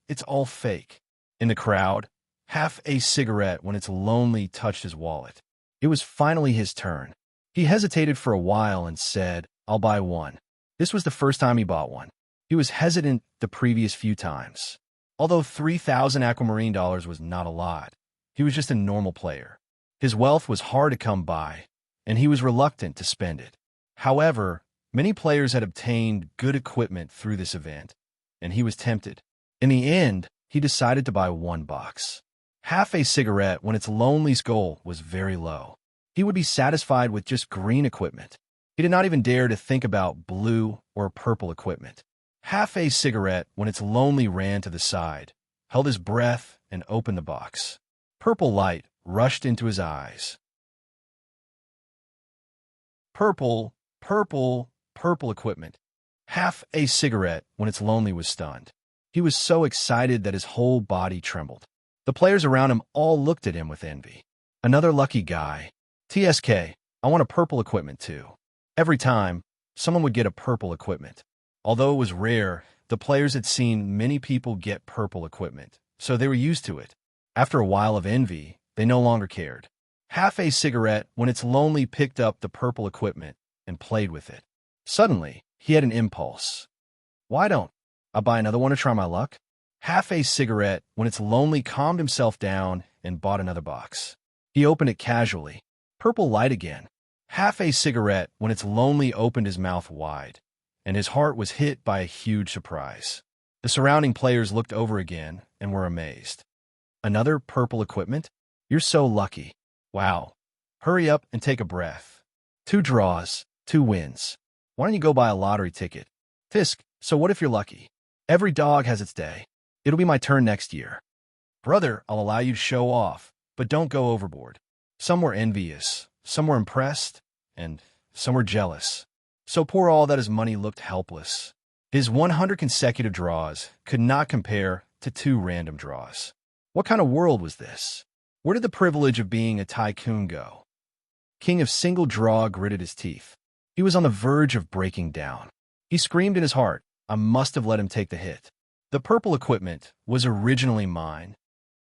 It's all fake. In the crowd, half a cigarette when it's lonely touched his wallet. It was finally his turn. He hesitated for a while and said, "I'll buy one." This was the first time he bought one. He was hesitant the previous few times. Although 3,000 aquamarine dollars was not a lot, he was just a normal player. His wealth was hard to come by, and he was reluctant to spend it. However, many players had obtained good equipment through this event, and he was tempted. In the end, he decided to buy one box. Half a cigarette when its lonely's goal was very low. He would be satisfied with just green equipment. He did not even dare to think about blue or purple equipment. Half a cigarette when its lonely ran to the side, held his breath, and opened the box. Purple light rushed into his eyes. Purple equipment. Half a cigarette when its lonely was stunned. He was so excited that his whole body trembled. The players around him all looked at him with envy. Another lucky guy. TSK, I want a purple equipment too. Every time, someone would get a purple equipment. Although it was rare, the players had seen many people get purple equipment, so they were used to it. After a while of envy, they no longer cared. Half a cigarette when its lonely picked up the purple equipment and played with it. Suddenly, he had an impulse. Why don't I buy another one to try my luck? Half a cigarette when its lonely calmed himself down and bought another box. He opened it casually. Purple light again. Half a cigarette when its lonely opened his mouth wide, and his heart was hit by a huge surprise. The surrounding players looked over again and were amazed. Another purple equipment? You're so lucky. Wow. Hurry up and take a breath. 2 draws, 2 wins. Why don't you go buy a lottery ticket? Fisk, so what if you're lucky? Every dog has its day. It'll be my turn next year. Brother, I'll allow you to show off, but don't go overboard. Some were envious, some were impressed, and some were jealous. So poor all that his money looked helpless. His 100 consecutive draws could not compare to 2 random draws. What kind of world was this? Where did the privilege of being a tycoon go? King of Single Draw gritted his teeth. He was on the verge of breaking down. He screamed in his heart, I must have let him take the hit. The purple equipment was originally mine.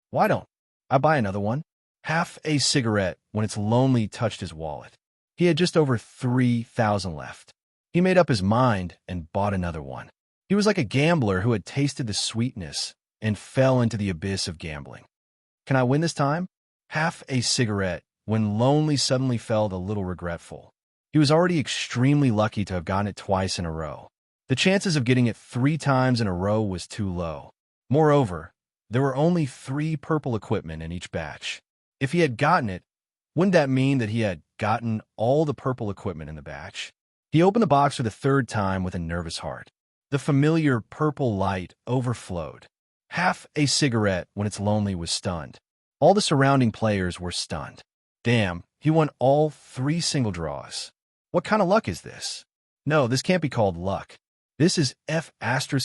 Why don't I buy another one? Half a cigarette when it's lonely touched his wallet. He had just over 3,000 left. He made up his mind and bought another one. He was like a gambler who had tasted the sweetness and fell into the abyss of gambling. Can I win this time? Half a cigarette when lonely suddenly felt a little regretful. He was already extremely lucky to have gotten it twice in a row. The chances of getting it 3 times in a row was too low. Moreover, there were only 3 purple equipment in each batch. If he had gotten it, wouldn't that mean that he had gotten all the purple equipment in the batch? He opened the box for the 3rd time with a nervous heart. The familiar purple light overflowed. Half a cigarette when it's lonely was stunned. All the surrounding players were stunned. Damn, he won all 3 single draws. What kind of luck is this? No, this can't be called luck. This is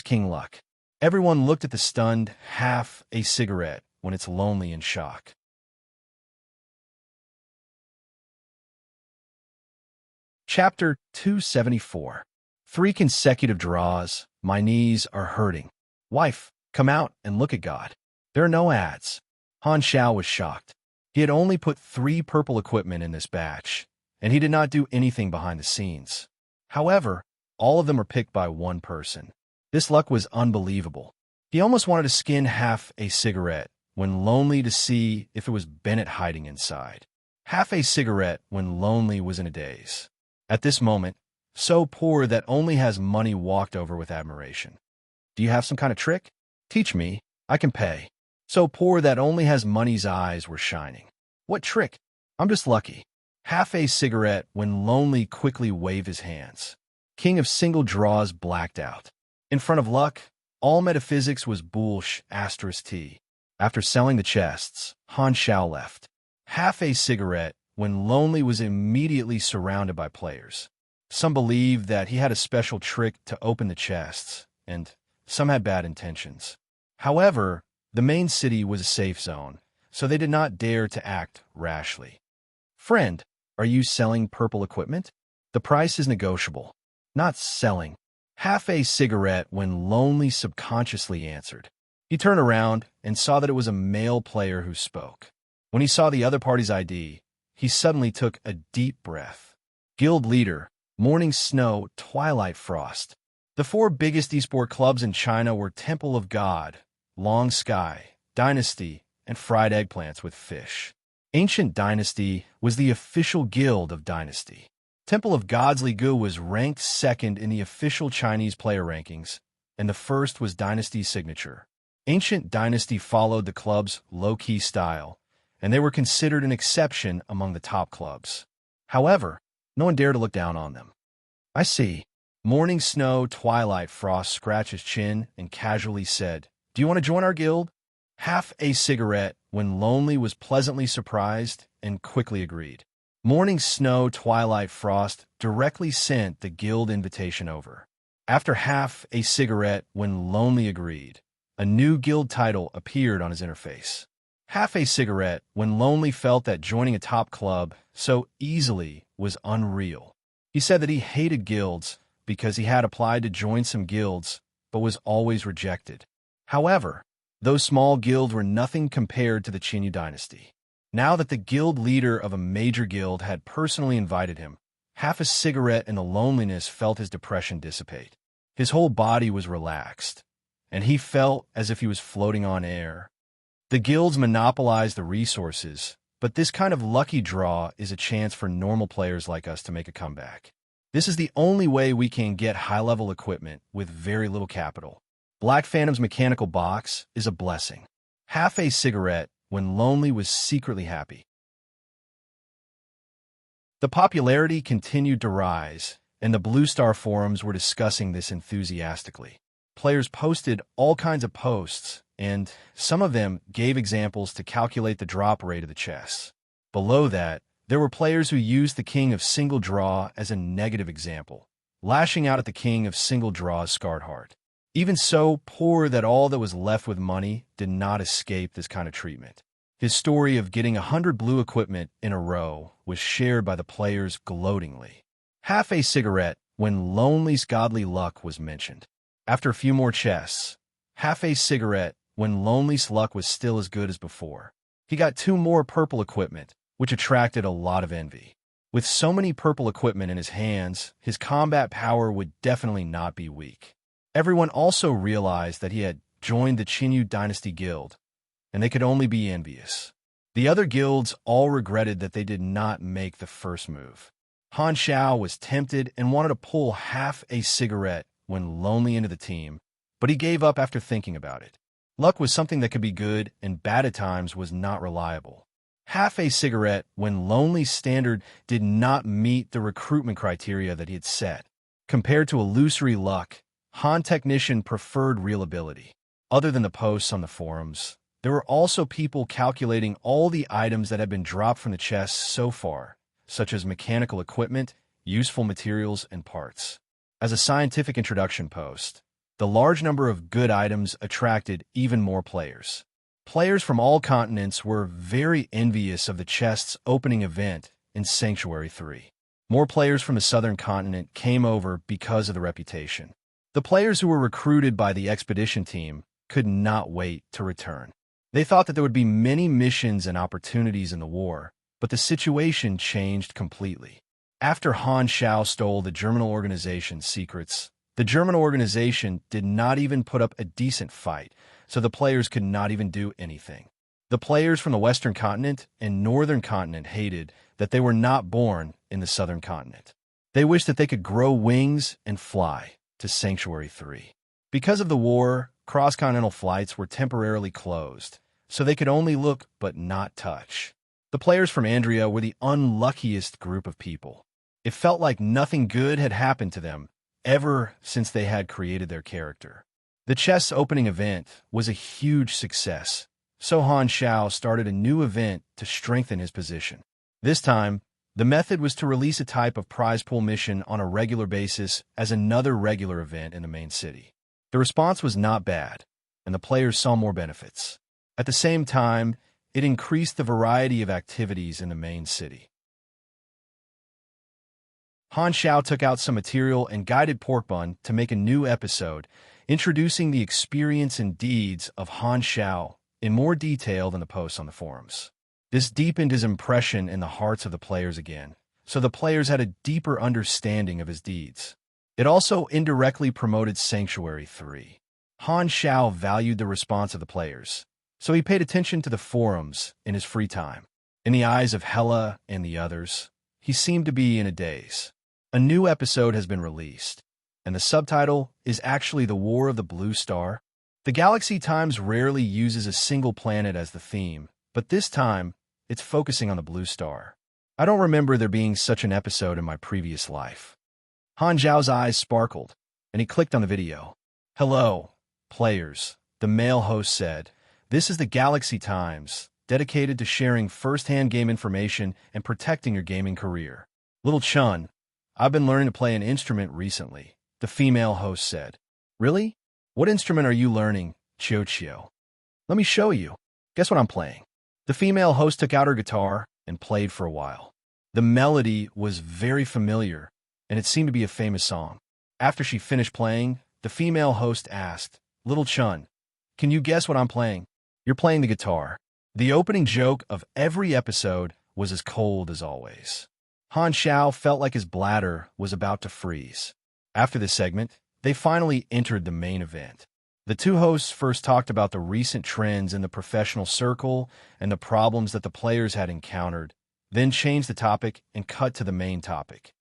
King luck. Everyone looked at the stunned half a cigarette when it's lonely in shock. Chapter 274. 3 consecutive draws. My knees are hurting. Wife, come out and look at God. There are no ads. Han Xiao was shocked. He had only put 3 purple equipment in this batch, and he did not do anything behind the scenes. However, all of them were picked by one person. This luck was unbelievable. He almost wanted to skin half a cigarette when lonely to see if it was Bennett hiding inside. Half a cigarette when lonely was in a daze. At this moment, so poor that only has money walked over with admiration. Do you have some kind of trick? Teach me, I can pay. So poor that only has money's eyes were shining. What trick? I'm just lucky. Half a cigarette when lonely quickly waved his hands. King of Single Draws blacked out. In front of luck, all metaphysics was bullsh *T. After selling the chests, Han Xiao left. Half a cigarette when lonely was immediately surrounded by players. Some believed that he had a special trick to open the chests, and some had bad intentions. However, the main city was a safe zone, so they did not dare to act rashly. Friend, are you selling purple equipment? The price is negotiable. Not selling. Half a cigarette when lonely subconsciously answered. He turned around and saw that it was a male player who spoke. When he saw the other party's ID, he suddenly took a deep breath. Guild leader, Morning Snow, Twilight Frost. The 4 biggest esport clubs in China were Temple of God, Long Sky, Dynasty, and Fried Eggplants with Fish. Ancient Dynasty was the official guild of Dynasty. Temple of God's Ligu was ranked 2nd in the official Chinese player rankings, and the 1st was Dynasty's signature. Ancient Dynasty followed the club's low-key style, and they were considered an exception among the top clubs. However, no one dared to look down on them. I see. Morning Snow, Twilight Frost scratched his chin and casually said, Do you want to join our guild? Half a cigarette when lonely was pleasantly surprised and quickly agreed. Morning Snow, Twilight Frost directly sent the guild invitation over. After half a cigarette when lonely agreed, a new guild title appeared on his interface. Half a cigarette when lonely felt that joining a top club so easily was unreal. He said that he hated guilds because he had applied to join some guilds but was always rejected. However, those small guilds were nothing compared to the Qinyu dynasty. Now that the guild leader of a major guild had personally invited him, half a cigarette and the loneliness felt his depression dissipate. His whole body was relaxed, and he felt as if he was floating on air. The guilds monopolize the resources, but this kind of lucky draw is a chance for normal players like us to make a comeback. This is the only way we can get high-level equipment with very little capital. Black Phantom's mechanical box is a blessing. Half a cigarette when lonely was secretly happy. The popularity continued to rise, and the Blue Star forums were discussing this enthusiastically. Players posted all kinds of posts, and some of them gave examples to calculate the drop rate of the chests. Below that, there were players who used the king of single draw as a negative example, lashing out at the king of single draw's scarred heart. Even so poor that all that was left with money did not escape this kind of treatment. His story of getting 100 blue equipment in a row was shared by the players gloatingly. Half a cigarette when Lonely's godly luck was mentioned. After a few more chests, half a cigarette when Lonely's luck was still as good as before. He got 2 more purple equipment, which attracted a lot of envy. With so many purple equipment in his hands, his combat power would definitely not be weak. Everyone also realized that he had joined the Chinyu Dynasty Guild, and they could only be envious. The other guilds all regretted that they did not make the first move. Han Xiao was tempted and wanted to pull half a cigarette when Lonely into the team, but he gave up after thinking about it. Luck was something that could be good, and bad at times was not reliable. Half a cigarette when Lonely's standard did not meet the recruitment criteria that he had set. Compared to illusory luck, Han Technician preferred real ability. Other than the posts on the forums, there were also people calculating all the items that had been dropped from the chests so far, such as mechanical equipment, useful materials, and parts. As a scientific introduction post, the large number of good items attracted even more players. Players from all continents were very envious of the chest's opening event in Sanctuary 3. More players from the southern continent came over because of the reputation. The players who were recruited by the expedition team could not wait to return. They thought that there would be many missions and opportunities in the war, but the situation changed completely. After Han Xiao stole the German organization's secrets, the German organization did not even put up a decent fight, so the players could not even do anything. The players from the Western continent and Northern continent hated that they were not born in the Southern continent. They wished that they could grow wings and fly to Sanctuary 3. Because of the war, cross-continental flights were temporarily closed, so they could only look but not touch. The players from Andrea were the unluckiest group of people. It felt like nothing good had happened to them ever since they had created their character. The chest's opening event was a huge success, so Han Xiao started a new event to strengthen his position. This time, the method was to release a type of prize pool mission on a regular basis as another regular event in the main city. The response was not bad, and the players saw more benefits. At the same time, it increased the variety of activities in the main city. Han Xiao took out some material and guided Pork Bun to make a new episode, introducing the experience and deeds of Han Xiao in more detail than the posts on the forums. This deepened his impression in the hearts of the players again, so the players had a deeper understanding of his deeds. It also indirectly promoted Sanctuary 3. Han Xiao valued the response of the players, so he paid attention to the forums in his free time. In the eyes of Hela and the others, he seemed to be in a daze. A new episode has been released, and the subtitle is actually The War of the Blue Star. The Galaxy Times rarely uses a single planet as the theme, but this time, it's focusing on the Blue Star. I don't remember there being such an episode in my previous life. Han Zhao's eyes sparkled, and he clicked on the video. Hello, players, the male host said. This is the Galaxy Times, dedicated to sharing first-hand game information and protecting your gaming career. Little Chun, I've been learning to play an instrument recently, the female host said. Really? What instrument are you learning, Chio Chio? Let me show you. Guess what I'm playing? The female host took out her guitar and played for a while. The melody was very familiar, and it seemed to be a famous song. After she finished playing, the female host asked, Little Chun, can you guess what I'm playing? You're playing the guitar. The opening joke of every episode was as cold as always. Han Xiao felt like his bladder was about to freeze. After this segment, they finally entered the main event. The two hosts first talked about the recent trends in the professional circle and the problems that the players had encountered, then changed the topic and cut to the main topic.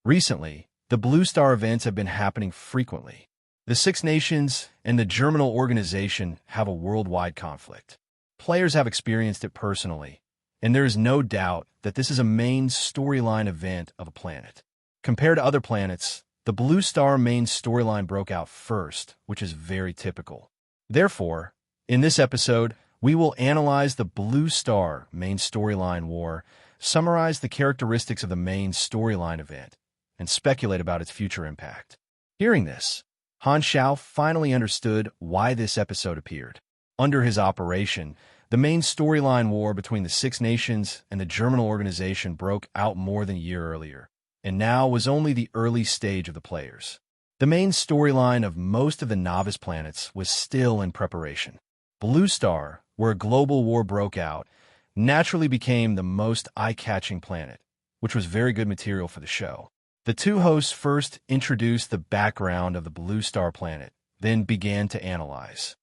Recently, the Blue Star events have been happening frequently. The Six Nations and the Germinal Organization have a worldwide conflict. Players have experienced it personally, and there is no doubt that this is a main storyline event of a planet. Compared to other planets, the Blue Star main storyline broke out first, which is very typical. Therefore, in this episode, we will analyze the Blue Star main storyline war, summarize the characteristics of the main storyline event, and speculate about its future impact. Hearing this, Han Xiao finally understood why this episode appeared. Under his operation, the main storyline war between the Six Nations and the Germinal Organization broke out more than a year earlier, and now was only the early stage of the players. The main storyline of most of the novice planets was still in preparation. Blue Star, where a global war broke out, naturally became the most eye-catching planet, which was very good material for the show. The two hosts first introduced the background of the Blue Star planet, then began to analyze.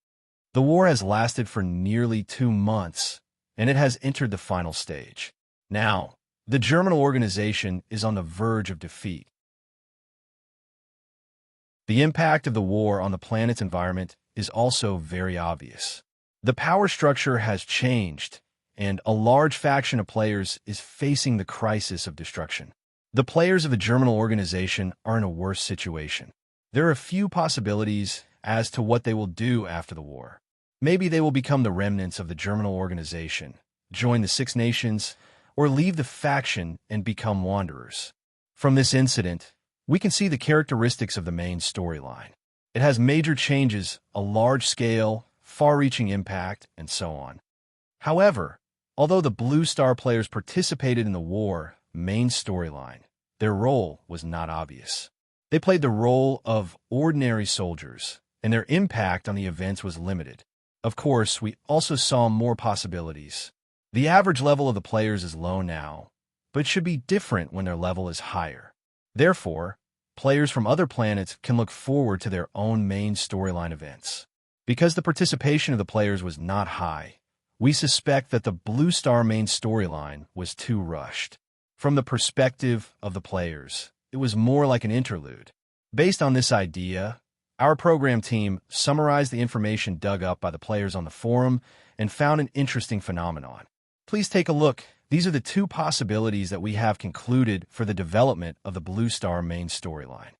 The war has lasted for nearly 2 months, and it has entered the final stage. Now, the Germinal Organization is on the verge of defeat. The impact of the war on the planet's environment is also very obvious. The power structure has changed, and a large faction of players is facing the crisis of destruction. The players of the Germinal Organization are in a worse situation. There are a few possibilities as to what they will do after the war. Maybe they will become the remnants of the Germinal Organization, join the Six Nations, or leave the faction and become wanderers. From this incident, we can see the characteristics of the main storyline. It has major changes, a large scale, far-reaching impact, and so on. However, although the Blue Star players participated in the war main storyline, their role was not obvious. They played the role of ordinary soldiers, and their impact on the events was limited. Of course, we also saw more possibilities. The average level of the players is low now, but it should be different when their level is higher. Therefore, players from other planets can look forward to their own main storyline events. Because the participation of the players was not high, we suspect that the Blue Star main storyline was too rushed. From the perspective of the players, it was more like an interlude. Based on this idea, our program team summarized the information dug up by the players on the forum and found an interesting phenomenon. Please take a look. These are the 2 possibilities that we have concluded for the development of the Blue Star main storyline.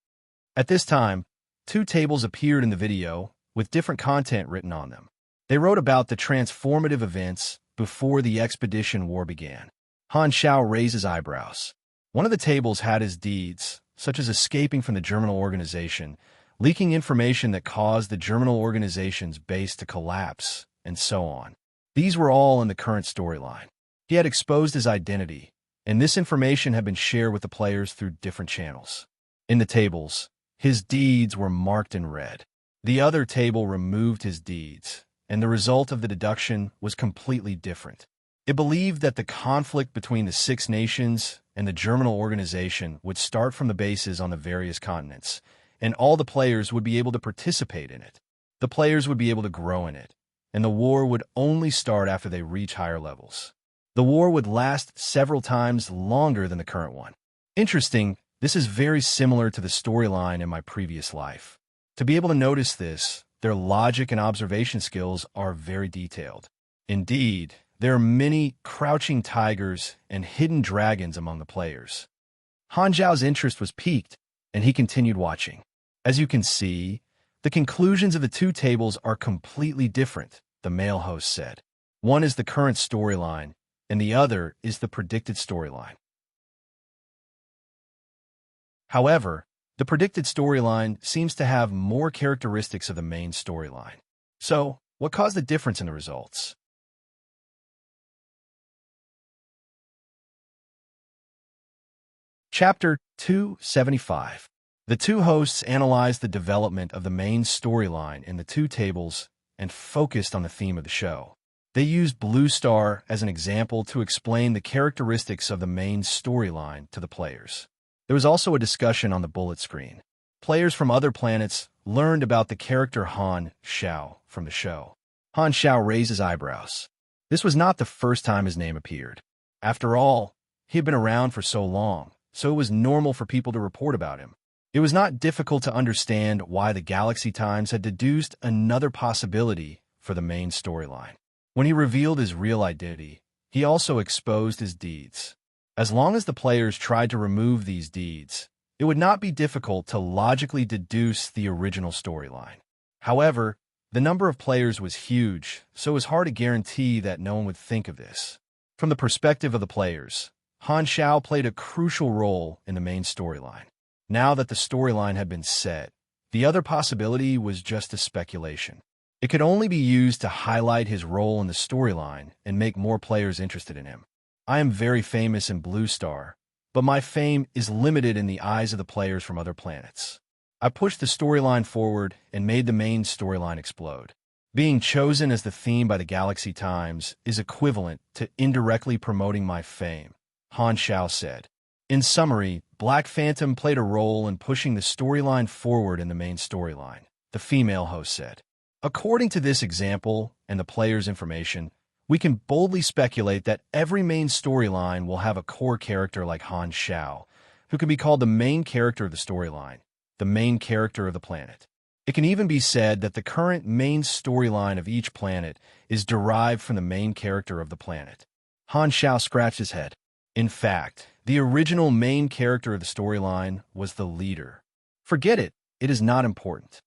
At this time, 2 tables appeared in the video with different content written on them. They wrote about the transformative events before the expedition war began. Han Xiao raised his eyebrows. One of the tables had his deeds, such as escaping from the Germinal Organization, leaking information that caused the Germinal Organization's base to collapse, and so on. These were all in the current storyline. He had exposed his identity, and this information had been shared with the players through different channels. In the tables, his deeds were marked in red. The other table removed his deeds, and the result of the deduction was completely different. It believed that the conflict between the Six Nations and the Germinal Organization would start from the bases on the various continents, and all the players would be able to participate in it. The players would be able to grow in it, and the war would only start after they reach higher levels. The war would last several times longer than the current one. Interesting, this is very similar to the storyline in my previous life. To be able to notice this, their logic and observation skills are very detailed. Indeed, there are many crouching tigers and hidden dragons among the players. Han Zhao's interest was piqued, and he continued watching. As you can see, the conclusions of the 2 tables are completely different, the male host said. One is the current storyline, and the other is the predicted storyline. However, the predicted storyline seems to have more characteristics of the main storyline. So, what caused the difference in the results? Chapter 275. The 2 hosts analyzed the development of the main storyline in the 2 tables and focused on the theme of the show. They used Blue Star as an example to explain the characteristics of the main storyline to the players. There was also a discussion on the bullet screen. Players from other planets learned about the character Han Xiao from the show. Han Xiao raised his eyebrows. This was not the first time his name appeared. After all, he had been around for so long, so it was normal for people to report about him. It was not difficult to understand why the Galaxy Times had deduced another possibility for the main storyline. When he revealed his real identity, he also exposed his deeds. As long as the players tried to remove these deeds, it would not be difficult to logically deduce the original storyline. However, the number of players was huge, so it was hard to guarantee that no one would think of this. From the perspective of the players, Han Xiao played a crucial role in the main storyline. Now that the storyline had been set, the other possibility was just a speculation. It could only be used to highlight his role in the storyline and make more players interested in him. I am very famous in Blue Star, but my fame is limited in the eyes of the players from other planets. I pushed the storyline forward and made the main storyline explode. Being chosen as the theme by the Galaxy Times is equivalent to indirectly promoting my fame, Han Xiao said. In summary, Black Phantom played a role in pushing the storyline forward in the main storyline, the female host said. According to this example and the player's information, we can boldly speculate that every main storyline will have a core character like Han Xiao, who can be called the main character of the storyline, the main character of the planet. It can even be said that the current main storyline of each planet is derived from the main character of the planet. Han Xiao scratched his head. In fact, the original main character of the storyline was the leader. Forget it, it is not important.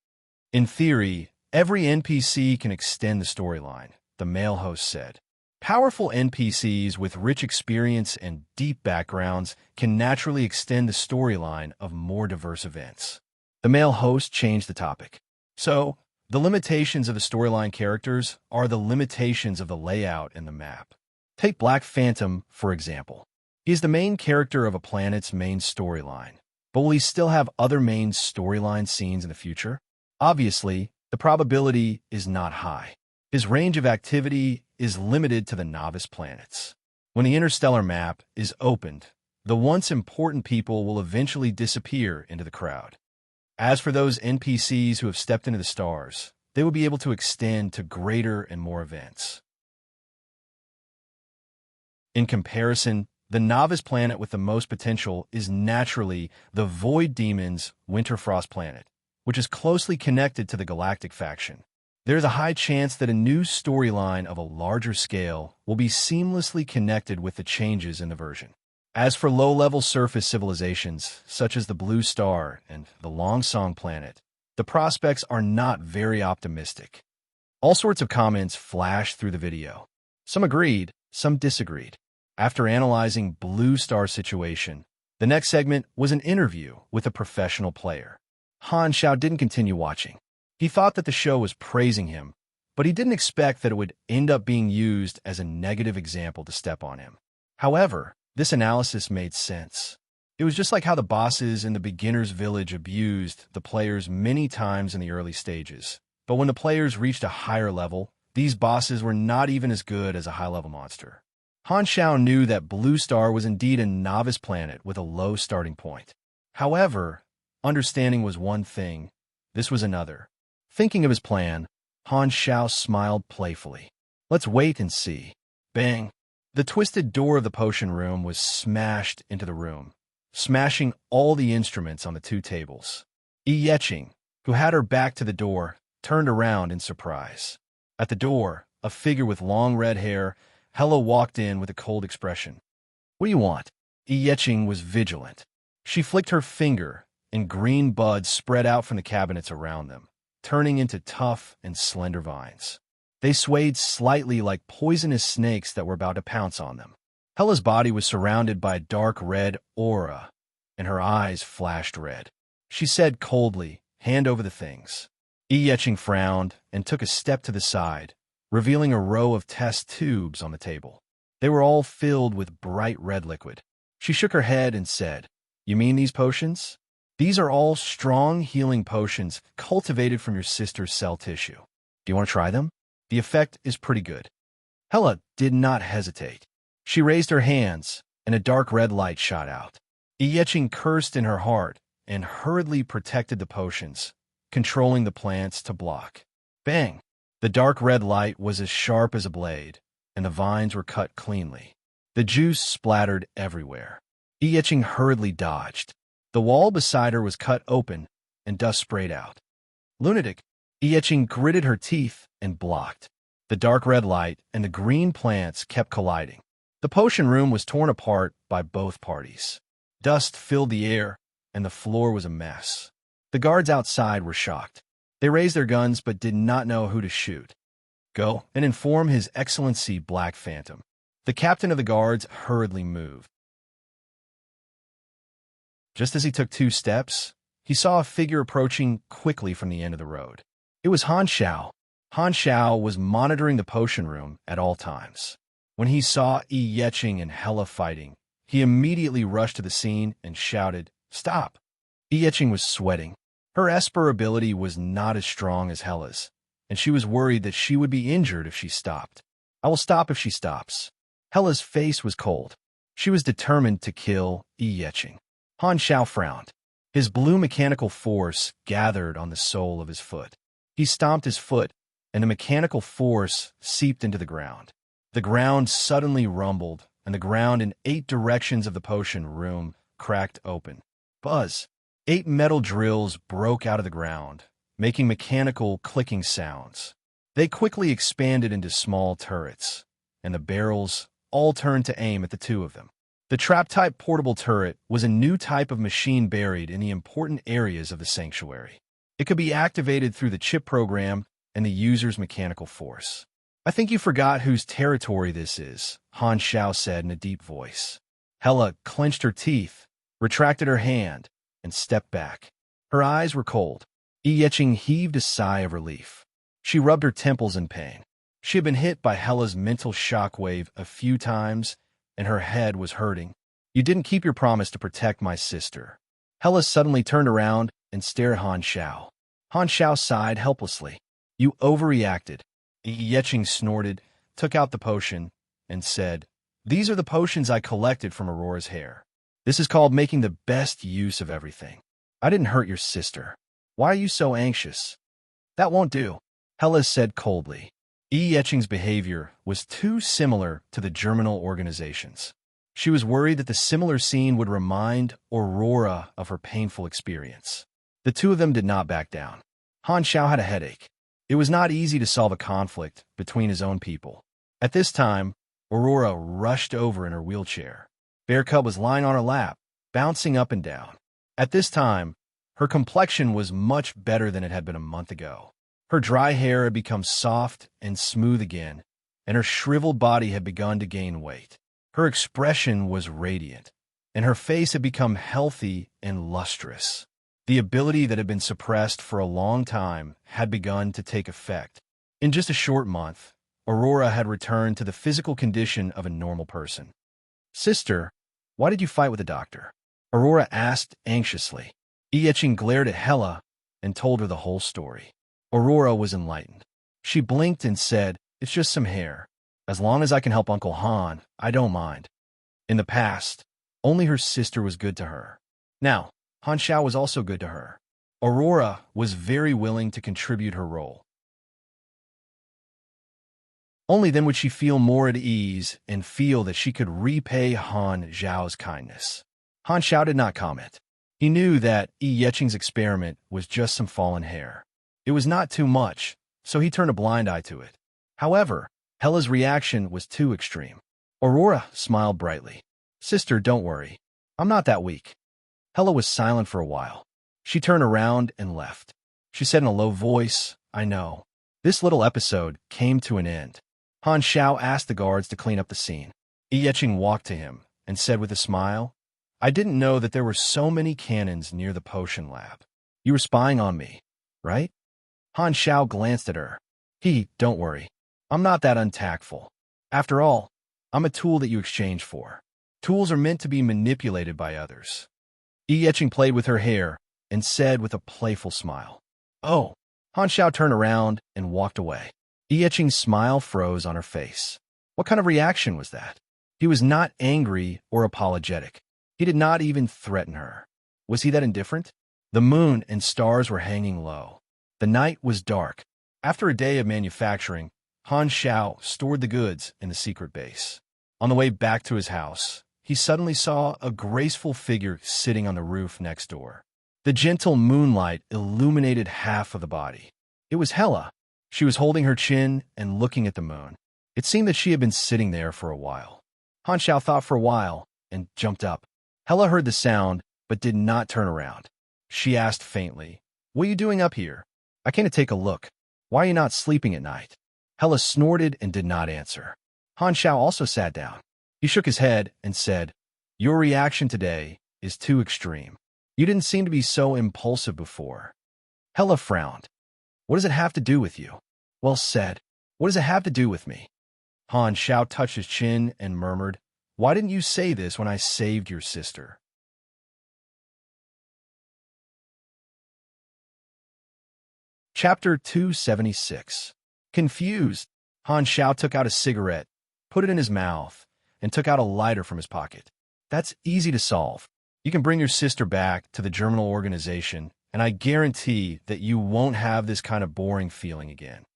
In theory, every NPC can extend the storyline, the male host said. Powerful NPCs with rich experience and deep backgrounds can naturally extend the storyline of more diverse events. The male host changed the topic. So, the limitations of the storyline characters are the limitations of the layout and the map. Take Black Phantom, for example. He is the main character of a planet's main storyline, but will he still have other main storyline scenes in the future? Obviously, the probability is not high. His range of activity is limited to the novice planets. When the interstellar map is opened, the once important people will eventually disappear into the crowd. As for those NPCs who have stepped into the stars, they will be able to extend to greater and more events. In comparison, the novice planet with the most potential is naturally the Void Demon's Winterfrost planet, which is closely connected to the Galactic faction. There is a high chance that a new storyline of a larger scale will be seamlessly connected with the changes in the version. As for low-level surface civilizations, such as the Blue Star and the Longsong planet, the prospects are not very optimistic. All sorts of comments flashed through the video. Some agreed, some disagreed. After analyzing Blue Star's situation, the next segment was an interview with a professional player. Han Xiao didn't continue watching. He thought that the show was praising him, but he didn't expect that it would end up being used as a negative example to step on him. However, this analysis made sense. It was just like how the bosses in the beginner's village abused the players many times in the early stages. But when the players reached a higher level, these bosses were not even as good as a high-level monster. Han Xiao knew that Blue Star was indeed a novice planet with a low starting point. However, understanding was one thing, this was another. Thinking of his plan, Han Xiao smiled playfully. Let's wait and see. Bang! The twisted door of the potion room was smashed into the room, smashing all the instruments on the two tables. Yi Yeching, who had her back to the door, turned around in surprise. At the door, a figure with long red hair, Hella walked in with a cold expression. What do you want? Yi Yeching was vigilant. She flicked her finger, and green buds spread out from the cabinets around them, turning into tough and slender vines. They swayed slightly like poisonous snakes that were about to pounce on them. Hella's body was surrounded by a dark red aura, and her eyes flashed red. She said coldly, "Hand over the things." Yi Yeching frowned and took a step to the side, revealing a row of test tubes on the table. They were all filled with bright red liquid. She shook her head and said, "You mean these potions? These are all strong healing potions cultivated from your sister's cell tissue. Do you want to try them? The effect is pretty good." Hella did not hesitate. She raised her hands, and a dark red light shot out. Yi Yeching cursed in her heart and hurriedly protected the potions, controlling the plants to block. Bang! The dark red light was as sharp as a blade, and the vines were cut cleanly. The juice splattered everywhere. Yi Yeching hurriedly dodged. The wall beside her was cut open, and dust sprayed out. Lunatic! Yi Yeching gritted her teeth and blocked. The dark red light and the green plants kept colliding. The potion room was torn apart by both parties. Dust filled the air, and the floor was a mess. The guards outside were shocked. They raised their guns but did not know who to shoot. Go and inform His Excellency Black Phantom. The captain of the guards hurriedly moved. Just as he took 2 steps, he saw a figure approaching quickly from the end of the road. It was Han Xiao. Han Xiao was monitoring the potion room at all times. When he saw Yi Yeching and Hela fighting, he immediately rushed to the scene and shouted, "Stop!" Yi Yeching was sweating. Her Esper ability was not as strong as Hela's, and she was worried that she would be injured if she stopped. "I will stop if she stops." Hela's face was cold. She was determined to kill Yi Yeching. Han Xiao frowned. His blue mechanical force gathered on the sole of his foot. He stomped his foot, and the mechanical force seeped into the ground. The ground suddenly rumbled, and the ground in 8 directions of the potion room cracked open. Buzz! 8 metal drills broke out of the ground, making mechanical clicking sounds. They quickly expanded into small turrets, and the barrels all turned to aim at the 2 of them. The trap-type portable turret was a new type of machine buried in the important areas of the sanctuary. It could be activated through the chip program and the user's mechanical force. "I think you forgot whose territory this is," Han Xiao said in a deep voice. Hela clenched her teeth, retracted her hand, and stepped back. Her eyes were cold. Yi Yeching heaved a sigh of relief. She rubbed her temples in pain. She had been hit by Hela's mental shockwave a few times, and her head was hurting. "You didn't keep your promise to protect my sister." Hela suddenly turned around and stared at Han Xiao. Han Xiao sighed helplessly. "You overreacted." Yi Yeching snorted, took out the potion, and said, "These are the potions I collected from Aurora's hair. This is called making the best use of everything. I didn't hurt your sister. Why are you so anxious?" "That won't do," Hela said coldly. Yi Yeching's behavior was too similar to the germinal organizations. She was worried that the similar scene would remind Aurora of her painful experience. The 2 of them did not back down. Han Xiao had a headache. It was not easy to solve a conflict between his own people. At this time, Aurora rushed over in her wheelchair. Bear Cub was lying on her lap, bouncing up and down. At this time, her complexion was much better than it had been a month ago. Her dry hair had become soft and smooth again, and her shriveled body had begun to gain weight. Her expression was radiant, and her face had become healthy and lustrous. The ability that had been suppressed for a long time had begun to take effect. In just a short month, Aurora had returned to the physical condition of a normal person. "Sister, why did you fight with the doctor?" Aurora asked anxiously. Yi Yeching glared at Hela and told her the whole story. Aurora was enlightened. She blinked and said, "It's just some hair. As long as I can help Uncle Han, I don't mind." In the past, only her sister was good to her. Now, Han Xiao was also good to her. Aurora was very willing to contribute her role. Only then would she feel more at ease and feel that she could repay Han Xiao's kindness. Han Xiao did not comment. He knew that Yi Yeching's experiment was just some fallen hair. It was not too much, so he turned a blind eye to it. However, Hela's reaction was too extreme. Aurora smiled brightly. "Sister, don't worry. I'm not that weak." Hela was silent for a while. She turned around and left. She said in a low voice, "I know." This little episode came to an end. Han Xiao asked the guards to clean up the scene. Yi Yeching walked to him and said with a smile, "I didn't know that there were so many cannons near the potion lab. You were spying on me, right?" Han Xiao glanced at her. "Don't worry. I'm not that untactful. After all, I'm a tool that you exchange for. Tools are meant to be manipulated by others." Yi Yeching played with her hair and said with a playful smile, "Oh." Han Xiao turned around and walked away. Yi Yeching's smile froze on her face. What kind of reaction was that? He was not angry or apologetic. He did not even threaten her. Was he that indifferent? The moon and stars were hanging low. The night was dark. After a day of manufacturing, Han Xiao stored the goods in the secret base. On the way back to his house, he suddenly saw a graceful figure sitting on the roof next door. The gentle moonlight illuminated half of the body. It was Hela. She was holding her chin and looking at the moon. It seemed that she had been sitting there for a while. Han Xiao thought for a while and jumped up. Hela heard the sound, but did not turn around. She asked faintly, "What are you doing up here?" "I came to take a look. Why are you not sleeping at night?" Hella snorted and did not answer. Han Xiao also sat down. He shook his head and said, "Your reaction today is too extreme. You didn't seem to be so impulsive before." Hella frowned. "What does it have to do with you?" "Well said. What does it have to do with me?" Han Xiao touched his chin and murmured, "Why didn't you say this when I saved your sister?" Chapter 276. Confused, Han Xiao took out a cigarette, put it in his mouth, and took out a lighter from his pocket. "That's easy to solve. You can bring your sister back to the germinal organization, and I guarantee that you won't have this kind of boring feeling again."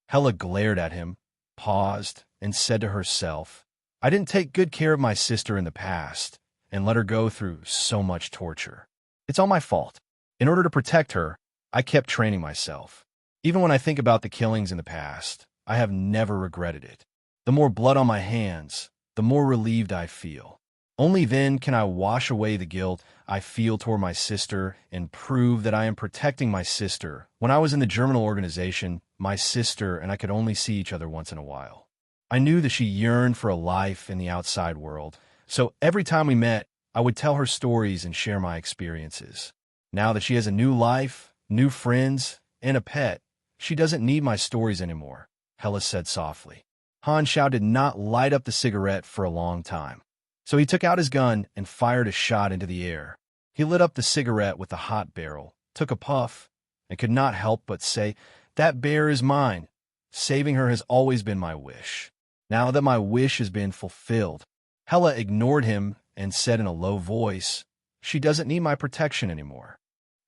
Hella glared at him, paused, and said to herself, "I didn't take good care of my sister in the past and let her go through so much torture. It's all my fault. In order to protect her, I kept training myself. Even when I think about the killings in the past, I have never regretted it. The more blood on my hands, the more relieved I feel. Only then can I wash away the guilt I feel toward my sister and prove that I am protecting my sister. When I was in the germinal organization, my sister and I could only see each other once in a while. I knew that she yearned for a life in the outside world, so every time we met, I would tell her stories and share my experiences. Now that she has a new life, new friends, and a pet, she doesn't need my stories anymore," Hella said softly. Han Xiao did not light up the cigarette for a long time, so he took out his gun and fired a shot into the air. He lit up the cigarette with the hot barrel, took a puff, and could not help but say, "That bear is mine. Saving her has always been my wish. Now that my wish has been fulfilled." Hella ignored him and said in a low voice, "She doesn't need my protection anymore."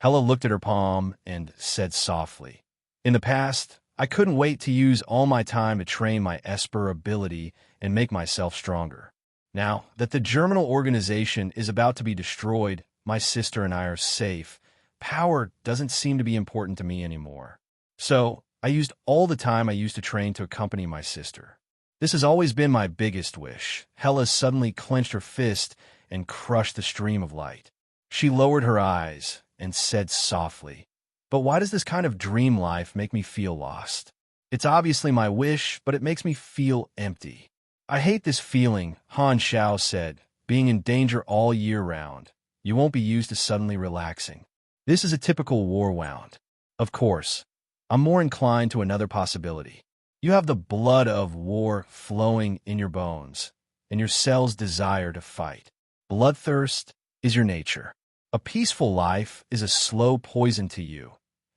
Hella looked at her palm and said softly, "In the past, I couldn't wait to use all my time to train my Esper ability and make myself stronger. Now that the germinal organization is about to be destroyed, my sister and I are safe. Power doesn't seem to be important to me anymore. So I used all the time I used to train to accompany my sister. This has always been my biggest wish." Hella suddenly clenched her fist and crushed the stream of light. She lowered her eyes and said softly, "But why does this kind of dream life make me feel lost? It's obviously my wish, but it makes me feel empty." "I hate this feeling," Han Xiao said, "being in danger all year round. You won't be used to suddenly relaxing. This is a typical war wound. Of course, I'm more inclined to another possibility. You have the blood of war flowing in your bones, and your cells desire to fight. Bloodthirst is your nature. A peaceful life is a slow poison to you,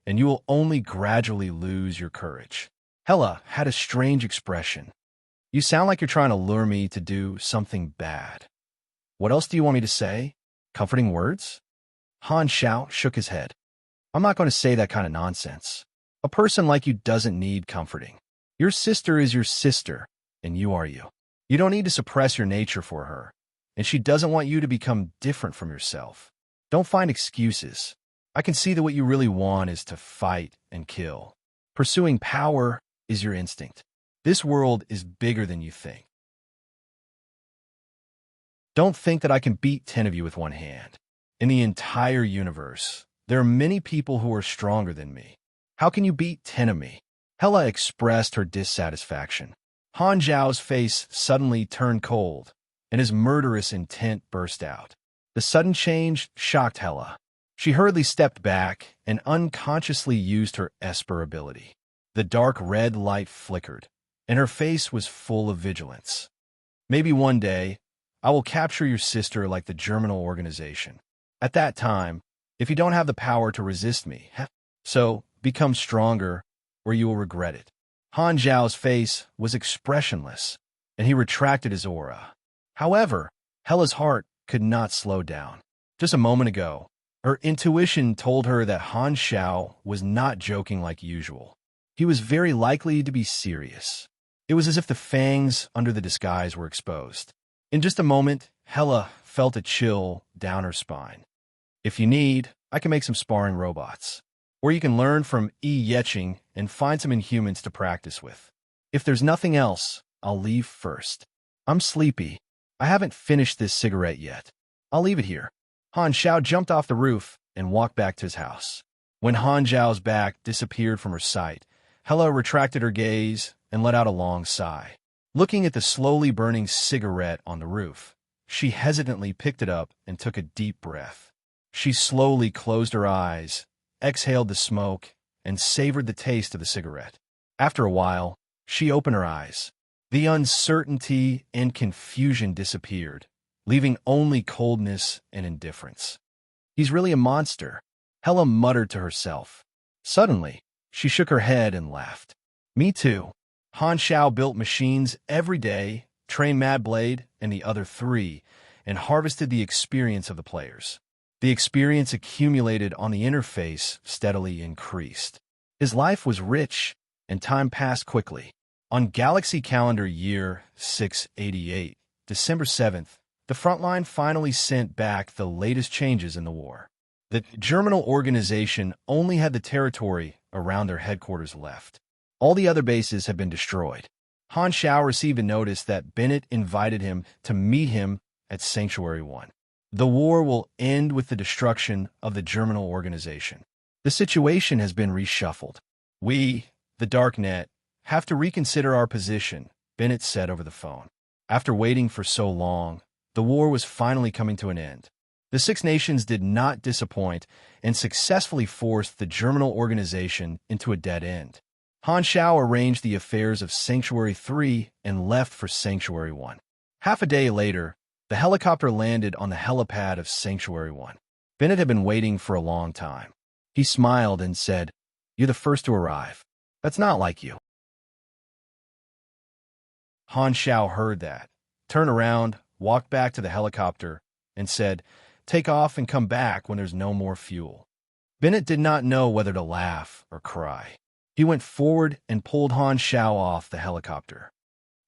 and you will only gradually lose your courage." Hella had a strange expression. "You sound like you're trying to lure me to do something bad. What else do you want me to say? Comforting words?" Han Xiao shook his head. "I'm not going to say that kind of nonsense. A person like you doesn't need comforting. Your sister is your sister, and you are you. You don't need to suppress your nature for her, and she doesn't want you to become different from yourself. Don't find excuses. I can see that what you really want is to fight and kill. Pursuing power is your instinct. This world is bigger than you think. Don't think that I can beat 10 of you with one hand. In the entire universe, there are many people who are stronger than me. How can you beat 10 of me?" Hella expressed her dissatisfaction. Han Zhao's face suddenly turned cold, and his murderous intent burst out. The sudden change shocked Hella. She hurriedly stepped back and unconsciously used her Esper ability. The dark red light flickered, and her face was full of vigilance. "Maybe one day, I will capture your sister like the germinal organization. At that time, if you don't have the power to resist me, so become stronger or you will regret it." Han Zhao's face was expressionless, and he retracted his aura. However, Hella's heart could not slow down. Just a moment ago, her intuition told her that Han Xiao was not joking like usual. He was very likely to be serious. It was as if the fangs under the disguise were exposed. In just a moment, Hella felt a chill down her spine. "If you need, I can make some sparring robots. Or you can learn from Yeching and find some inhumans to practice with. If there's nothing else, I'll leave first. I'm sleepy. I haven't finished this cigarette yet. I'll leave it here." Han Xiao jumped off the roof and walked back to his house. When Han Zhao's back disappeared from her sight, Hela retracted her gaze and let out a long sigh. Looking at the slowly burning cigarette on the roof, she hesitantly picked it up and took a deep breath. She slowly closed her eyes, exhaled the smoke, and savored the taste of the cigarette. After a while, she opened her eyes. The uncertainty and confusion disappeared, leaving only coldness and indifference. He's really a monster, Hela muttered to herself. Suddenly, she shook her head and laughed. Me too. Han Xiao built machines every day, trained Mad Blade and the other three, and harvested the experience of the players. The experience accumulated on the interface steadily increased. His life was rich, and time passed quickly. On Galaxy Calendar Year 688, December 7th, the Frontline finally sent back the latest changes in the war. The Germinal organization only had the territory around their headquarters left. All the other bases had been destroyed. Han Xiao received a notice that Bennett invited him to meet him at Sanctuary 1. The war will end with the destruction of the Germinal organization. The situation has been reshuffled. We, the Darknet, have to reconsider our position, Bennett said over the phone. After waiting for so long, the war was finally coming to an end. The Six Nations did not disappoint and successfully forced the Germinal organization into a dead end. Han Xiao arranged the affairs of Sanctuary 3 and left for Sanctuary 1. Half a day later, the helicopter landed on the helipad of Sanctuary 1. Bennett had been waiting for a long time. He smiled and said, "You're the first to arrive. That's not like you." Han Xiao heard that, turned around, walked back to the helicopter, and said, "Take off and come back when there's no more fuel." Bennett did not know whether to laugh or cry. He went forward and pulled Han Xiao off the helicopter.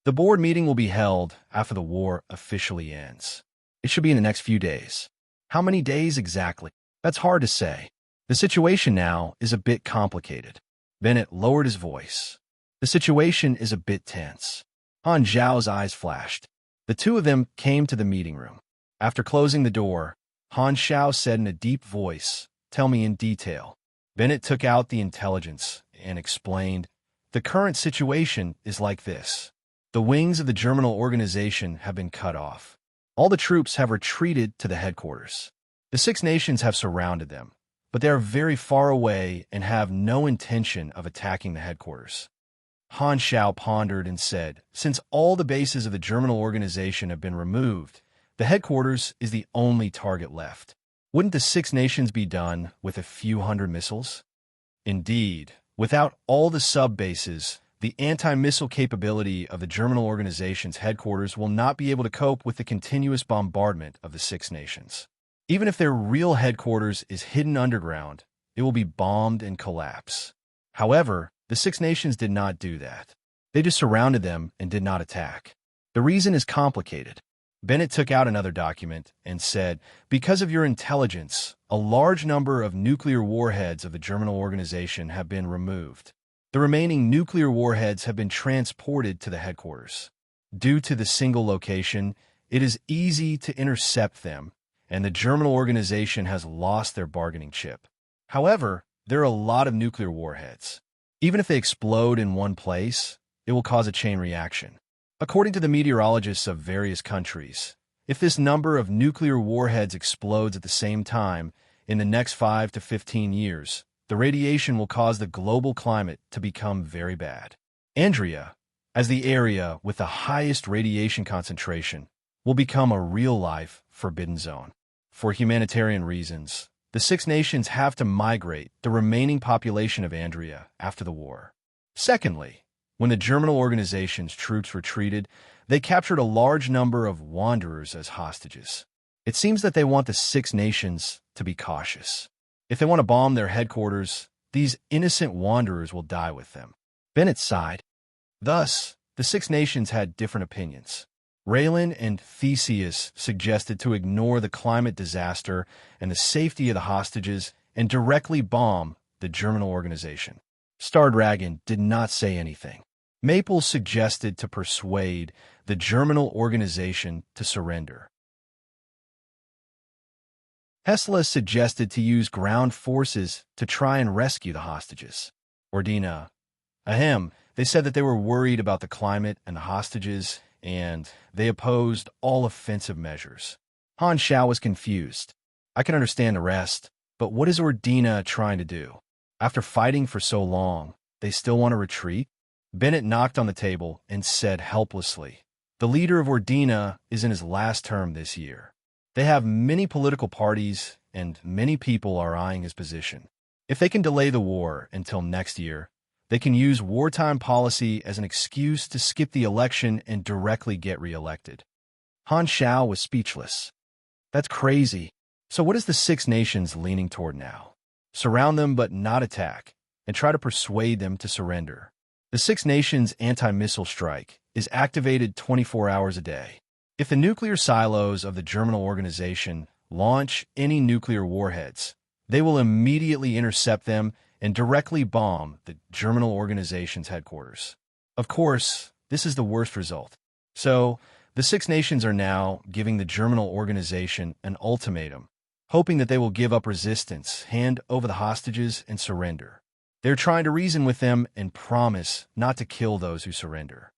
The board meeting will be held after the war officially ends. It should be in the next few days. How many days exactly? That's hard to say. The situation now is a bit complicated. Bennett lowered his voice. The situation is a bit tense. Han Zhao's eyes flashed. The two of them came to the meeting room. After closing the door, Han Xiao said in a deep voice, "Tell me in detail." Bennett took out the intelligence and explained, "The current situation is like this. The wings of the Germinal organization have been cut off. All the troops have retreated to the headquarters. The Six Nations have surrounded them, but they are very far away and have no intention of attacking the headquarters." Han Xiao pondered and said, "Since all the bases of the Germinal organization have been removed, the headquarters is the only target left. Wouldn't the Six Nations be done with a few hundred missiles?" Indeed, without all the sub-bases, the anti-missile capability of the Germinal organization's headquarters will not be able to cope with the continuous bombardment of the Six Nations. Even if their real headquarters is hidden underground, it will be bombed and collapse. However, the Six Nations did not do that. They just surrounded them and did not attack. The reason is complicated. Bennett took out another document and said, "Because of your intelligence, a large number of nuclear warheads of the Germinal organization have been removed. The remaining nuclear warheads have been transported to the headquarters. Due to the single location, it is easy to intercept them, and the Germinal organization has lost their bargaining chip. However, there are a lot of nuclear warheads. Even if they explode in one place, it will cause a chain reaction. According to the meteorologists of various countries, if this number of nuclear warheads explodes at the same time in the next 5 to 15 years, the radiation will cause the global climate to become very bad. Andrea, as the area with the highest radiation concentration, will become a real-life forbidden zone. For humanitarian reasons, the Six Nations have to migrate the remaining population of Andrea after the war. Secondly, when the Germinal organization's troops retreated, they captured a large number of wanderers as hostages. It seems that they want the Six Nations to be cautious. If they want to bomb their headquarters, these innocent wanderers will die with them." Bennett sighed. Thus, the Six Nations had different opinions. Raylan and Theseus suggested to ignore the climate disaster and the safety of the hostages and directly bomb the Germinal organization. Stardragon did not say anything. Maple suggested to persuade the Germinal organization to surrender. Hesla suggested to use ground forces to try and rescue the hostages. Ordina, they said that they were worried about the climate and the hostages, and they opposed all offensive measures. Han Xiao was confused. I can understand the rest, but what is Ordina trying to do? After fighting for so long, they still want to retreat? Bennett knocked on the table and said helplessly, "The leader of Ordina is in his last term this year. They have many political parties, and many people are eyeing his position. If they can delay the war until next year, they can use wartime policy as an excuse to skip the election and directly get reelected." Han Xiao was speechless. That's crazy. So what is the Six Nations leaning toward now? Surround them but not attack, and try to persuade them to surrender. The Six Nations anti-missile strike is activated 24 hours a day. If the nuclear silos of the Germinal Organization launch any nuclear warheads, they will immediately intercept them and directly bomb the Germinal Organization's headquarters. Of course, this is the worst result. So, the Six Nations are now giving the Germinal Organization an ultimatum, hoping that they will give up resistance, hand over the hostages, and surrender. They're trying to reason with them and promise not to kill those who surrender.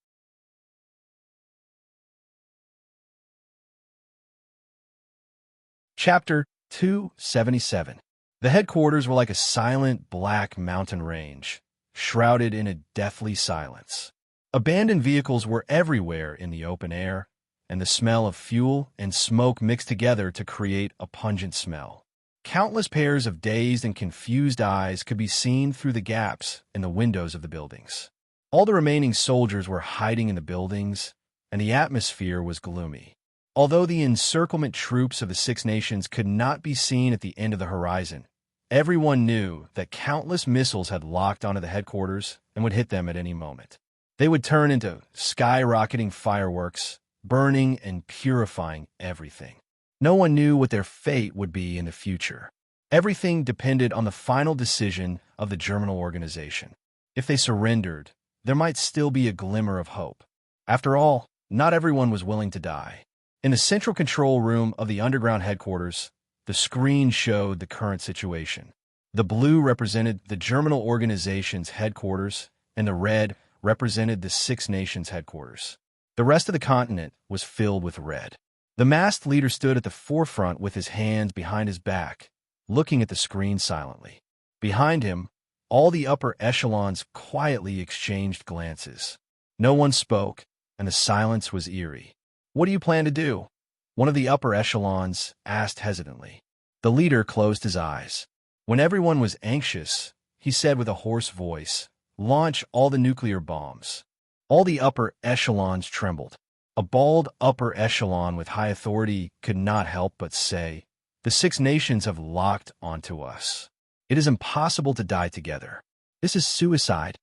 Chapter 277. The headquarters were like a silent black mountain range, shrouded in a deathly silence. Abandoned vehicles were everywhere in the open air, and the smell of fuel and smoke mixed together to create a pungent smell. Countless pairs of dazed and confused eyes could be seen through the gaps in the windows of the buildings. All the remaining soldiers were hiding in the buildings, and the atmosphere was gloomy. Although the encirclement troops of the Six Nations could not be seen at the end of the horizon, everyone knew that countless missiles had locked onto the headquarters and would hit them at any moment. They would turn into skyrocketing fireworks, burning and purifying everything. No one knew what their fate would be in the future. Everything depended on the final decision of the Germinal Organization. If they surrendered, there might still be a glimmer of hope. After all, not everyone was willing to die. In the central control room of the underground headquarters, the screen showed the current situation. The blue represented the Germinal Organization's headquarters, and the red represented the Six Nations headquarters. The rest of the continent was filled with red. The masked leader stood at the forefront with his hands behind his back, looking at the screen silently. Behind him, all the upper echelons quietly exchanged glances. No one spoke, and the silence was eerie. "What do you plan to do?" one of the upper echelons asked hesitantly. The leader closed his eyes. When everyone was anxious, he said with a hoarse voice, "Launch all the nuclear bombs." All the upper echelons trembled. A bald upper echelon with high authority could not help but say, "The Six Nations have locked onto us. It is impossible to die together. This is suicide."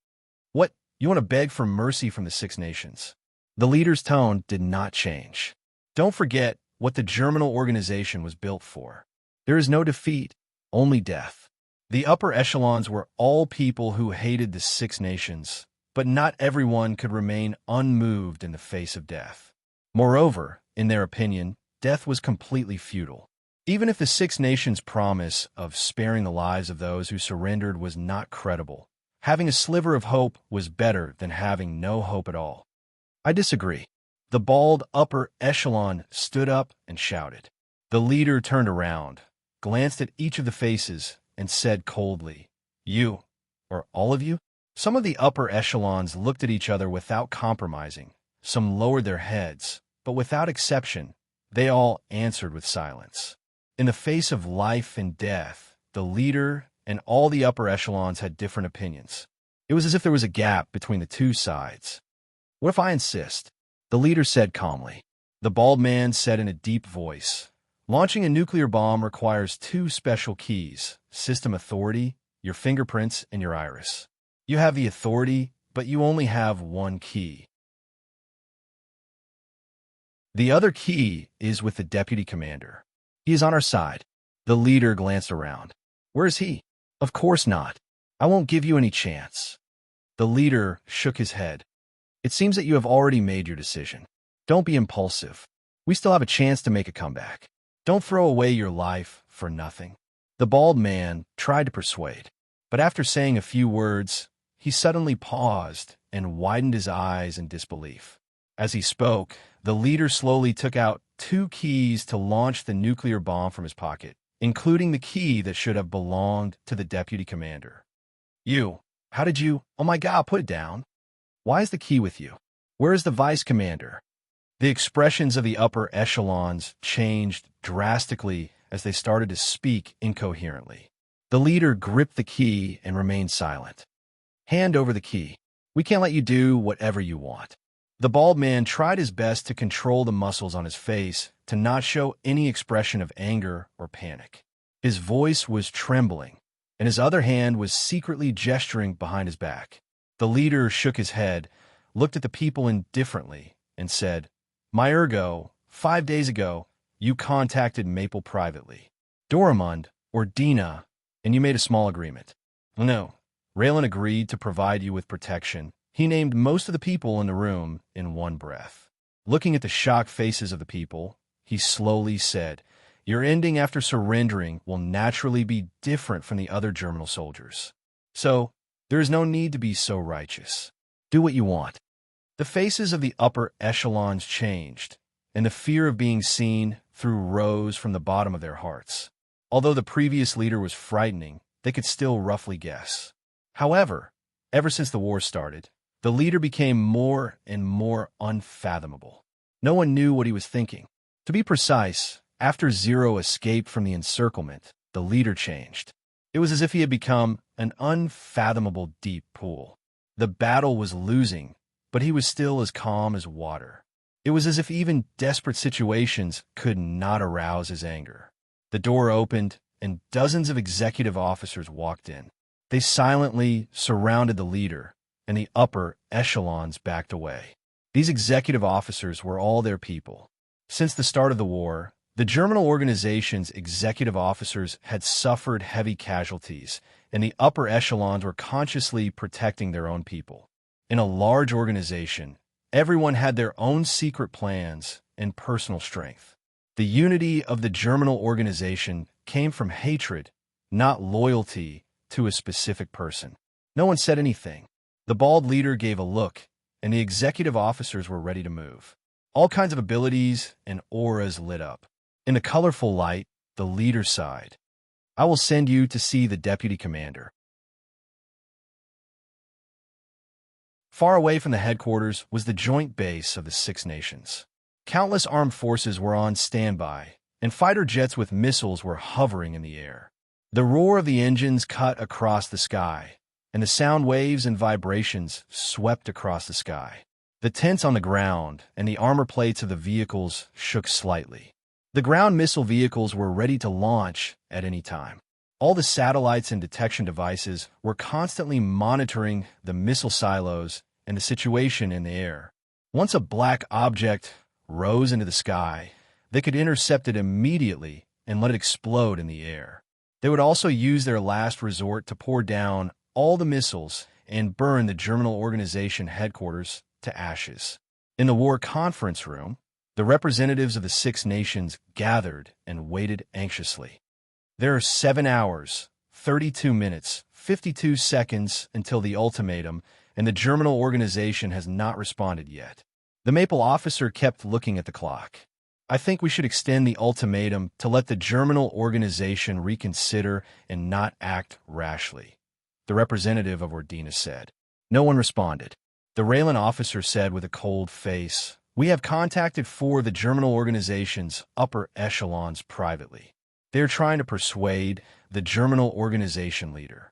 "What? You want to beg for mercy from the Six Nations?" The leader's tone did not change. "Don't forget what the Germinal Organization was built for. There is no defeat, only death." The upper echelons were all people who hated the Six Nations, but not everyone could remain unmoved in the face of death. Moreover, in their opinion, death was completely futile. Even if the Six Nations' promise of sparing the lives of those who surrendered was not credible, having a sliver of hope was better than having no hope at all. "I disagree." The bald upper echelon stood up and shouted. The leader turned around, glanced at each of the faces, and said coldly, "You, or all of you?" Some of the upper echelons looked at each other without compromising. Some lowered their heads, but without exception, they all answered with silence. In the face of life and death, the leader and all the upper echelons had different opinions. It was as if there was a gap between the two sides. "What if I insist?" The leader said calmly. The bald man said in a deep voice, "Launching a nuclear bomb requires two special keys: system authority, your fingerprints, and your iris. You have the authority, but you only have one key. The other key is with the deputy commander. He is on our side." The leader glanced around. "Where is he?" "Of course not. I won't give you any chance." The leader shook his head. "It seems that you have already made your decision. Don't be impulsive. We still have a chance to make a comeback. Don't throw away your life for nothing. The bald man tried to persuade, but after saying a few words, he suddenly paused and widened his eyes in disbelief. As he spoke, the leader slowly took out 2 keys to launch the nuclear bomb from his pocket, including the key that should have belonged to the deputy commander. How did you? Oh my God, put it down. Why is the key with you? Where is the vice commander? The expressions of the upper echelons changed drastically as they started to speak incoherently. The leader gripped the key and remained silent. Hand over the key. We can't let you do whatever you want. The bald man tried his best to control the muscles on his face to not show any expression of anger or panic. His voice was trembling, and his other hand was secretly gesturing behind his back. The leader shook his head, looked at the people indifferently, and said, "My ergo, 5 days ago, you contacted Maple privately. Doramund, or Dina, and you made a small agreement." "No." Raylan agreed to provide you with protection. He named most of the people in the room in one breath. Looking at the shocked faces of the people, he slowly said, "Your ending after surrendering will naturally be different from the other Germinal soldiers. So, there is no need to be so righteous. Do what you want." The faces of the upper echelons changed, and the fear of being seen rose from the bottom of their hearts. Although the previous leader was frightening, they could still roughly guess. However, ever since the war started, the leader became more and more unfathomable. No one knew what he was thinking. To be precise, after Zero escaped from the encirclement, the leader changed. It was as if he had become an unfathomable deep pool. The battle was losing, but he was still as calm as water. It was as if even desperate situations could not arouse his anger. The door opened, and dozens of executive officers walked in. They silently surrounded the leader, and the upper echelons backed away. These executive officers were all their people. Since the start of the war, the Germinal organization's executive officers had suffered heavy casualties, and the upper echelons were consciously protecting their own people. In a large organization, everyone had their own secret plans and personal strength. The unity of the Germinal organization came from hatred, not loyalty to a specific person. No one said anything. The bald leader gave a look, and the executive officers were ready to move. All kinds of abilities and auras lit up. In the colorful light, the leader sighed. "I will send you to see the deputy commander." Far away from the headquarters was the joint base of the 6 nations. Countless armed forces were on standby, and fighter jets with missiles were hovering in the air. The roar of the engines cut across the sky, and the sound waves and vibrations swept across the sky. The tents on the ground and the armor plates of the vehicles shook slightly. The ground missile vehicles were ready to launch at any time. All the satellites and detection devices were constantly monitoring the missile silos and the situation in the air. Once a black object rose into the sky, they could intercept it immediately and let it explode in the air. They would also use their last resort to pour down all the missiles and burn the Germinal organization headquarters to ashes. In the war conference room, the representatives of the 6 nations gathered and waited anxiously. There are 7 hours, 32 minutes, 52 seconds until the ultimatum, and the Germinal organization has not responded yet. The Maple officer kept looking at the clock. "I think we should extend the ultimatum to let the Germinal organization reconsider and not act rashly," the representative of Ordina said. No one responded. The Raylan officer said with a cold face, "We have contacted 4 of the Germinal organization's upper echelons privately. They are trying to persuade the Germinal organization leader."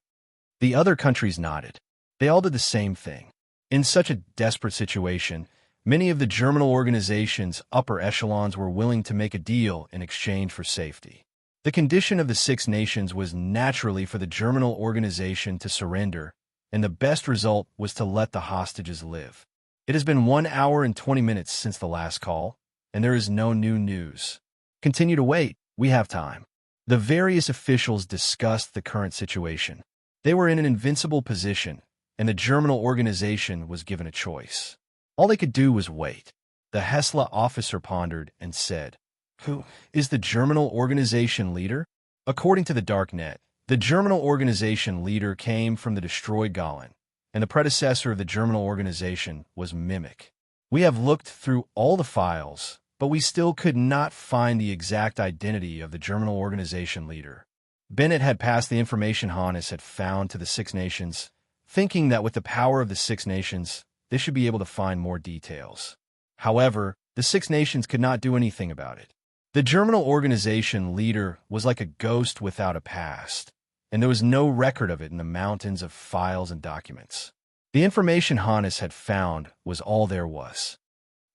The other countries nodded. They all did the same thing. In such a desperate situation, many of the Germinal organization's upper echelons were willing to make a deal in exchange for safety. The condition of the 6 nations was naturally for the Germinal organization to surrender, and the best result was to let the hostages live. It has been 1 hour and 20 minutes since the last call, and there is no new news. Continue to wait. We have time. The various officials discussed the current situation. They were in an invincible position, and the Germinal organization was given a choice. All they could do was wait. The Hesla officer pondered and said, "Who is the Germinal organization leader?" According to the Darknet, the Germinal Organization leader came from the destroyed Golan, and the predecessor of the Germinal Organization was Mimic. We have looked through all the files, but we still could not find the exact identity of the Germinal Organization leader. Bennett had passed the information Hannes had found to the Six Nations, thinking that with the power of the Six Nations, they should be able to find more details. However, the Six Nations could not do anything about it. The Germinal Organization leader was like a ghost without a past, and there was no record of it in the mountains of files and documents. The information Hannes had found was all there was.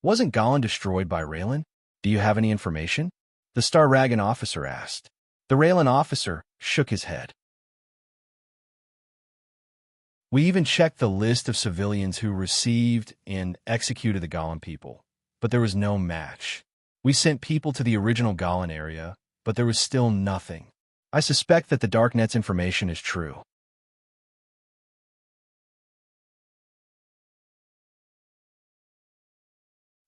Wasn't Golan destroyed by Raylan? Do you have any information? The Starragan officer asked. The Raylan officer shook his head. We even checked the list of civilians who received and executed the Golan people, but there was no match. We sent people to the original Golan area, but there was still nothing. I suspect that the Darknet's information is true.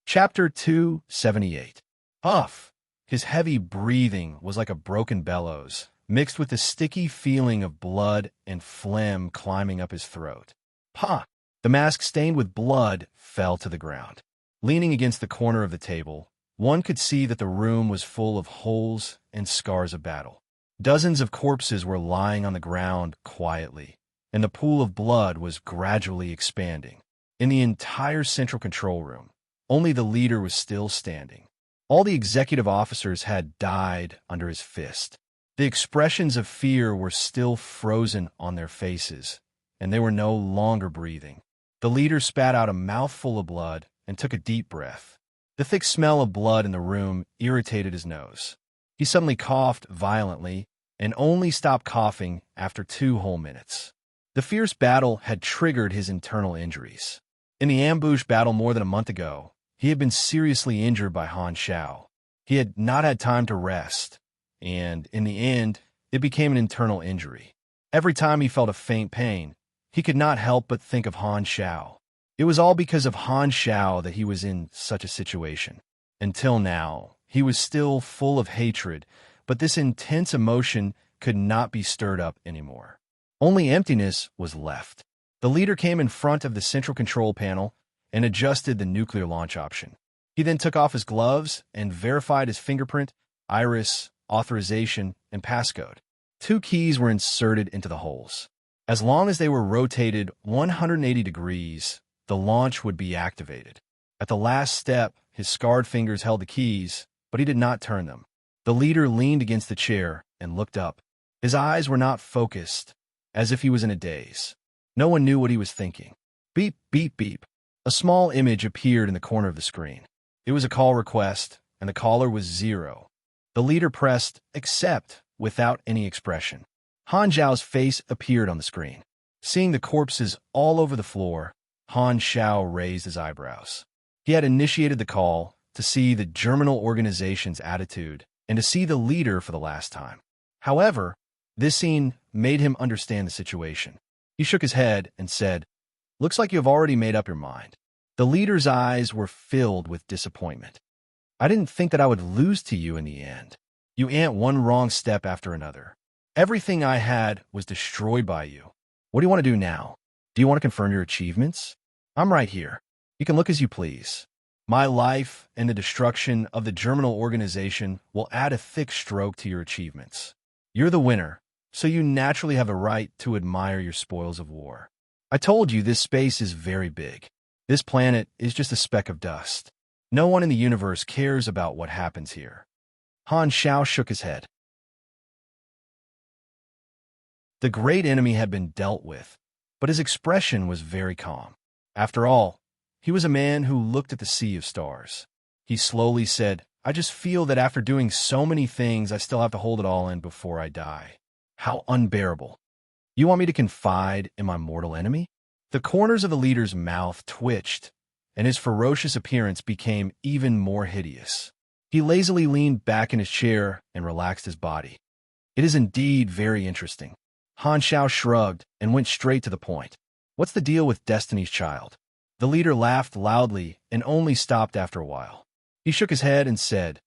Chapter 278. Huff. His heavy breathing was like a broken bellows, mixed with the sticky feeling of blood and phlegm climbing up his throat. Pah! The mask stained with blood fell to the ground. Leaning against the corner of the table, one could see that the room was full of holes and scars of battle. Dozens of corpses were lying on the ground quietly, and the pool of blood was gradually expanding. In the entire central control room, only the leader was still standing. All the executive officers had died under his fist. The expressions of fear were still frozen on their faces, and they were no longer breathing. The leader spat out a mouthful of blood and took a deep breath. The thick smell of blood in the room irritated his nose. He suddenly coughed violently and only stopped coughing after 2 whole minutes. The fierce battle had triggered his internal injuries. In the ambush battle more than a month ago, he had been seriously injured by Han Shao. He had not had time to rest, and in the end, it became an internal injury. Every time he felt a faint pain, he could not help but think of Han Shao. It was all because of Han Shao that he was in such a situation. Until now, he was still full of hatred, but this intense emotion could not be stirred up anymore. Only emptiness was left. The leader came in front of the central control panel and adjusted the nuclear launch option. He then took off his gloves and verified his fingerprint, iris, authorization, and passcode. 2 keys were inserted into the holes. As long as they were rotated 180 degrees, the launch would be activated. At the last step, his scarred fingers held the keys, but he did not turn them. The leader leaned against the chair and looked up. His eyes were not focused, as if he was in a daze. No one knew what he was thinking. Beep, beep, beep. A small image appeared in the corner of the screen. It was a call request, and the caller was 0. The leader pressed accept without any expression. Han Zhao's face appeared on the screen. Seeing the corpses all over the floor, Han Shao raised his eyebrows. He had initiated the call to see the Germinal Organization's attitude and to see the leader for the last time. However, this scene made him understand the situation. He shook his head and said, "Looks like you have already made up your mind." The leader's eyes were filled with disappointment. "I didn't think that I would lose to you in the end. You ant one wrong step after another. Everything I had was destroyed by you. What do you want to do now? Do you want to confirm your achievements? I'm right here. You can look as you please. My life and the destruction of the Germinal Organization will add a thick stroke to your achievements. You're the winner, so you naturally have a right to admire your spoils of war. I told you this space is very big. This planet is just a speck of dust. No one in the universe cares about what happens here." Han Shao shook his head. The great enemy had been dealt with, but his expression was very calm. After all, he was a man who looked at the sea of stars. He slowly said, "I just feel that after doing so many things, I still have to hold it all in before I die. How unbearable. You want me to confide in my mortal enemy?" The corners of the leader's mouth twitched, and his ferocious appearance became even more hideous. He lazily leaned back in his chair and relaxed his body. "It is indeed very interesting." Han Shao shrugged and went straight to the point. "What's the deal with Destiny's Child?" The leader laughed loudly and only stopped after a while. He shook his head and said,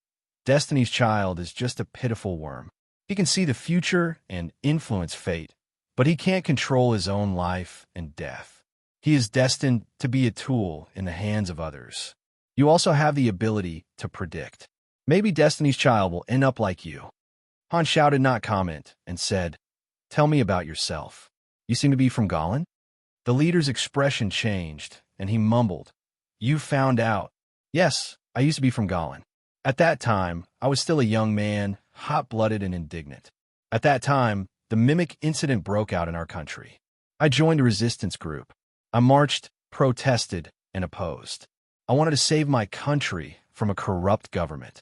"Destiny's Child is just a pitiful worm. He can see the future and influence fate, but he can't control his own life and death. He is destined to be a tool in the hands of others. You also have the ability to predict. Maybe Destiny's Child will end up like you. Han Xiao did not comment and said, "Tell me about yourself. You seem to be from Galan?" The leader's expression changed, and he mumbled, "You found out." "Yes, I used to be from Galan. At that time, I was still a young man, hot-blooded and indignant. At that time, the mimic incident broke out in our country. I joined a resistance group. I marched, protested, and opposed. I wanted to save my country from a corrupt government.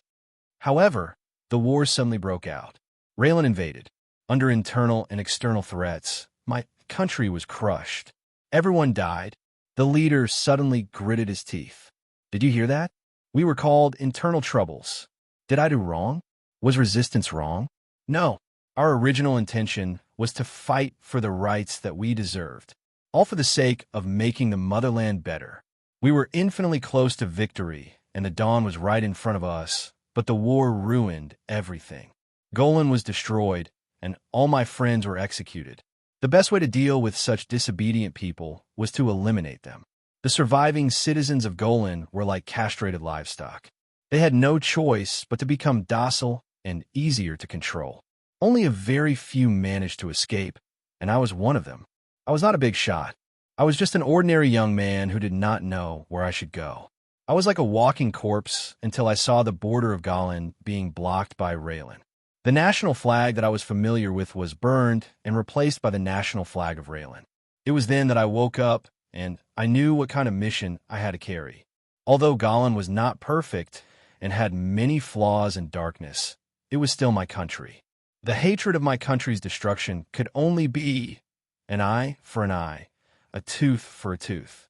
However, the war suddenly broke out. Raylan invaded. Under internal and external threats, my country was crushed. Everyone died. The leader suddenly gritted his teeth. Did you hear that? We were called internal troubles. Did I do wrong? Was resistance wrong? No. Our original intention was to fight for the rights that we deserved, all for the sake of making the motherland better. We were infinitely close to victory, and the dawn was right in front of us, but the war ruined everything. Golan was destroyed, and all my friends were executed. The best way to deal with such disobedient people was to eliminate them. The surviving citizens of Golan were like castrated livestock. They had no choice but to become docile and easier to control. Only a very few managed to escape, and I was one of them. I was not a big shot. I was just an ordinary young man who did not know where I should go. I was like a walking corpse until I saw the border of Galan being blocked by Raylan. The national flag that I was familiar with was burned and replaced by the national flag of Raylan. It was then that I woke up, and I knew what kind of mission I had to carry. Although Galan was not perfect and had many flaws and darkness, it was still my country. The hatred of my country's destruction could only be an eye for an eye, a tooth for a tooth.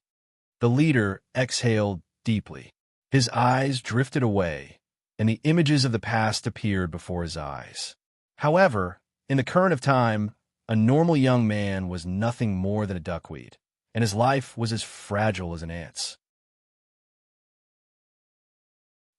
The leader exhaled deeply. His eyes drifted away, and the images of the past appeared before his eyes. However, in the current of time, a normal young man was nothing more than a duckweed, and his life was as fragile as an ant's.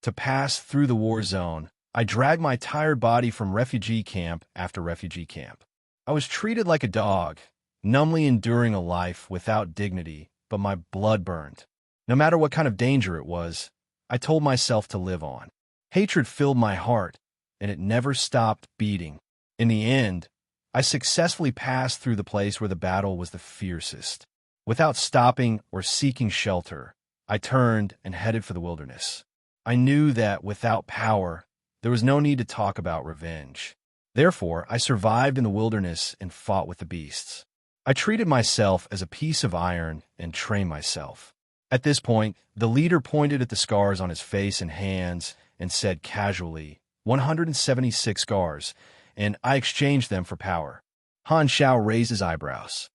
To pass through the war zone, I dragged my tired body from refugee camp after refugee camp. I was treated like a dog, numbly enduring a life without dignity, but my blood burned. No matter what kind of danger it was, I told myself to live on. Hatred filled my heart, and it never stopped beating. In the end, I successfully passed through the place where the battle was the fiercest. Without stopping or seeking shelter, I turned and headed for the wilderness. I knew that without power, there was no need to talk about revenge. Therefore, I survived in the wilderness and fought with the beasts. I treated myself as a piece of iron and trained myself. At this point, the leader pointed at the scars on his face and hands and said casually, 176 scars, and I exchanged them for power. Han Xiao raised his eyebrows.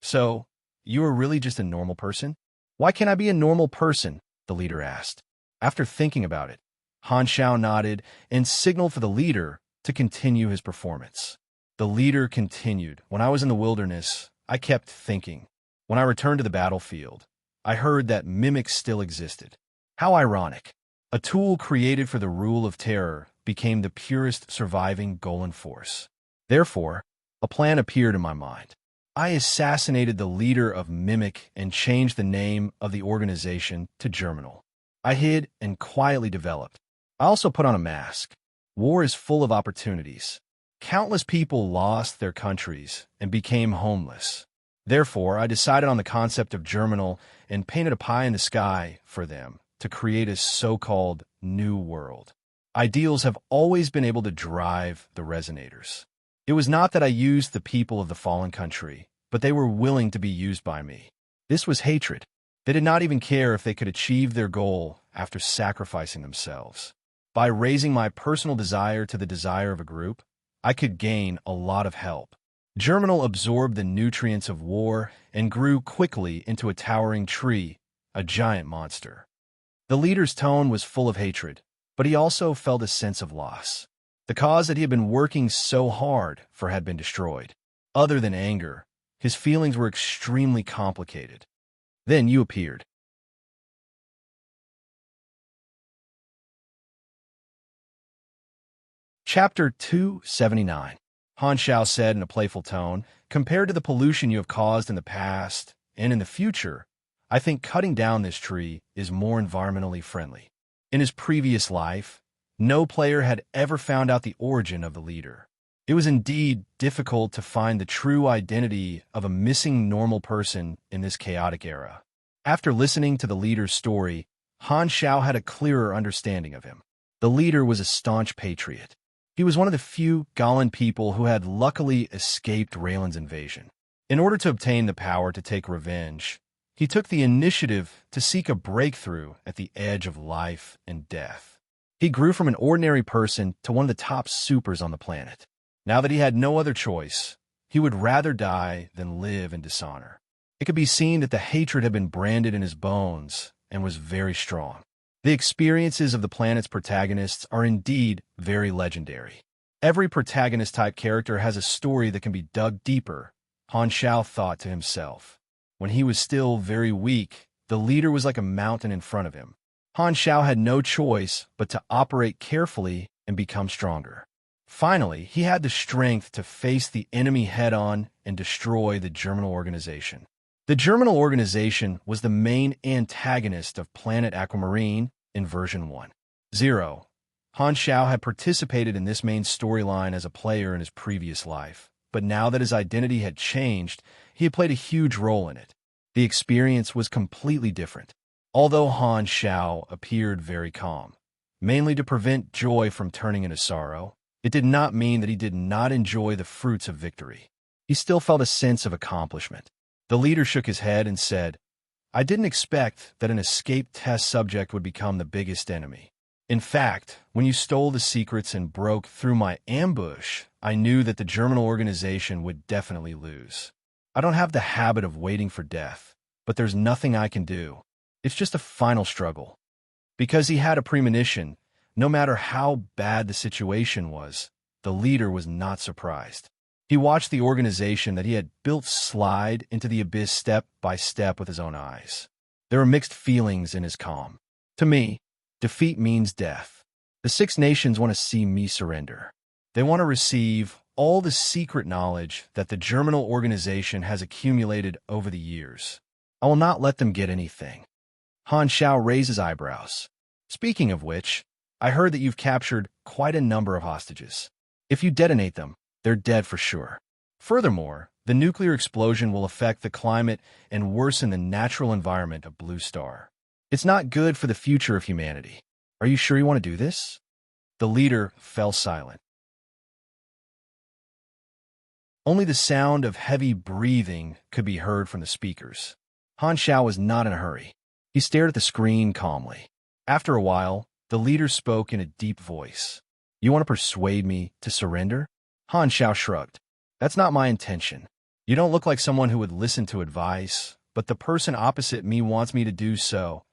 So, you are really just a normal person? Why can't I be a normal person? The leader asked. After thinking about it, Han Xiao nodded and signaled for the leader to continue his performance. The leader continued. When I was in the wilderness, I kept thinking. When I returned to the battlefield, I heard that mimics still existed. How ironic. A tool created for the rule of terror became the purest surviving Golan force. Therefore, a plan appeared in my mind. I assassinated the leader of Mimic and changed the name of the organization to Germinal. I hid and quietly developed. I also put on a mask. War is full of opportunities. Countless people lost their countries and became homeless. Therefore, I decided on the concept of Germinal and painted a pie in the sky for them to create a so-called new world. Ideals have always been able to drive the resonators. It was not that I used the people of the fallen country, but they were willing to be used by me. This was hatred. They did not even care if they could achieve their goal after sacrificing themselves. By raising my personal desire to the desire of a group, I could gain a lot of help. Germinal absorbed the nutrients of war and grew quickly into a towering tree, a giant monster. The leader's tone was full of hatred, but he also felt a sense of loss. The cause that he had been working so hard for had been destroyed. Other than anger, his feelings were extremely complicated. Then you appeared. Chapter 279. Han Xiao said in a playful tone, "Compared to the pollution you have caused in the past and in the future, I think cutting down this tree is more environmentally friendly." In his previous life, no player had ever found out the origin of the leader. It was indeed difficult to find the true identity of a missing normal person in this chaotic era. After listening to the leader's story, Han Xiao had a clearer understanding of him. The leader was a staunch patriot. He was one of the few Galan people who had luckily escaped Raylan's invasion. In order to obtain the power to take revenge, he took the initiative to seek a breakthrough at the edge of life and death. He grew from an ordinary person to one of the top supers on the planet. Now that he had no other choice, he would rather die than live in dishonor. It could be seen that the hatred had been branded in his bones and was very strong. The experiences of the planet's protagonists are indeed very legendary. Every protagonist-type character has a story that can be dug deeper, Han Xiao thought to himself. When he was still very weak, the leader was like a mountain in front of him. Han Xiao had no choice but to operate carefully and become stronger. Finally, he had the strength to face the enemy head-on and destroy the Germinal Organization. The Germinal Organization was the main antagonist of Planet Aquamarine in version 1.0. Han Xiao had participated in this main storyline as a player in his previous life, but now that his identity had changed, he had played a huge role in it. The experience was completely different. Although Han Xiao appeared very calm, mainly to prevent joy from turning into sorrow, it did not mean that he did not enjoy the fruits of victory. He still felt a sense of accomplishment. The leader shook his head and said, "I didn't expect that an escaped test subject would become the biggest enemy. In fact, when you stole the secrets and broke through my ambush, I knew that the Germinal Organization would definitely lose. I don't have the habit of waiting for death, but there's nothing I can do. It's just a final struggle." Because he had a premonition, no matter how bad the situation was, the leader was not surprised. He watched the organization that he had built slide into the abyss step by step with his own eyes. There were mixed feelings in his calm. To me, defeat means death. The Six Nations want to see me surrender. They want to receive all the secret knowledge that the Germinal Organization has accumulated over the years. I will not let them get anything. Han Xiao raised his eyebrows. "Speaking of which, I heard that you've captured quite a number of hostages. If you detonate them, they're dead for sure. Furthermore, the nuclear explosion will affect the climate and worsen the natural environment of Blue Star. It's not good for the future of humanity. Are you sure you want to do this?" The leader fell silent. Only the sound of heavy breathing could be heard from the speakers. Han Xiao was not in a hurry. He stared at the screen calmly. After a while, the leader spoke in a deep voice. "You want to persuade me to surrender?" Han Xiao shrugged. "That's not my intention. You don't look like someone who would listen to advice, but the person opposite me wants me to do so."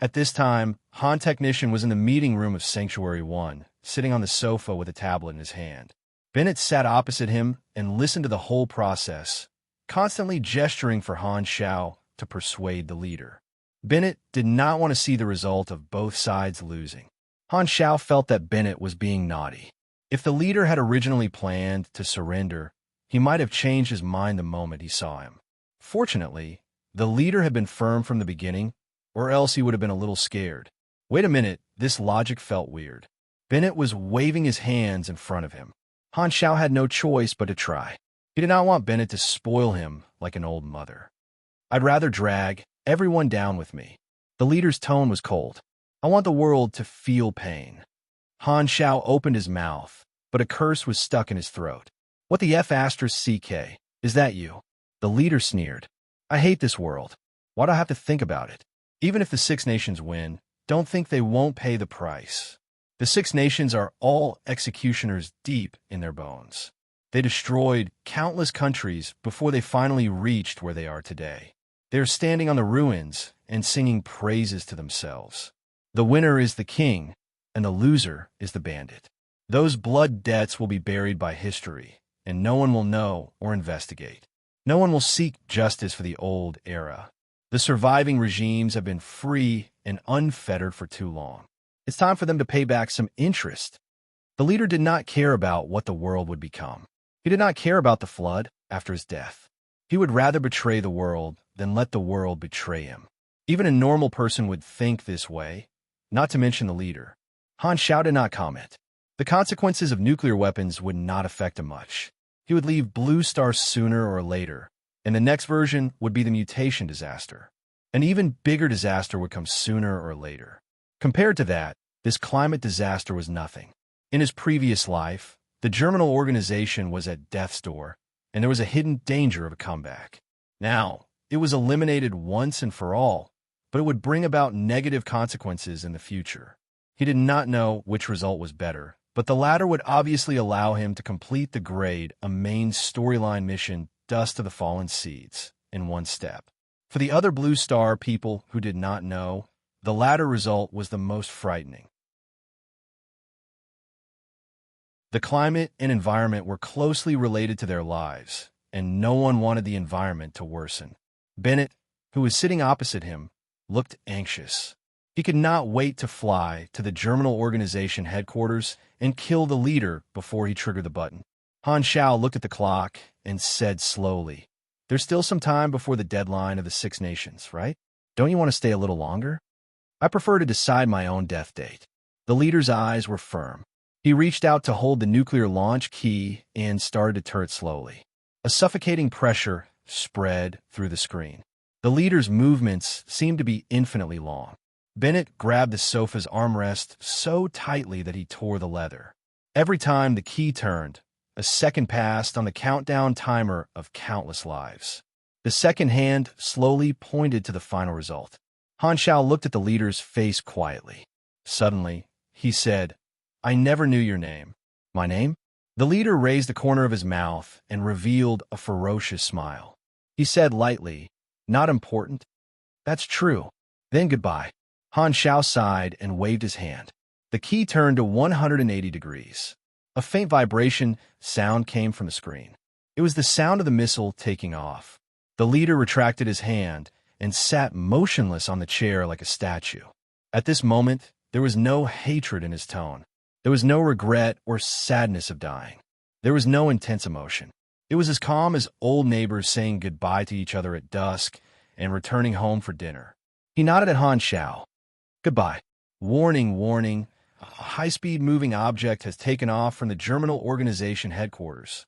At this time, Han Technician was in the meeting room of Sanctuary 1, sitting on the sofa with a tablet in his hand. Bennett sat opposite him and listened to the whole process, constantly gesturing for Han Xiao to persuade the leader. Bennett did not want to see the result of both sides losing. Han Xiao felt that Bennett was being naughty. If the leader had originally planned to surrender, he might have changed his mind the moment he saw him. Fortunately, the leader had been firm from the beginning, or else he would have been a little scared. Wait a minute, this logic felt weird. Bennett was waving his hands in front of him. Han Xiao had no choice but to try. He did not want Bennett to spoil him like an old mother. "I'd rather drag everyone down with me." The leader's tone was cold. "I want the world to feel pain." Han Xiao opened his mouth, but a curse was stuck in his throat. "What the F***CK? Is that you?" The leader sneered. "I hate this world. Why do I have to think about it? Even if the Six Nations win, don't think they won't pay the price. The Six Nations are all executioners deep in their bones. They destroyed countless countries before they finally reached where they are today. They are standing on the ruins and singing praises to themselves. The winner is the king, and the loser is the bandit. Those blood debts will be buried by history, and no one will know or investigate. No one will seek justice for the old era. The surviving regimes have been free and unfettered for too long. It's time for them to pay back some interest." The leader did not care about what the world would become. He did not care about the flood after his death. He would rather betray the world than let the world betray him. Even a normal person would think this way, not to mention the leader. Han Xiao did not comment. The consequences of nuclear weapons would not affect him much. He would leave Blue Star sooner or later, and the next version would be the mutation disaster. An even bigger disaster would come sooner or later. Compared to that, this climate disaster was nothing. In his previous life, the Germinal organization was at death's door, and there was a hidden danger of a comeback. Now, it was eliminated once and for all, but it would bring about negative consequences in the future. He did not know which result was better, but the latter would obviously allow him to complete the grade, a main storyline mission, Dust of the Fallen Seeds, in one step. For the other Blue Star people who did not know, the latter result was the most frightening. The climate and environment were closely related to their lives, and no one wanted the environment to worsen. Bennett, who was sitting opposite him, looked anxious. He could not wait to fly to the Germinal Organization headquarters and kill the leader before he triggered the button. Han Xiao looked at the clock and said slowly, "There's still some time before the deadline of the Six Nations, right? Don't you want to stay a little longer?" "I prefer to decide my own death date." The leader's eyes were firm. He reached out to hold the nuclear launch key and started to turn it slowly. A suffocating pressure spread through the screen. The leader's movements seemed to be infinitely long. Bennett grabbed the sofa's armrest so tightly that he tore the leather. Every time the key turned, a second passed on the countdown timer of countless lives. The second hand slowly pointed to the final result. Han Xiao looked at the leader's face quietly. Suddenly, he said, "I never knew your name." "My name?" The leader raised the corner of his mouth and revealed a ferocious smile. He said lightly, "Not important." "That's true. Then goodbye." Han Xiao sighed and waved his hand. The key turned to 180 degrees. A faint vibration sound came from the screen. It was the sound of the missile taking off. The leader retracted his hand and sat motionless on the chair like a statue. At this moment, there was no hatred in his tone. There was no regret or sadness of dying. There was no intense emotion. It was as calm as old neighbors saying goodbye to each other at dusk and returning home for dinner. He nodded at Han Xiao. "Goodbye." Warning, warning. A high-speed moving object has taken off from the Germinal Organization headquarters.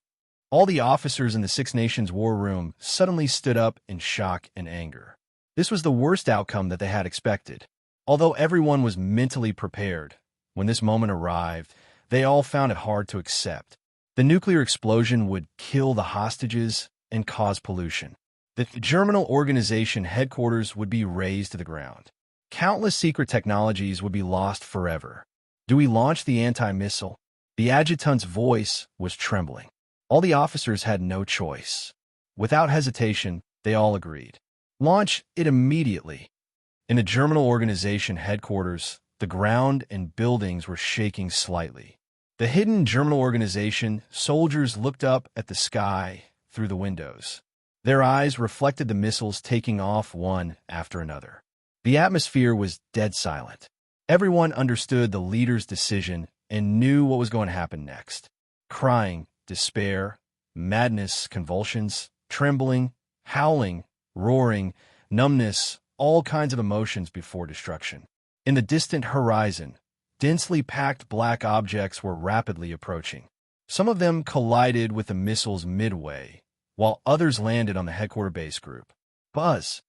All the officers in the Six Nations war room suddenly stood up in shock and anger. This was the worst outcome that they had expected. Although everyone was mentally prepared, when this moment arrived, they all found it hard to accept. The nuclear explosion would kill the hostages and cause pollution. The Germinal Organization headquarters would be razed to the ground. Countless secret technologies would be lost forever. Do we launch the anti-missile? The adjutant's voice was trembling. All the officers had no choice. Without hesitation, they all agreed. Launch it immediately. In the Germinal Organization headquarters, the ground and buildings were shaking slightly. The hidden Germinal Organization soldiers looked up at the sky through the windows. Their eyes reflected the missiles taking off one after another. The atmosphere was dead silent. Everyone understood the leader's decision and knew what was going to happen next. Crying, despair, madness, convulsions, trembling, howling, roaring, numbness, all kinds of emotions before destruction. In the distant horizon, densely packed black objects were rapidly approaching. Some of them collided with the missiles midway, while others landed on the headquarters base group. Buzz.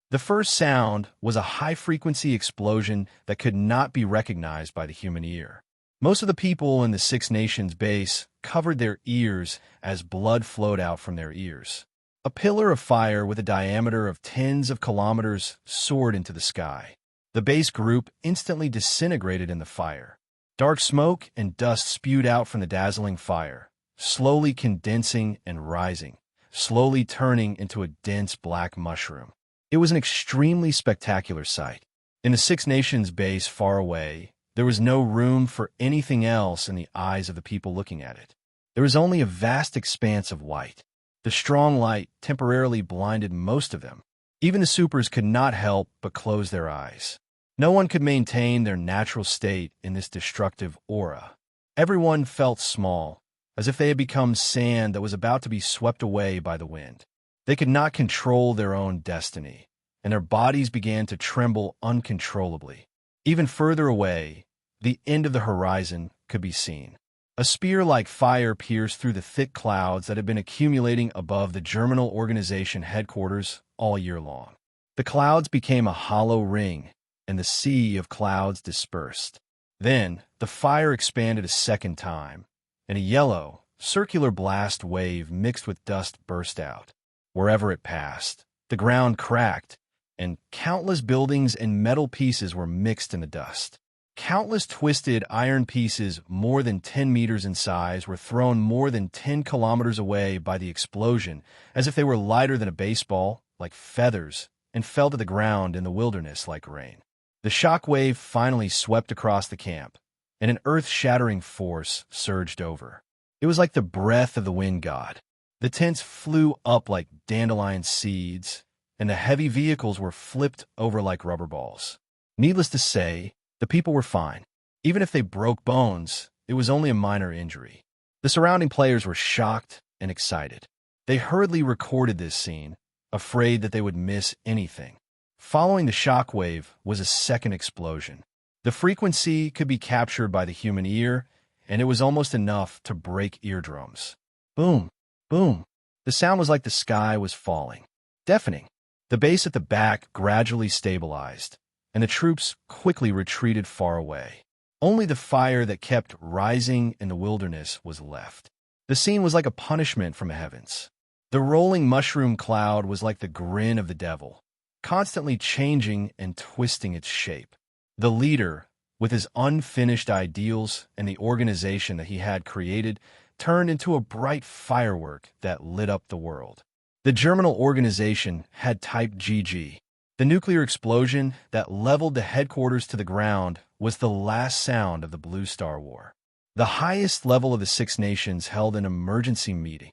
The first sound was a high-frequency explosion that could not be recognized by the human ear. Most of the people in the Six Nations base covered their ears as blood flowed out from their ears. A pillar of fire with a diameter of tens of kilometers soared into the sky. The base group instantly disintegrated in the fire. Dark smoke and dust spewed out from the dazzling fire, slowly condensing and rising, slowly turning into a dense black mushroom. It was an extremely spectacular sight. In the Six Nations base far away, there was no room for anything else in the eyes of the people looking at it. There was only a vast expanse of white. The strong light temporarily blinded most of them. Even the supers could not help but close their eyes. No one could maintain their natural state in this destructive aura. Everyone felt small, as if they had become sand that was about to be swept away by the wind. They could not control their own destiny, and their bodies began to tremble uncontrollably. Even further away, the end of the horizon could be seen. A spear-like fire pierced through the thick clouds that had been accumulating above the Germinal Organization headquarters all year long. The clouds became a hollow ring, and the sea of clouds dispersed. Then, the fire expanded a second time, and a yellow, circular blast wave mixed with dust burst out. Wherever it passed, the ground cracked, and countless buildings and metal pieces were mixed in the dust. Countless twisted iron pieces more than 10 meters in size were thrown more than 10 kilometers away by the explosion, as if they were lighter than a baseball, like feathers, and fell to the ground in the wilderness like rain. The shock wave finally swept across the camp, and an earth-shattering force surged over. It was like the breath of the wind god. The tents flew up like dandelion seeds, and the heavy vehicles were flipped over like rubber balls. Needless to say, the people were fine. Even if they broke bones, it was only a minor injury. The surrounding players were shocked and excited. They hurriedly recorded this scene, afraid that they would miss anything. Following the shockwave was a second explosion. The frequency could be captured by the human ear, and it was almost enough to break eardrums. Boom, boom. The sound was like the sky was falling. Deafening. The bass at the back gradually stabilized, and the troops quickly retreated far away. Only the fire that kept rising in the wilderness was left. The scene was like a punishment from the heavens. The rolling mushroom cloud was like the grin of the devil, constantly changing and twisting its shape. The leader, with his unfinished ideals and the organization that he had created, turned into a bright firework that lit up the world. The Germinal Organization had Type GG. The nuclear explosion that leveled the headquarters to the ground was the last sound of the Blue Star War. The highest level of the Six Nations held an emergency meeting.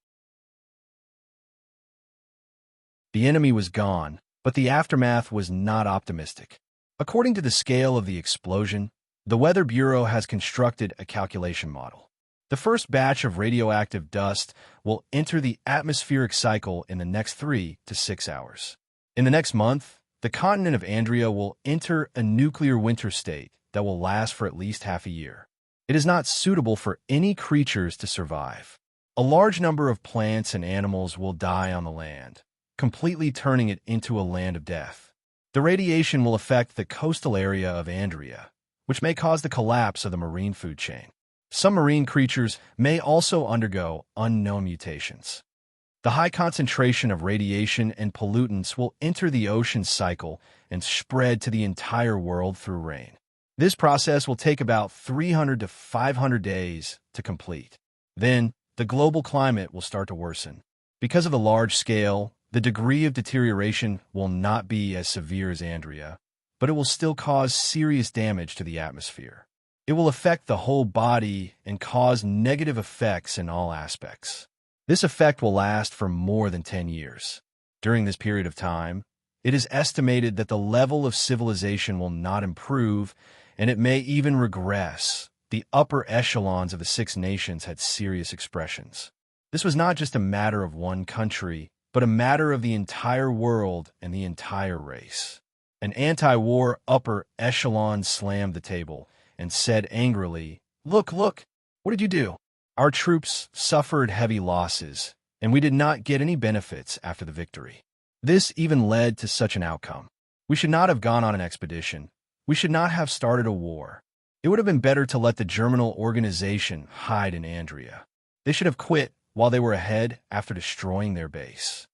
The enemy was gone, but the aftermath was not optimistic. According to the scale of the explosion, the Weather Bureau has constructed a calculation model. The first batch of radioactive dust will enter the atmospheric cycle in the next 3 to 6 hours. In the next month, the continent of Andrea will enter a nuclear winter state that will last for at least half a year. It is not suitable for any creatures to survive. A large number of plants and animals will die on the land, completely turning it into a land of death. The radiation will affect the coastal area of Andrea, which may cause the collapse of the marine food chain. Some marine creatures may also undergo unknown mutations. The high concentration of radiation and pollutants will enter the ocean cycle and spread to the entire world through rain. This process will take about 300 to 500 days to complete. Then, the global climate will start to worsen. Because of the large scale, the degree of deterioration will not be as severe as Andrea, but it will still cause serious damage to the atmosphere. It will affect the whole body and cause negative effects in all aspects. This effect will last for more than 10 years. During this period of time, it is estimated that the level of civilization will not improve, and it may even regress. The upper echelons of the Six Nations had serious expressions. This was not just a matter of one country, but a matter of the entire world and the entire race. An anti-war upper echelon slammed the table and said angrily, "Look, look, what did you do? Our troops suffered heavy losses, and we did not get any benefits after the victory. This even led to such an outcome. We should not have gone on an expedition. We should not have started a war. It would have been better to let the Germinal Organization hide in Andrea. They should have quit while they were ahead after destroying their base."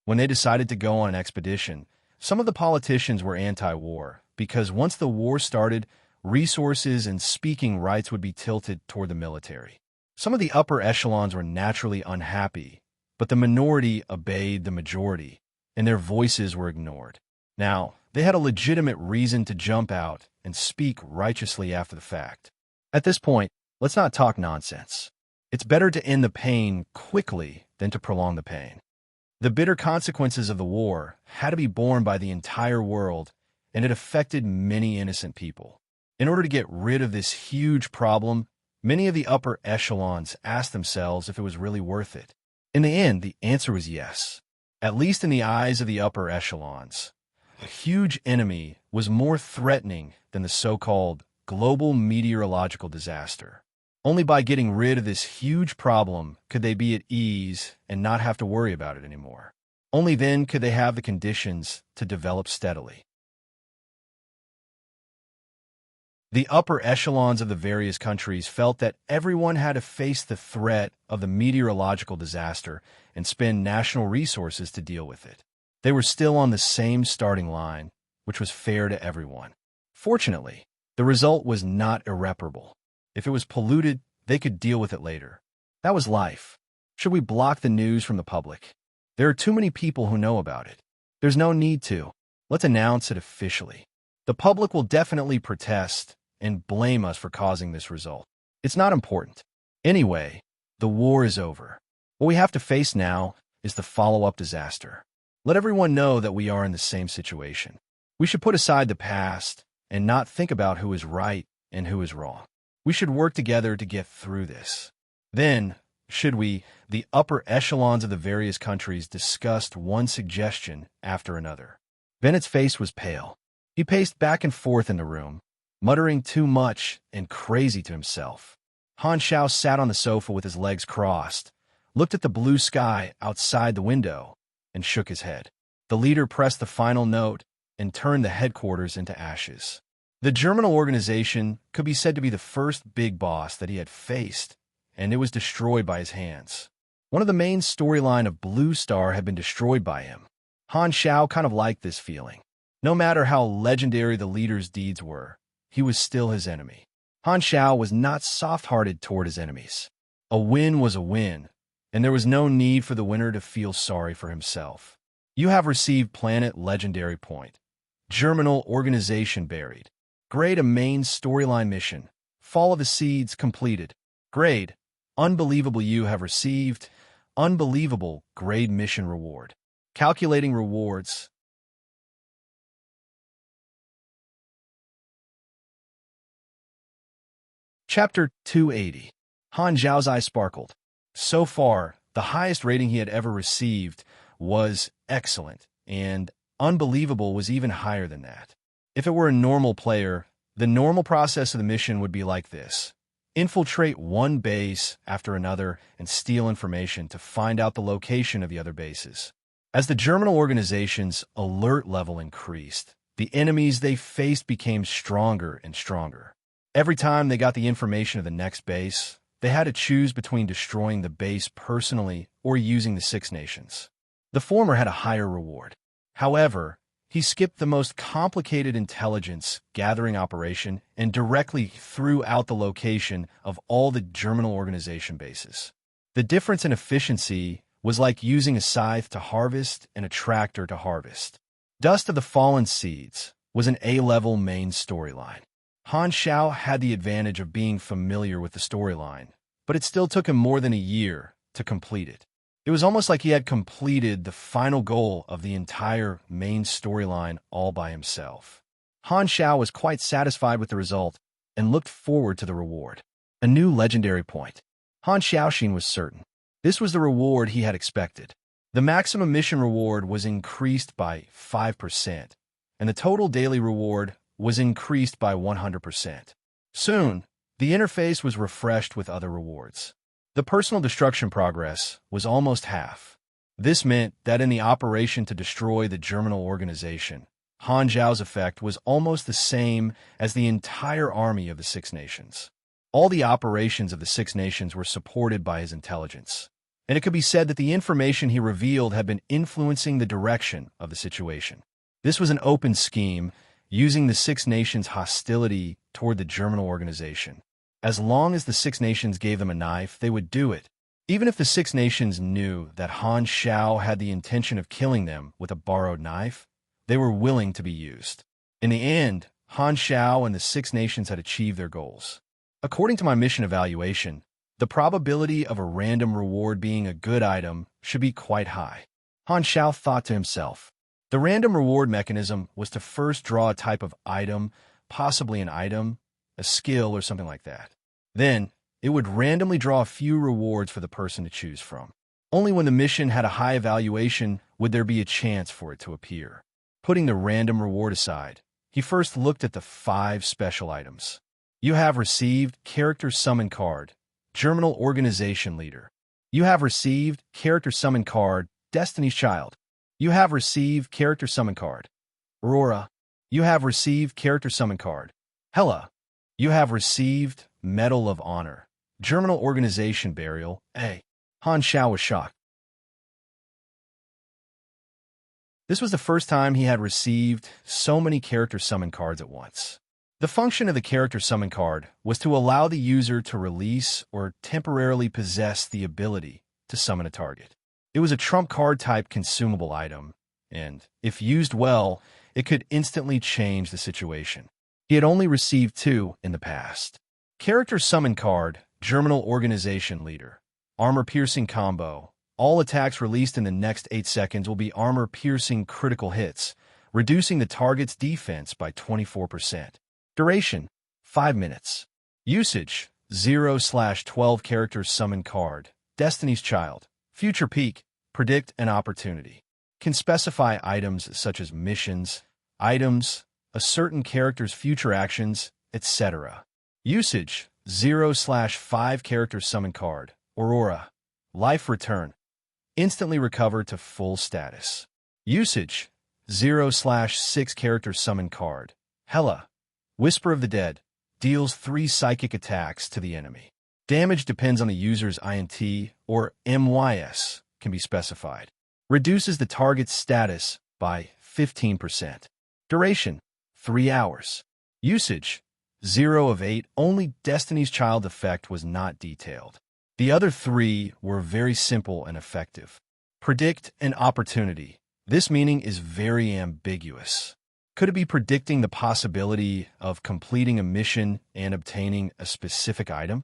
When they decided to go on an expedition, some of the politicians were anti-war, because once the war started, resources and speaking rights would be tilted toward the military. Some of the upper echelons were naturally unhappy, but the minority obeyed the majority, and their voices were ignored. Now, they had a legitimate reason to jump out and speak righteously after the fact. At this point, let's not talk nonsense. It's better to end the pain quickly than to prolong the pain. The bitter consequences of the war had to be borne by the entire world, and it affected many innocent people. In order to get rid of this huge problem, many of the upper echelons asked themselves if it was really worth it. In the end, the answer was yes. At least in the eyes of the upper echelons. A huge enemy was more threatening than the so-called global meteorological disaster. Only by getting rid of this huge problem could they be at ease and not have to worry about it anymore. Only then could they have the conditions to develop steadily. The upper echelons of the various countries felt that everyone had to face the threat of the meteorological disaster and spend national resources to deal with it. They were still on the same starting line, which was fair to everyone. Fortunately, the result was not irreparable. If it was polluted, they could deal with it later. That was life. Should we block the news from the public? There are too many people who know about it. There's no need to. Let's announce it officially. The public will definitely protest and blame us for causing this result. It's not important. Anyway, the war is over. What we have to face now is the follow-up disaster. Let everyone know that we are in the same situation. We should put aside the past and not think about who is right and who is wrong. We should work together to get through this. Then, the upper echelons of the various countries discussed one suggestion after another. Bennett's face was pale. He paced back and forth in the room, muttering too much and crazy to himself. Han Xiao sat on the sofa with his legs crossed, looked at the blue sky outside the window, and shook his head. The leader pressed the final note and turned the headquarters into ashes. The Germinal organization could be said to be the first big boss that he had faced, and it was destroyed by his hands. One of the main storyline of Blue Star had been destroyed by him. Han Xiao kind of liked this feeling. No matter how legendary the leader's deeds were, he was still his enemy. Han Xiao was not soft-hearted toward his enemies. A win was a win, and there was no need for the winner to feel sorry for himself. You have received Planet Legendary Point. Germinal organization buried. Grade a main storyline mission. Fall of the Seeds completed. Grade. Unbelievable, you have received unbelievable grade mission reward. Calculating rewards. Chapter 280. Han Zhao's eye sparkled. So far, the highest rating he had ever received was excellent, and unbelievable was even higher than that. If it were a normal player, the normal process of the mission would be like this. Infiltrate one base after another and steal information to find out the location of the other bases. As the Germinal organization's alert level increased, the enemies they faced became stronger and stronger. Every time they got the information of the next base, they had to choose between destroying the base personally or using the Six Nations. The former had a higher reward. However, he skipped the most complicated intelligence gathering operation and directly threw out the location of all the Germinal organization bases. The difference in efficiency was like using a scythe to harvest and a tractor to harvest. Dust of the Fallen Seeds was an A-level main storyline. Han Xiao had the advantage of being familiar with the storyline, but it still took him more than a year to complete it. It was almost like he had completed the final goal of the entire main storyline all by himself. Han Xiao was quite satisfied with the result and looked forward to the reward. A new legendary point. Han Xiaoxin was certain. This was the reward he had expected. The maximum mission reward was increased by 5%, and the total daily reward was increased by 100%. Soon, the interface was refreshed with other rewards. The personal destruction progress was almost half. This meant that in the operation to destroy the Germinal organization, Han Zhao's effect was almost the same as the entire army of the Six Nations. All the operations of the Six Nations were supported by his intelligence, and it could be said that the information he revealed had been influencing the direction of the situation. This was an open scheme, using the Six Nations' hostility toward the Germinal organization. As long as the Six Nations gave them a knife, they would do it. Even if the Six Nations knew that Han Xiao had the intention of killing them with a borrowed knife, they were willing to be used. In the end, Han Xiao and the Six Nations had achieved their goals. According to my mission evaluation, the probability of a random reward being a good item should be quite high. Han Xiao thought to himself. The random reward mechanism was to first draw a type of item, possibly an item, a skill, or something like that. Then, it would randomly draw a few rewards for the person to choose from. Only when the mission had a high evaluation would there be a chance for it to appear. Putting the random reward aside, he first looked at the 5 special items. You have received Character Summon Card, Germinal Organization Leader. You have received Character Summon Card, Destiny's Child. You have received Character Summon Card, Aurora. You have received Character Summon Card, Hela. You have received Medal of Honor, Germinal Organization Burial, A. Han Xiao was shocked. This was the first time he had received so many Character Summon Cards at once. The function of the Character Summon Card was to allow the user to release or temporarily possess the ability to summon a target. It was a trump card type consumable item, and, if used well, it could instantly change the situation. He had only received 2 in the past. Character Summon Card, Germinal Organization Leader. Armor-piercing combo. All attacks released in the next 8 seconds will be armor-piercing critical hits, reducing the target's defense by 24%. Duration, 5 minutes. Usage, 0/12 Character Summon Card, Destiny's Child. Future Peak, Predict an Opportunity. Can specify items such as missions, items, a certain character's future actions, etc. Usage, 0/5 Character Summon Card, Aurora. Life Return. Instantly recover to full status. Usage, 0/6 Character Summon Card, Hela. Whisper of the Dead. Deals 3 psychic attacks to the enemy. Damage depends on the user's INT or MYS, can be specified. Reduces the target's status by 15%. Duration, 3 hours. Usage, 0 of 8. Only Destiny's Child effect was not detailed. The other 3 were very simple and effective. Predict an opportunity. This meaning is very ambiguous. Could it be predicting the possibility of completing a mission and obtaining a specific item?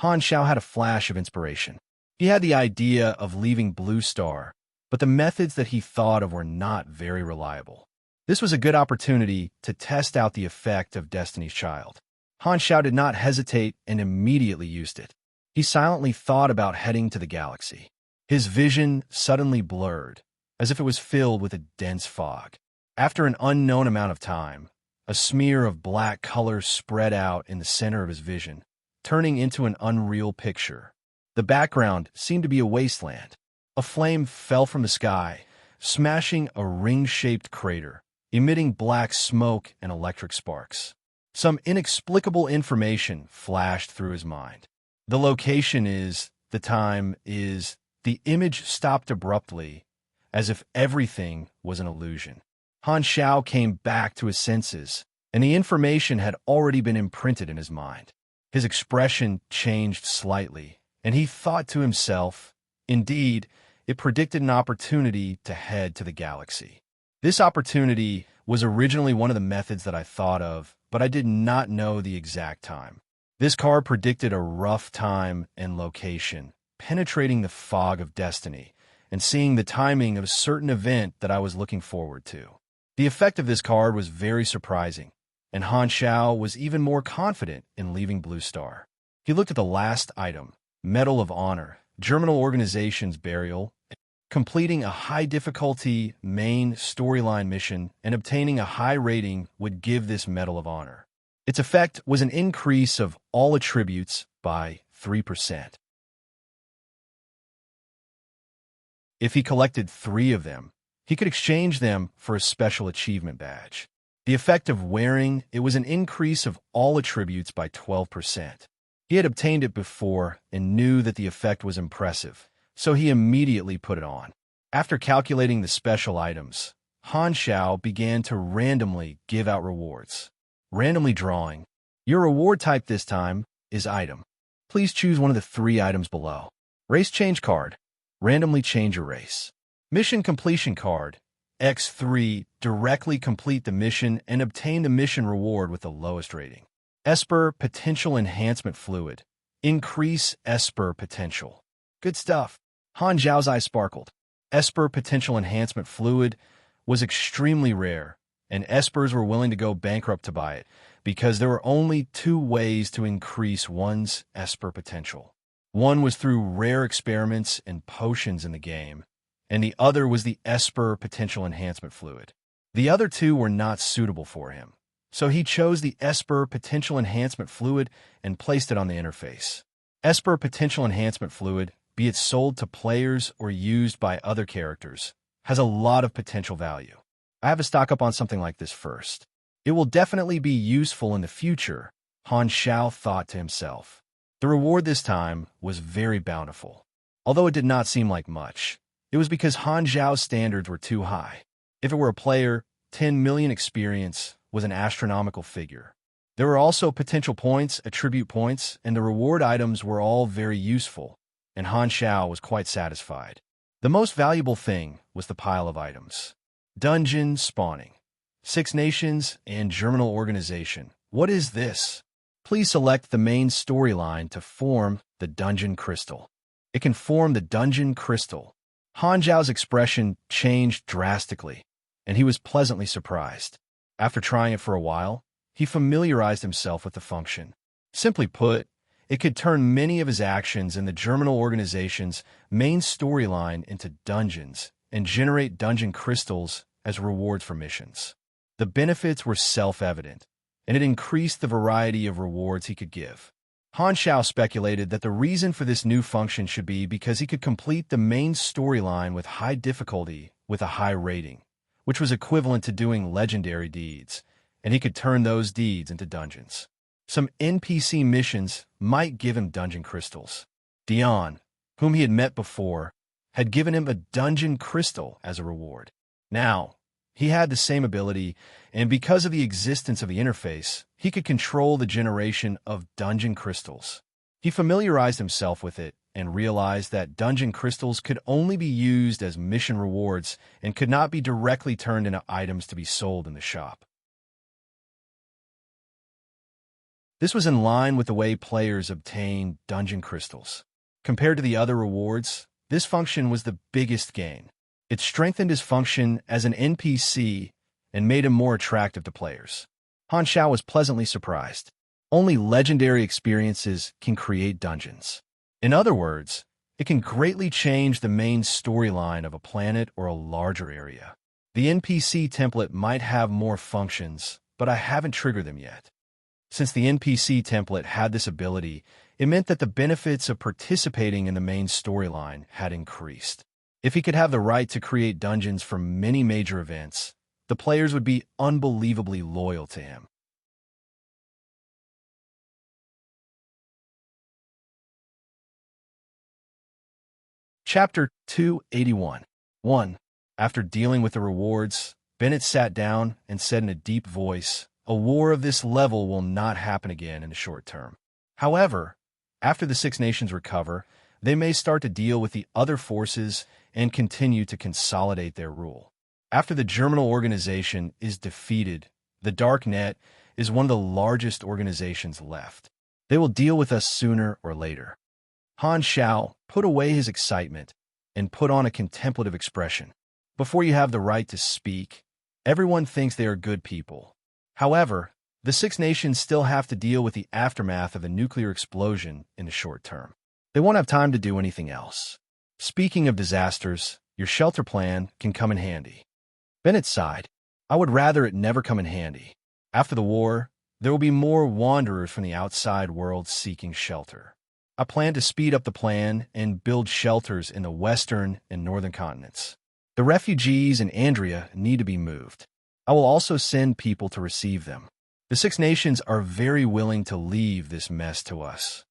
Han Xiao had a flash of inspiration. He had the idea of leaving Blue Star, but the methods that he thought of were not very reliable. This was a good opportunity to test out the effect of Destiny's Child. Han Xiao did not hesitate and immediately used it. He silently thought about heading to the galaxy. His vision suddenly blurred, as if it was filled with a dense fog. After an unknown amount of time, a smear of black color spread out in the center of his vision, turning into an unreal picture. The background seemed to be a wasteland. A flame fell from the sky, smashing a ring-shaped crater, emitting black smoke and electric sparks. Some inexplicable information flashed through his mind. The location is, the time is, the image stopped abruptly, as if everything was an illusion. Han Xiao came back to his senses, and the information had already been imprinted in his mind. His expression changed slightly, and he thought to himself, indeed, it predicted an opportunity to head to the galaxy. This opportunity was originally one of the methods that I thought of, but I did not know the exact time. This card predicted a rough time and location, penetrating the fog of destiny, and seeing the timing of a certain event that I was looking forward to. The effect of this card was very surprising, and Han Xiao was even more confident in leaving Blue Star. He looked at the last item, Medal of Honor, Germinal Organization's Burial. Completing a high-difficulty main storyline mission and obtaining a high rating would give this Medal of Honor. Its effect was an increase of all attributes by 3%. If he collected 3 of them, he could exchange them for a special achievement badge. The effect of wearing it was an increase of all attributes by 12%. He had obtained it before and knew that the effect was impressive, so he immediately put it on. After calculating the special items, Han Xiao began to randomly give out rewards. Randomly drawing. Your reward type this time is item. Please choose one of the 3 items below. Race change card. Randomly change your race. Mission completion card. X3. Directly complete the mission and obtain the mission reward with the lowest rating. Esper potential enhancement fluid. Increase Esper potential. Good stuff. Han Xiao's eyes sparkled. Esper potential enhancement fluid was extremely rare, and espers were willing to go bankrupt to buy it because there were only two ways to increase one's esper potential. One was through rare experiments and potions in the game, and the other was the esper potential enhancement fluid. The other two were not suitable for him, so he chose the esper potential enhancement fluid and placed it on the interface. Esper potential enhancement fluid, be it sold to players or used by other characters, has a lot of potential value. I have to stock up on something like this first. It will definitely be useful in the future, Han Xiao thought to himself. The reward this time was very bountiful. Although it did not seem like much, it was because Han Xiao's standards were too high. If it were a player, 10 million experience was an astronomical figure. There were also potential points, attribute points, and the reward items were all very useful, and Han Xiao was quite satisfied. The most valuable thing was the pile of items. Dungeon spawning. 6 nations and germinal organization. What is this? Please select the main storyline to form the dungeon crystal. It can form the dungeon crystal. Han Xiao's expression changed drastically, and he was pleasantly surprised. After trying it for a while, he familiarized himself with the function. Simply put, it could turn many of his actions in the germinal organization's main storyline into dungeons and generate dungeon crystals as rewards for missions. The benefits were self-evident, and it increased the variety of rewards he could give. Han Xiao speculated that the reason for this new function should be because he could complete the main storyline with high difficulty with a high rating, which was equivalent to doing legendary deeds, and he could turn those deeds into dungeons. Some NPC missions might give him dungeon crystals. Dion, whom he had met before, had given him a dungeon crystal as a reward. Now, he had the same ability, and because of the existence of the interface, he could control the generation of dungeon crystals. He familiarized himself with it and realized that dungeon crystals could only be used as mission rewards and could not be directly turned into items to be sold in the shop. This was in line with the way players obtain dungeon crystals. Compared to the other rewards, this function was the biggest gain. It strengthened his function as an NPC and made him more attractive to players. Han Xiao was pleasantly surprised. Only legendary experiences can create dungeons. In other words, it can greatly change the main storyline of a planet or a larger area. The NPC template might have more functions, but I haven't triggered them yet. Since the NPC template had this ability, it meant that the benefits of participating in the main storyline had increased. If he could have the right to create dungeons for many major events, the players would be unbelievably loyal to him. Chapter 281. 1. After dealing with the rewards, Bennett sat down and said in a deep voice, "A war of this level will not happen again in the short term. However, after the 6 nations recover, they may start to deal with the other forces and continue to consolidate their rule. After the germinal organization is defeated, the Dark Net is one of the largest organizations left. They will deal with us sooner or later." Han Xiao put away his excitement and put on a contemplative expression. Before you have the right to speak, everyone thinks they are good people. However, the 6 nations still have to deal with the aftermath of a nuclear explosion in the short term. They won't have time to do anything else. Speaking of disasters, your shelter plan can come in handy. Bennett sighed. I would rather it never come in handy. After the war, there will be more wanderers from the outside world seeking shelter. I plan to speed up the plan and build shelters in the western and northern continents. The refugees in Andrea need to be moved. I will also send people to receive them. The 6 nations are very willing to leave this mess to us.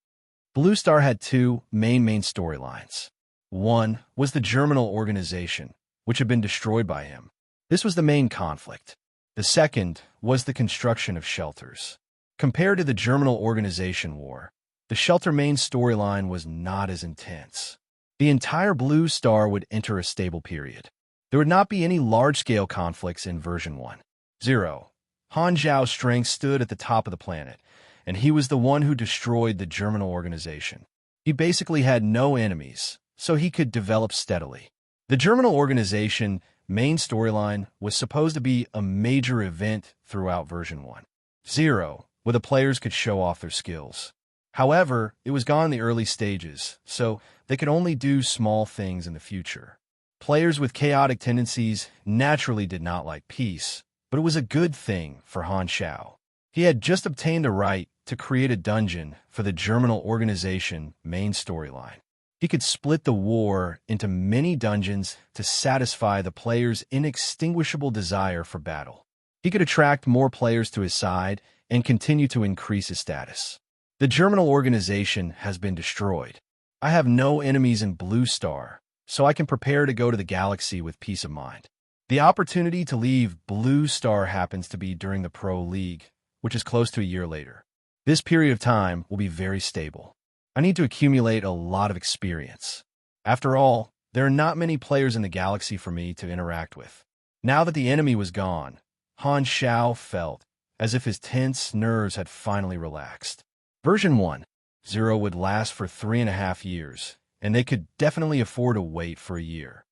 Blue Star had 2 main storylines. One was the germinal organization, which had been destroyed by him. This was the main conflict. The second was the construction of shelters. Compared to the germinal organization war, the shelter main storyline was not as intense. The entire Blue Star would enter a stable period. There would not be any large-scale conflicts in version 1.0. Han Zhao's strength stood at the top of the planet, and he was the one who destroyed the germinal organization. He basically had no enemies, so he could develop steadily. The germinal organization main storyline was supposed to be a major event throughout version 1.0, where the players could show off their skills. However, it was gone in the early stages, so they could only do small things in the future. Players with chaotic tendencies naturally did not like peace, but it was a good thing for Han Xiao. He had just obtained a right to create a dungeon for the Germinal Organization main storyline. He could split the war into many dungeons to satisfy the players' inextinguishable desire for battle. He could attract more players to his side and continue to increase his status. The Germinal Organization has been destroyed. I have no enemies in Blue Star, so I can prepare to go to the galaxy with peace of mind. The opportunity to leave Blue Star happens to be during the Pro League, which is close to a year later. This period of time will be very stable. I need to accumulate a lot of experience. After all, there are not many players in the galaxy for me to interact with. Now that the enemy was gone, Han Xiao felt as if his tense nerves had finally relaxed. Version 1.0 would last for 3.5 years, and they could definitely afford to wait for a year.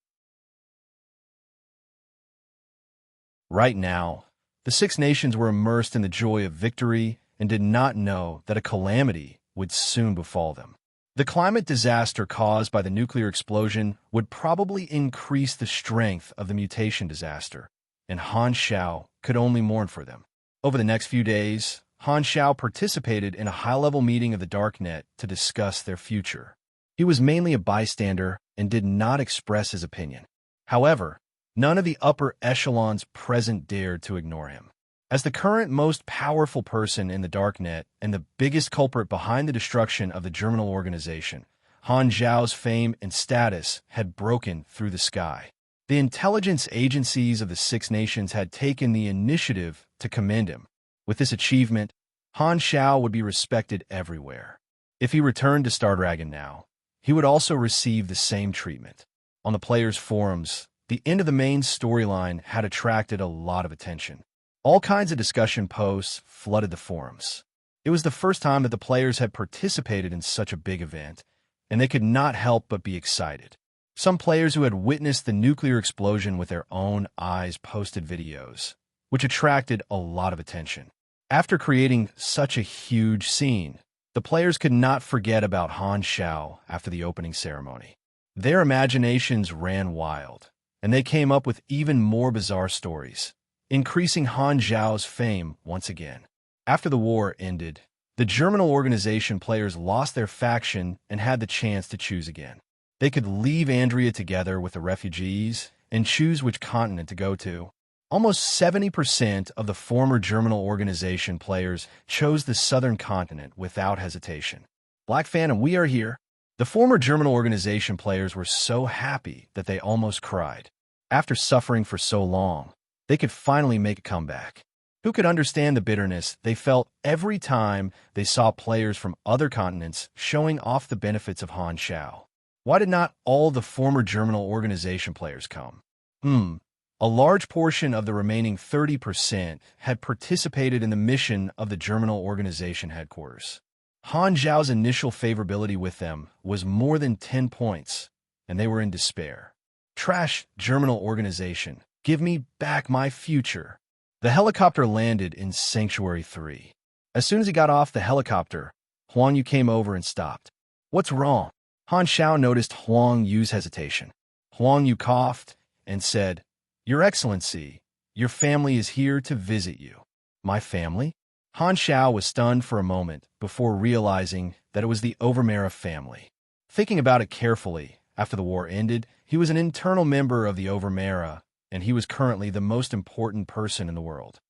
Right now, the Six Nations were immersed in the joy of victory and did not know that a calamity would soon befall them. The climate disaster caused by the nuclear explosion would probably increase the strength of the mutation disaster, and Han Xiao could only mourn for them. Over the next few days, Han Xiao participated in a high-level meeting of the Darknet to discuss their future. He was mainly a bystander and did not express his opinion. However, none of the upper echelons present dared to ignore him. As the current most powerful person in the Darknet and the biggest culprit behind the destruction of the Germinal Organization, Han Xiao's fame and status had broken through the sky. The intelligence agencies of the Six Nations had taken the initiative to commend him. With this achievement, Han Xiao would be respected everywhere. If he returned to Star Dragon now, he would also receive the same treatment. On the players' forums, the end of the main storyline had attracted a lot of attention. All kinds of discussion posts flooded the forums. It was the first time that the players had participated in such a big event, and they could not help but be excited. Some players who had witnessed the nuclear explosion with their own eyes posted videos, which attracted a lot of attention. After creating such a huge scene, the players could not forget about Han Xiao after the opening ceremony. Their imaginations ran wild, and they came up with even more bizarre stories, increasing Han Xiao's fame once again. After the war ended, the Germinal Organization players lost their faction and had the chance to choose again. They could leave Andrea together with the refugees and choose which continent to go to. Almost 70% of the former Germinal Organization players chose the southern continent without hesitation. Black Fan and we are here. The former Germinal Organization players were so happy that they almost cried. After suffering for so long, they could finally make a comeback. Who could understand the bitterness they felt every time they saw players from other continents showing off the benefits of Han Xiao? Why did not all the former Germinal Organization players come? A large portion of the remaining 30% had participated in the mission of the Germinal Organization headquarters. Han Xiao's initial favorability with them was more than 10 points, and they were in despair. Trash Germinal Organization. Give me back my future. The helicopter landed in Sanctuary 3. As soon as he got off the helicopter, Huang Yu came over and stopped. What's wrong? Han Xiao noticed Huang Yu's hesitation. Huang Yu coughed and said, Your Excellency, your family is here to visit you. My family? Han Xiao was stunned for a moment before realizing that it was the Overmera family. Thinking about it carefully, after the war ended, he was an internal member of the Overmera, and he was currently the most important person in the world.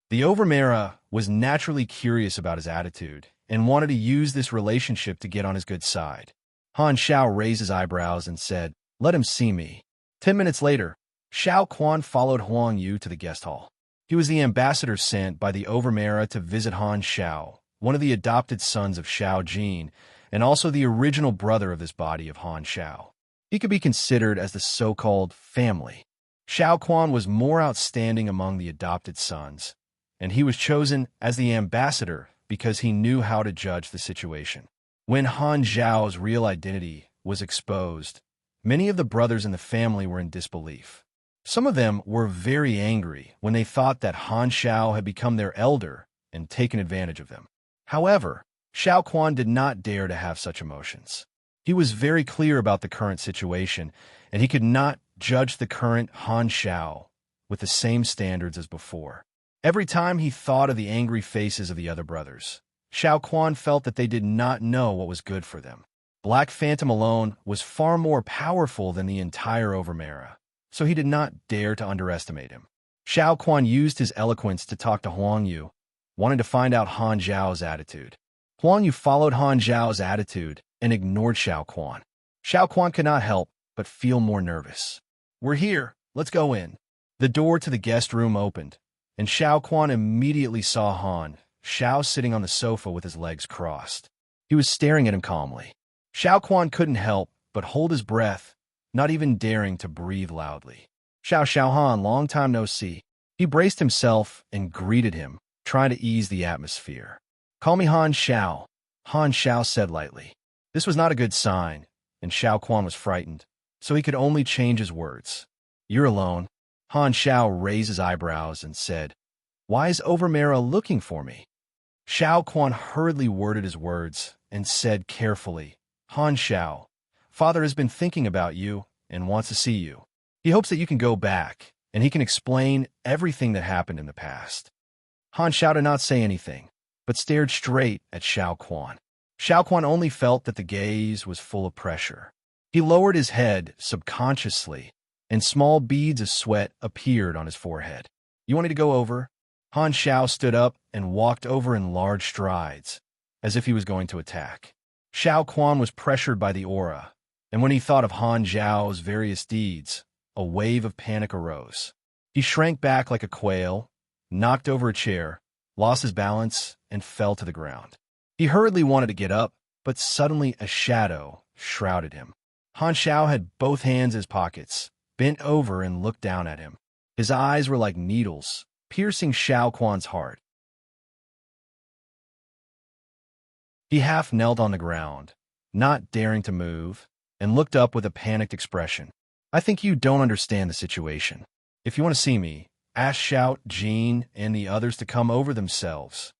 The Overmera was naturally curious about his attitude and wanted to use this relationship to get on his good side. Han Xiao raised his eyebrows and said, Let him see me. 10 minutes later, Xiao Quan followed Huang Yu to the guest hall. He was the ambassador sent by the Overmera to visit Han Xiao, one of the adopted sons of Xiao Jin, and also the original brother of this body of Han Xiao. He could be considered as the so-called family. Xiao Quan was more outstanding among the adopted sons, and he was chosen as the ambassador because he knew how to judge the situation. When Han Xiao's real identity was exposed, Many of the brothers in the family were in disbelief. Some of them were very angry when they thought that Han Xiao had become their elder and taken advantage of them. However, Xiao Quan did not dare to have such emotions. He was very clear about the current situation, and he could not judge the current Han Xiao with the same standards as before. Every time he thought of the angry faces of the other brothers, Xiao Quan felt that they did not know what was good for them. Black Phantom alone was far more powerful than the entire Overmera, so he did not dare to underestimate him. Xiao Quan used his eloquence to talk to Huang Yu, wanting to find out Han Zhao's attitude. Huang Yu followed Han Zhao's attitude and ignored Xiao Quan. Xiao Quan could not help but feel more nervous. "We're here. Let's go in." The door to the guest room opened, and Xiao Quan immediately saw Han Xiao sitting on the sofa with his legs crossed. He was staring at him calmly. Xiao Quan couldn't help but hold his breath, not even daring to breathe loudly. Xiao Han, long time no see." He braced himself and greeted him, trying to ease the atmosphere. "Call me Han Xiao," Han Xiao said lightly. This was not a good sign, and Xiao Quan was frightened, so he could only change his words. "You're alone." Han Xiao raised his eyebrows and said, "Why is Overmera looking for me?" Xiao Quan hurriedly worded his words and said carefully, "Han Xiao, Father has been thinking about you and wants to see you. He hopes that you can go back, and he can explain everything that happened in the past." Han Xiao did not say anything, but stared straight at Xiao Quan. Xiao Quan only felt that the gaze was full of pressure. He lowered his head subconsciously, and small beads of sweat appeared on his forehead. "You want me to go over?" Han Xiao stood up and walked over in large strides, as if he was going to attack. Xiao Quan was pressured by the aura, and when he thought of Han Zhao's various deeds, a wave of panic arose. He shrank back like a quail, knocked over a chair, lost his balance, and fell to the ground. He hurriedly wanted to get up, but suddenly a shadow shrouded him. Han Xiao had both hands in his pockets, bent over and looked down at him. His eyes were like needles, piercing Xiao Quan's heart. He half knelt on the ground, not daring to move, and looked up with a panicked expression. "I think you don't understand the situation. If you want to see me, ask Xiao, Jin, and the others to come over themselves."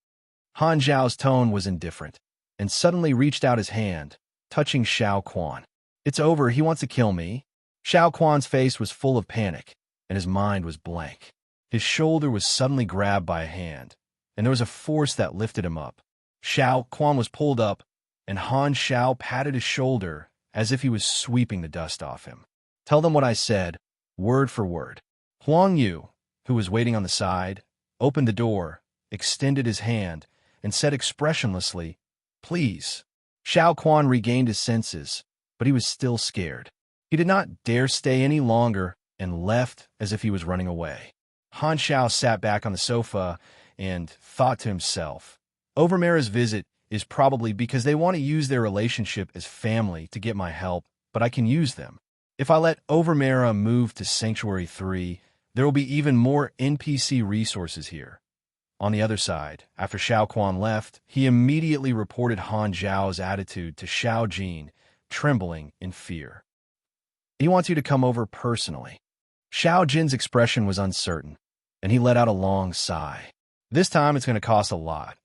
Han Zhao's tone was indifferent, and suddenly reached out his hand, touching Xiao Quan. "It's over, he wants to kill me." Xiao Quan's face was full of panic, and his mind was blank. His shoulder was suddenly grabbed by a hand, and there was a force that lifted him up. Xiao Quan was pulled up, and Han Xiao patted his shoulder as if he was sweeping the dust off him. "Tell them what I said, word for word." Huang Yu, who was waiting on the side, opened the door, extended his hand, and said expressionlessly, "Please." Xiao Quan regained his senses, but he was still scared. He did not dare stay any longer and left as if he was running away. Han Xiao sat back on the sofa and thought to himself, "Overmera's visit is probably because they want to use their relationship as family to get my help, but I can use them. If I let Overmera move to Sanctuary 3, there will be even more NPC resources here." On the other side, after Xiao Quan left, he immediately reported Han Zhao's attitude to Xiao Jin, trembling in fear. "He wants you to come over personally." Xiao Jin's expression was uncertain, and he let out a long sigh. "This time it's going to cost a lot."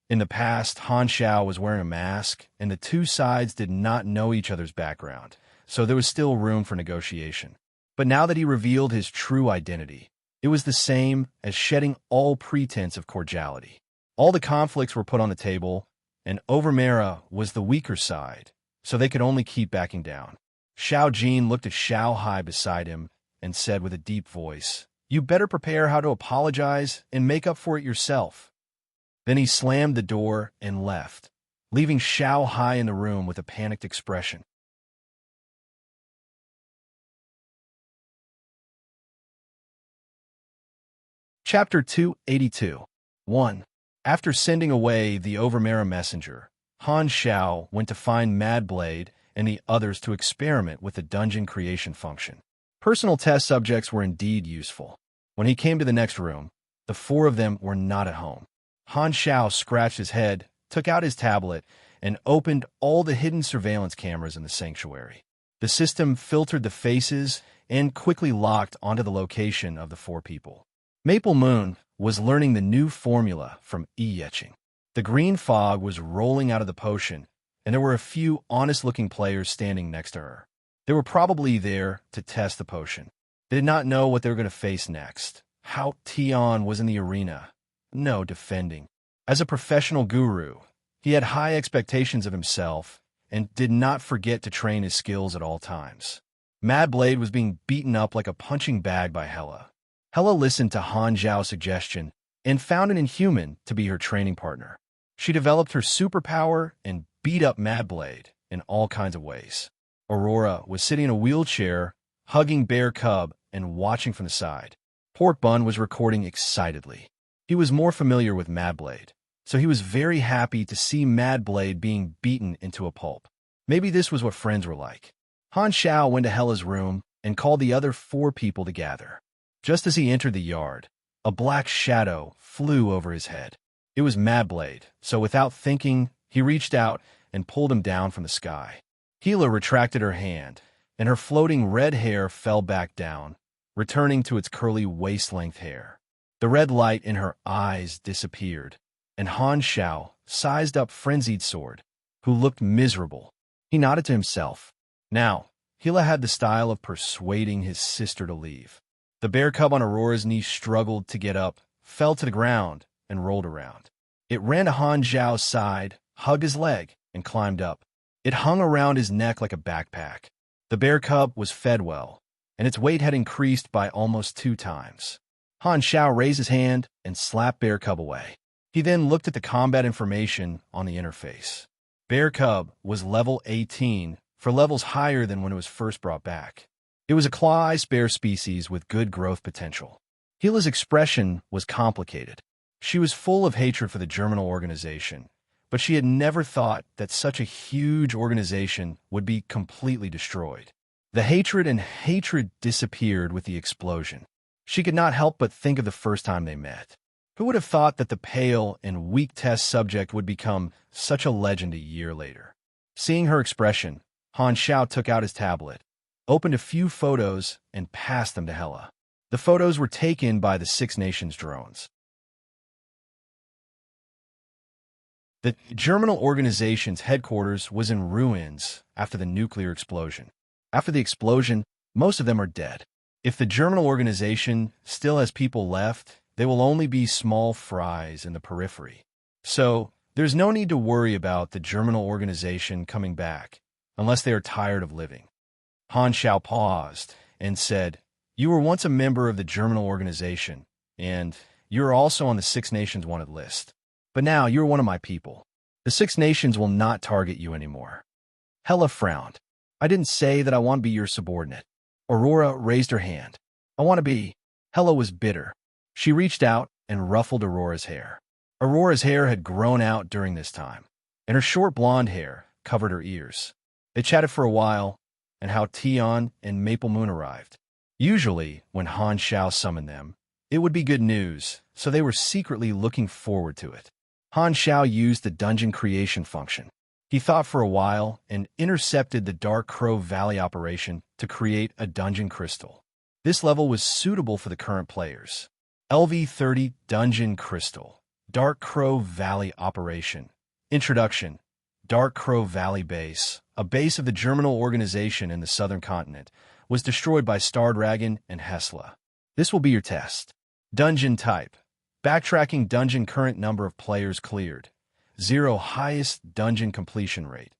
In the past, Han Xiao was wearing a mask, and the two sides did not know each other's background, so there was still room for negotiation. But now that he revealed his true identity, it was the same as shedding all pretense of cordiality. All the conflicts were put on the table, and Overmera was the weaker side, so they could only keep backing down. Xiao Jin looked at Xiao Hai beside him and said with a deep voice, "You better prepare how to apologize and make up for it yourself." Then he slammed the door and left, leaving Xiao Hai in the room with a panicked expression. Chapter 282. 1. After sending away the Overmera messenger, Han Xiao went to find Mad Blade and the others to experiment with the dungeon creation function. Personal test subjects were indeed useful. When he came to the next room, the four of them were not at home. Han Xiao scratched his head, took out his tablet, and opened all the hidden surveillance cameras in the sanctuary. The system filtered the faces and quickly locked onto the location of the 4 people. Maple Moon was learning the new formula from etching. The green fog was rolling out of the potion, and there were a few honest-looking players standing next to her. They were probably there to test the potion. They did not know what they were going to face next. How Tion was in the arena. No defending. As a professional guru, he had high expectations of himself and did not forget to train his skills at all times. Mad Blade was being beaten up like a punching bag by Hela. Hela listened to Han Zhao's suggestion and found an inhuman to be her training partner. She developed her superpower and beat up Mad Blade in all kinds of ways. Aurora was sitting in a wheelchair, hugging Bear Cub and watching from the side. Pork Bun was recording excitedly. He was more familiar with Mad Blade, so he was very happy to see Mad Blade being beaten into a pulp. Maybe this was what friends were like. Han Xiao went to Hela's room and called the other 4 people to gather. Just as he entered the yard, a black shadow flew over his head. It was Mad Blade, so without thinking, he reached out and pulled him down from the sky. Hela retracted her hand, and her floating red hair fell back down, returning to its curly waist-length hair. The red light in her eyes disappeared, and Han Xiao sized up Frenzied Sword, who looked miserable. He nodded to himself. Now, Hela had the style of persuading his sister to leave. The bear cub on Aurora's knee struggled to get up, fell to the ground, and rolled around. It ran to Han Zhao's side, hugged his leg, and climbed up. It hung around his neck like a backpack. The bear cub was fed well, and its weight had increased by almost 2 times. Han Xiao raised his hand and slapped Bear Cub away. He then looked at the combat information on the interface. Bear Cub was level 18, for levels higher than when it was first brought back. It was a claw ice bear species with good growth potential. Hela's expression was complicated. She was full of hatred for the Germinal organization, but she had never thought that such a huge organization would be completely destroyed. The hatred disappeared with the explosion. She could not help but think of the first time they met. Who would have thought that the pale and weak test subject would become such a legend a year later? Seeing her expression, Han Xiao took out his tablet, opened a few photos, and passed them to Hela. The photos were taken by the 6 Nations drones. The Germinal organization's headquarters was in ruins after the nuclear explosion. After the explosion, most of them are dead. If the Germinal organization still has people left, they will only be small fries in the periphery. So, there's no need to worry about the Germinal organization coming back, unless they are tired of living. Han Xiao paused and said, "You were once a member of the Germinal organization, and you are also on the 6 Nations wanted list. But now you're one of my people. The 6 Nations will not target you anymore." Hela frowned. "I didn't say that I want to be your subordinate." Aurora raised her hand. "I want to be." Hela was bitter. She reached out and ruffled Aurora's hair. Aurora's hair had grown out during this time, and her short blonde hair covered her ears. They chatted for a while, and how Tion and Maple Moon arrived. Usually, when Han Xiao summoned them, it would be good news, so they were secretly looking forward to it. Han Xiao used the dungeon creation function. He thought for a while and intercepted the Dark Crow Valley operation to create a dungeon crystal. This level was suitable for the current players. LV30 Dungeon Crystal. Dark Crow Valley Operation. Introduction. Dark Crow Valley Base, a base of the Germinal organization in the southern continent, was destroyed by Star Dragon and Hesla. This will be your test. Dungeon type. Backtracking dungeon current number of players cleared. 0 highest dungeon completion rate.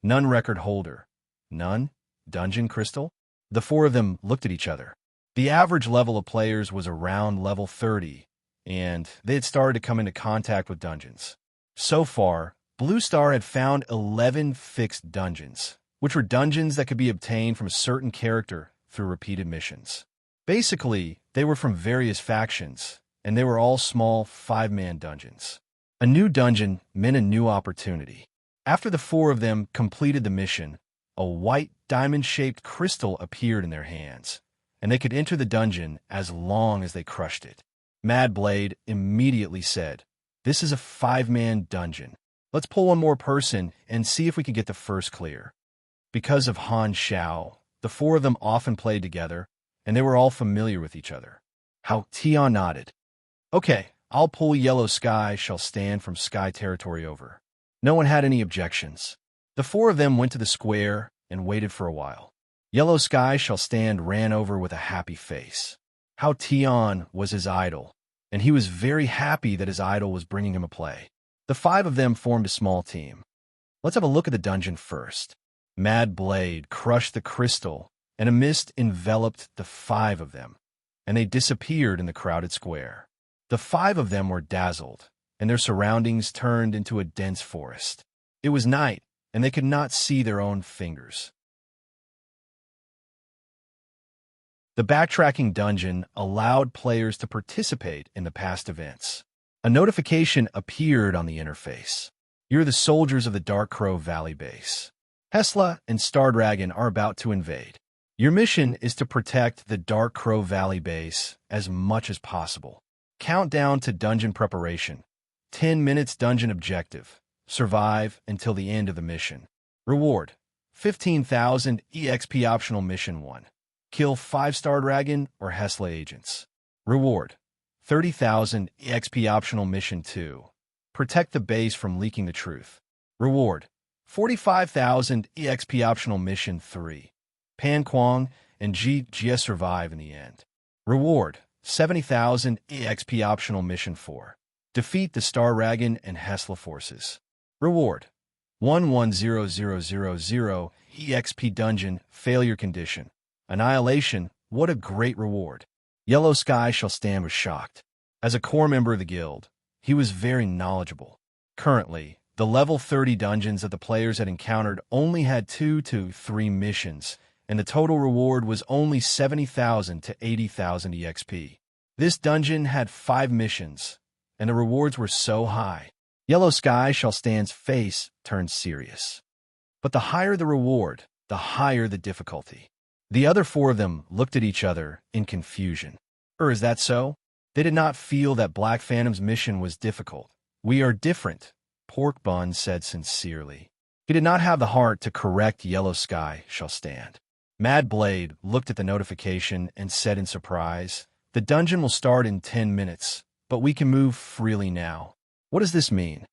None record holder. None dungeon crystal. The 4 of them looked at each other. The average level of players was around level 30, and they had started to come into contact with dungeons. So far, Blue Star had found 11 fixed dungeons, which were dungeons that could be obtained from a certain character through repeated missions. Basically, they were from various factions, and they were all small 5-man dungeons. A new dungeon meant a new opportunity. After the 4 of them completed the mission, a white diamond-shaped crystal appeared in their hands, and they could enter the dungeon as long as they crushed it. Mad Blade immediately said, "This is a 5-man dungeon. Let's pull one more person and see if we can get the first clear." Because of Han Xiao, the four of them often played together, and they were all familiar with each other. How Tian nodded. Okay, I'll pull Yellow Sky shall stand from sky territory over. No one had any objections. The four of them went to the square and waited for a while. Yellow Sky shall stand ran over with a happy face. How Tian was his idol, and he was very happy that his idol was bringing him a play. The five of them formed a small team. Let's have a look at the dungeon first. Mad Blade crushed the crystal, and a mist enveloped the five of them, and they disappeared in the crowded square. The five of them were dazzled, and their surroundings turned into a dense forest. It was night, and they could not see their own fingers. The backtracking dungeon allowed players to participate in the past events. A notification appeared on the interface. You're the soldiers of the Dark Crow Valley base. Hesla and Stardragon are about to invade. Your mission is to protect the Dark Crow Valley base as much as possible. Countdown to dungeon preparation. 10 minutes dungeon objective. Survive until the end of the mission. Reward: 15,000 EXP optional mission 1. Kill 5-star dragon or Hesla agents. Reward: 30,000 EXP optional mission 2. Protect the base from leaking the truth. Reward: 45,000 EXP optional mission 3. Pan Kwang and Jia survive in the end. Reward: 70,000 EXP optional mission 4. Defeat the Star Dragon and Hesla forces. Reward: 110000 EXP dungeon failure condition. Annihilation, what a great reward. Yellow Sky shall stand was shocked. As a core member of the guild, he was very knowledgeable. Currently, the level 30 dungeons that the players had encountered only had 2 to 3 missions, and the total reward was only 70,000 to 80,000 EXP. This dungeon had 5 missions, and the rewards were so high. Yellow Sky shall stand's face turned serious. But the higher the reward, the higher the difficulty. The other four of them looked at each other in confusion. Is that so? They did not feel that Black Phantom's mission was difficult. We are different, Pork Bun said sincerely. He did not have the heart to correct Yellow Sky shall stand. Mad Blade looked at the notification and said in surprise, the dungeon will start in 10 minutes, but we can move freely now. What does this mean?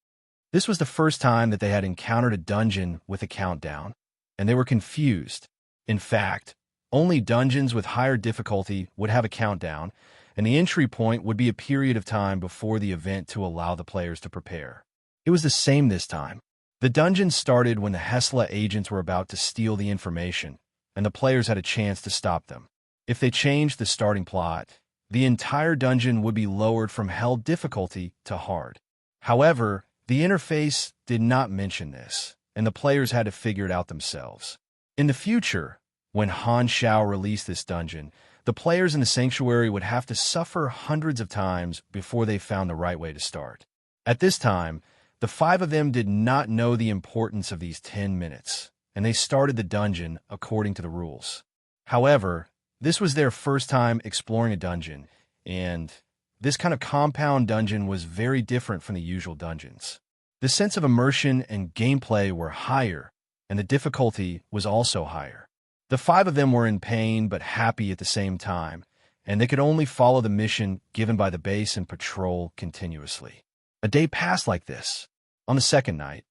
This was the first time that they had encountered a dungeon with a countdown, and they were confused. In fact, only dungeons with higher difficulty would have a countdown, and the entry point would be a period of time before the event to allow the players to prepare. It was the same this time. The dungeon started when the Hesla agents were about to steal the information, and the players had a chance to stop them. If they changed the starting plot, the entire dungeon would be lowered from hell difficulty to hard. However, the interface did not mention this, and the players had to figure it out themselves. In the future, when Han Xiao released this dungeon, the players in the sanctuary would have to suffer hundreds of times before they found the right way to start. At this time, the five of them did not know the importance of these 10 minutes, and they started the dungeon according to the rules. However, this was their first time exploring a dungeon, and this kind of compound dungeon was very different from the usual dungeons. The sense of immersion and gameplay were higher, and the difficulty was also higher. The five of them were in pain but happy at the same time, and they could only follow the mission given by the base and patrol continuously. A day passed like this. On the second night,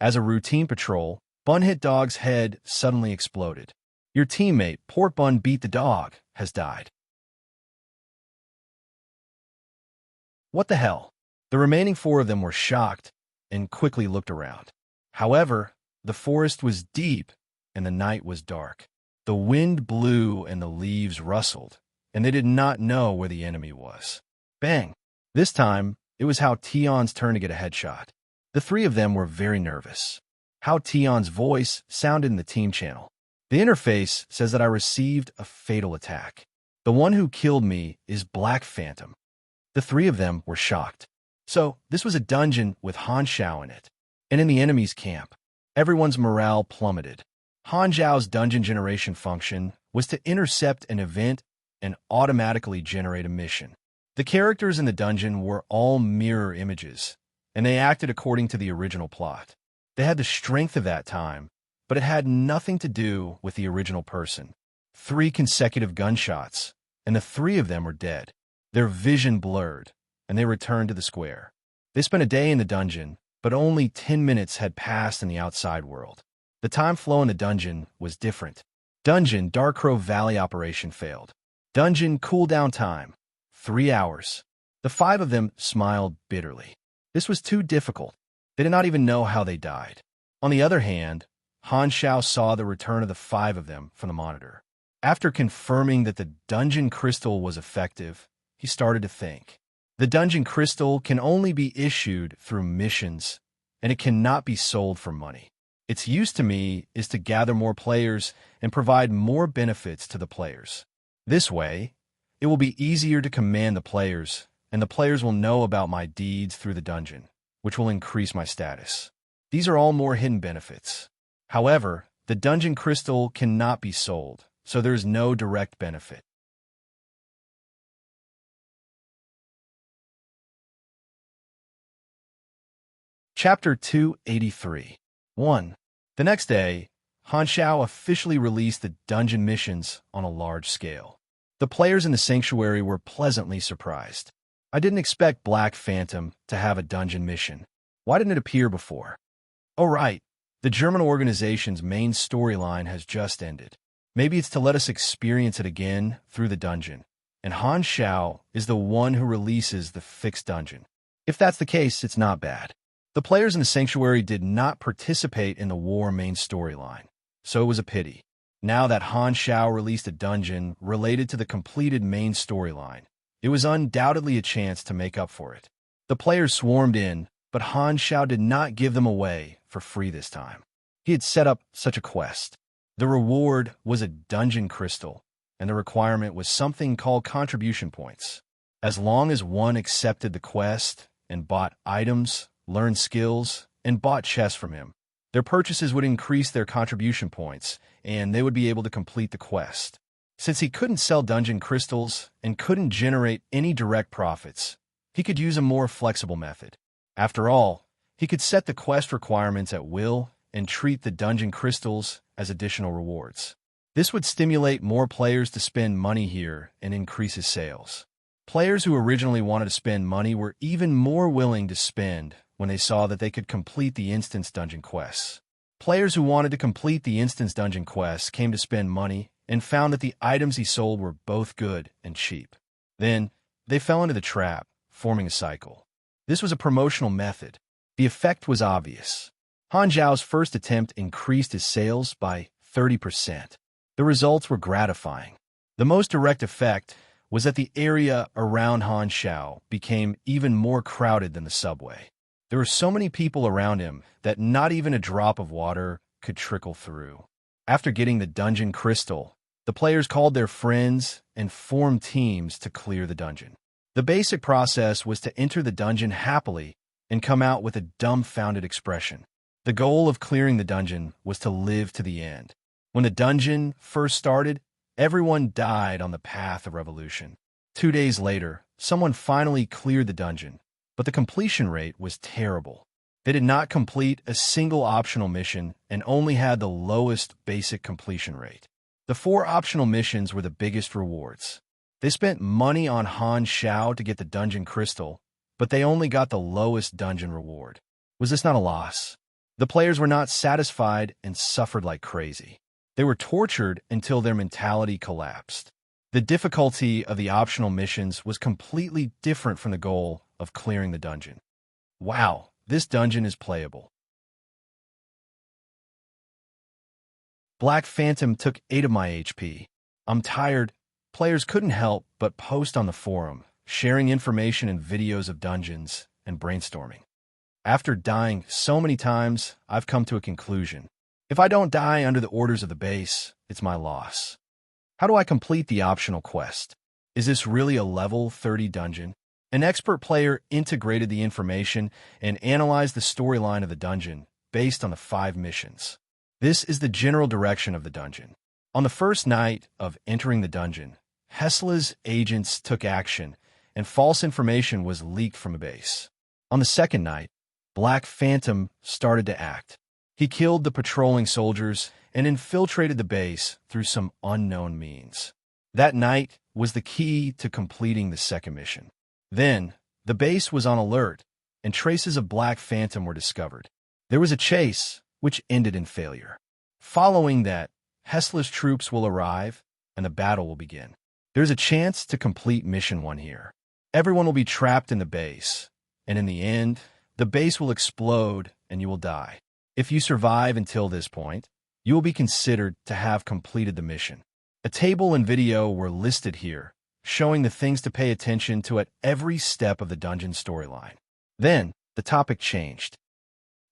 as a routine patrol, Bun Hit Dog's head suddenly exploded. Your teammate, Pork Bun Beat the Dog, has died. What the hell? The remaining four of them were shocked and quickly looked around. However, the forest was deep and the night was dark. The wind blew and the leaves rustled, and they did not know where the enemy was. Bang! This time, it was Hao Tian's turn to get a headshot. The three of them were very nervous. Hao Tian's voice sounded in the team channel. The interface says that I received a fatal attack. The one who killed me is Black Phantom. The three of them were shocked. So, this was a dungeon with Han Xiao in it, and in the enemy's camp. Everyone's morale plummeted. Han Zhao's dungeon generation function was to intercept an event and automatically generate a mission. The characters in the dungeon were all mirror images, and they acted according to the original plot. They had the strength of that time, but it had nothing to do with the original person. 3 consecutive gunshots, and the 3 of them were dead. Their vision blurred, and they returned to the square. They spent a day in the dungeon, but only 10 minutes had passed in the outside world. The time flow in the dungeon was different. Dungeon Darkrow Valley operation failed. Dungeon cooldown time, 3 hours. The 5 of them smiled bitterly. This was too difficult. They did not even know how they died. On the other hand, Han Xiao saw the return of the 5 of them from the monitor. After confirming that the dungeon crystal was effective, he started to think. The dungeon crystal can only be issued through missions, and it cannot be sold for money. Its use to me is to gather more players and provide more benefits to the players. This way, it will be easier to command the players, and the players will know about my deeds through the dungeon, which will increase my status. These are all more hidden benefits. However, the dungeon crystal cannot be sold, so there is no direct benefit. Chapter 283. 1. The next day, Han Xiao officially released the dungeon missions on a large scale. The players in the sanctuary were pleasantly surprised. I didn't expect Black Phantom to have a dungeon mission. Why didn't it appear before? Oh right, the German organization's main storyline has just ended. Maybe it's to let us experience it again through the dungeon, and Han Xiao is the one who releases the fixed dungeon. If that's the case, it's not bad. The players in the sanctuary did not participate in the war main storyline, so it was a pity. Now that Han Xiao released a dungeon related to the completed main storyline, it was undoubtedly a chance to make up for it. The players swarmed in, but Han Xiao did not give them away for free this time. He had set up such a quest. The reward was a dungeon crystal, and the requirement was something called contribution points. As long as one accepted the quest and bought items, learned skills, and bought chests from him, their purchases would increase their contribution points, and they would be able to complete the quest. Since he couldn't sell dungeon crystals and couldn't generate any direct profits, he could use a more flexible method. After all, he could set the quest requirements at will and treat the dungeon crystals as additional rewards. This would stimulate more players to spend money here and increase his sales. Players who originally wanted to spend money were even more willing to spend when they saw that they could complete the instance dungeon quests. Players who wanted to complete the instance dungeon quests came to spend money and found that the items he sold were both good and cheap. Then, they fell into the trap, forming a cycle. This was a promotional method. The effect was obvious. Han Xiao's first attempt increased his sales by 30%. The results were gratifying. The most direct effect was that the area around Han Xiao became even more crowded than the subway. There were so many people around him that not even a drop of water could trickle through. After getting the dungeon crystal, the players called their friends and formed teams to clear the dungeon. The basic process was to enter the dungeon happily and come out with a dumbfounded expression. The goal of clearing the dungeon was to live to the end. When the dungeon first started, everyone died on the path of revolution. 2 days later, someone finally cleared the dungeon, but the completion rate was terrible. They did not complete a single optional mission and only had the lowest basic completion rate. The 4 optional missions were the biggest rewards. They spent money on Han Xiao to get the dungeon crystal, but they only got the lowest dungeon reward. Was this not a loss? The players were not satisfied and suffered like crazy. They were tortured until their mentality collapsed. The difficulty of the optional missions was completely different from the goal of clearing the dungeon. Wow, this dungeon is playable. Black Phantom took 8 of my HP. I'm tired. Players couldn't help but post on the forum, sharing information and videos of dungeons and brainstorming. After dying so many times, I've come to a conclusion. If I don't die under the orders of the base, it's my loss. How do I complete the optional quest? Is this really a level 30 dungeon? An expert player integrated the information and analyzed the storyline of the dungeon based on the 5 missions. This is the general direction of the dungeon. On the first night of entering the dungeon, Hesla's agents took action, and false information was leaked from a base. On the second night, Black Phantom started to act. He He killed the patrolling soldiers and infiltrated the base through some unknown means. That night was the key to completing the second mission. Then, the base was on alert, and traces of Black Phantom were discovered. There was a chase, which ended in failure. Following that, Hesla's troops will arrive, and the battle will begin. There's a chance to complete Mission 1 here. Everyone will be trapped in the base, and in the end, the base will explode and you will die. If you survive until this point, you will be considered to have completed the mission. A table and video were listed here, showing the things to pay attention to at every step of the dungeon storyline. Then, the topic changed.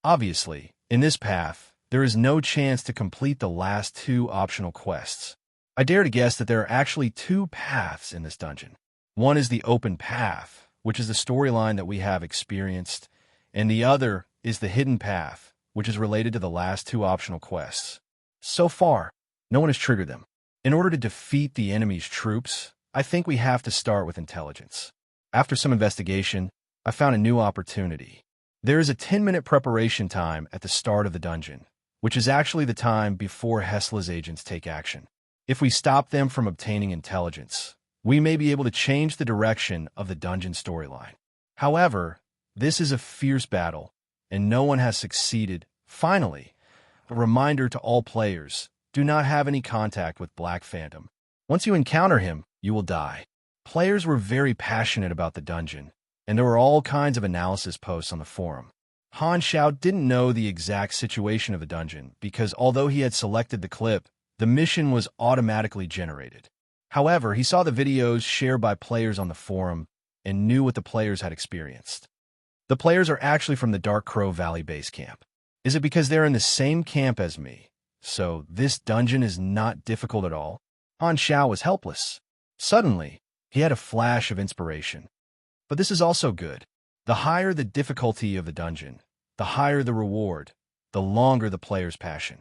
Obviously, in this path, there is no chance to complete the last 2 optional quests. I dare to guess that there are actually 2 paths in this dungeon. One is the open path, which is the storyline that we have experienced, and the other is the hidden path, which is related to the last 2 optional quests. So far, no one has triggered them. In order to defeat the enemy's troops, I think we have to start with intelligence. After some investigation, I found a new opportunity. There is a 10-minute preparation time at the start of the dungeon, which is actually the time before Hesla's agents take action. If we stop them from obtaining intelligence, we may be able to change the direction of the dungeon storyline. However, this is a fierce battle, and no one has succeeded. Finally, a reminder to all players, do not have any contact with Black Phantom. Once you encounter him, you will die. Players were very passionate about the dungeon, and there were all kinds of analysis posts on the forum. Han Xiao didn't know the exact situation of the dungeon because although he had selected the clip, the mission was automatically generated. However, he saw the videos shared by players on the forum and knew what the players had experienced. The players are actually from the Dark Crow Valley base camp. Is it because they're in the same camp as me? So this dungeon is not difficult at all? Han Xiao was helpless. Suddenly, he had a flash of inspiration. But this is also good. The higher the difficulty of the dungeon, the higher the reward, the longer the player's passion.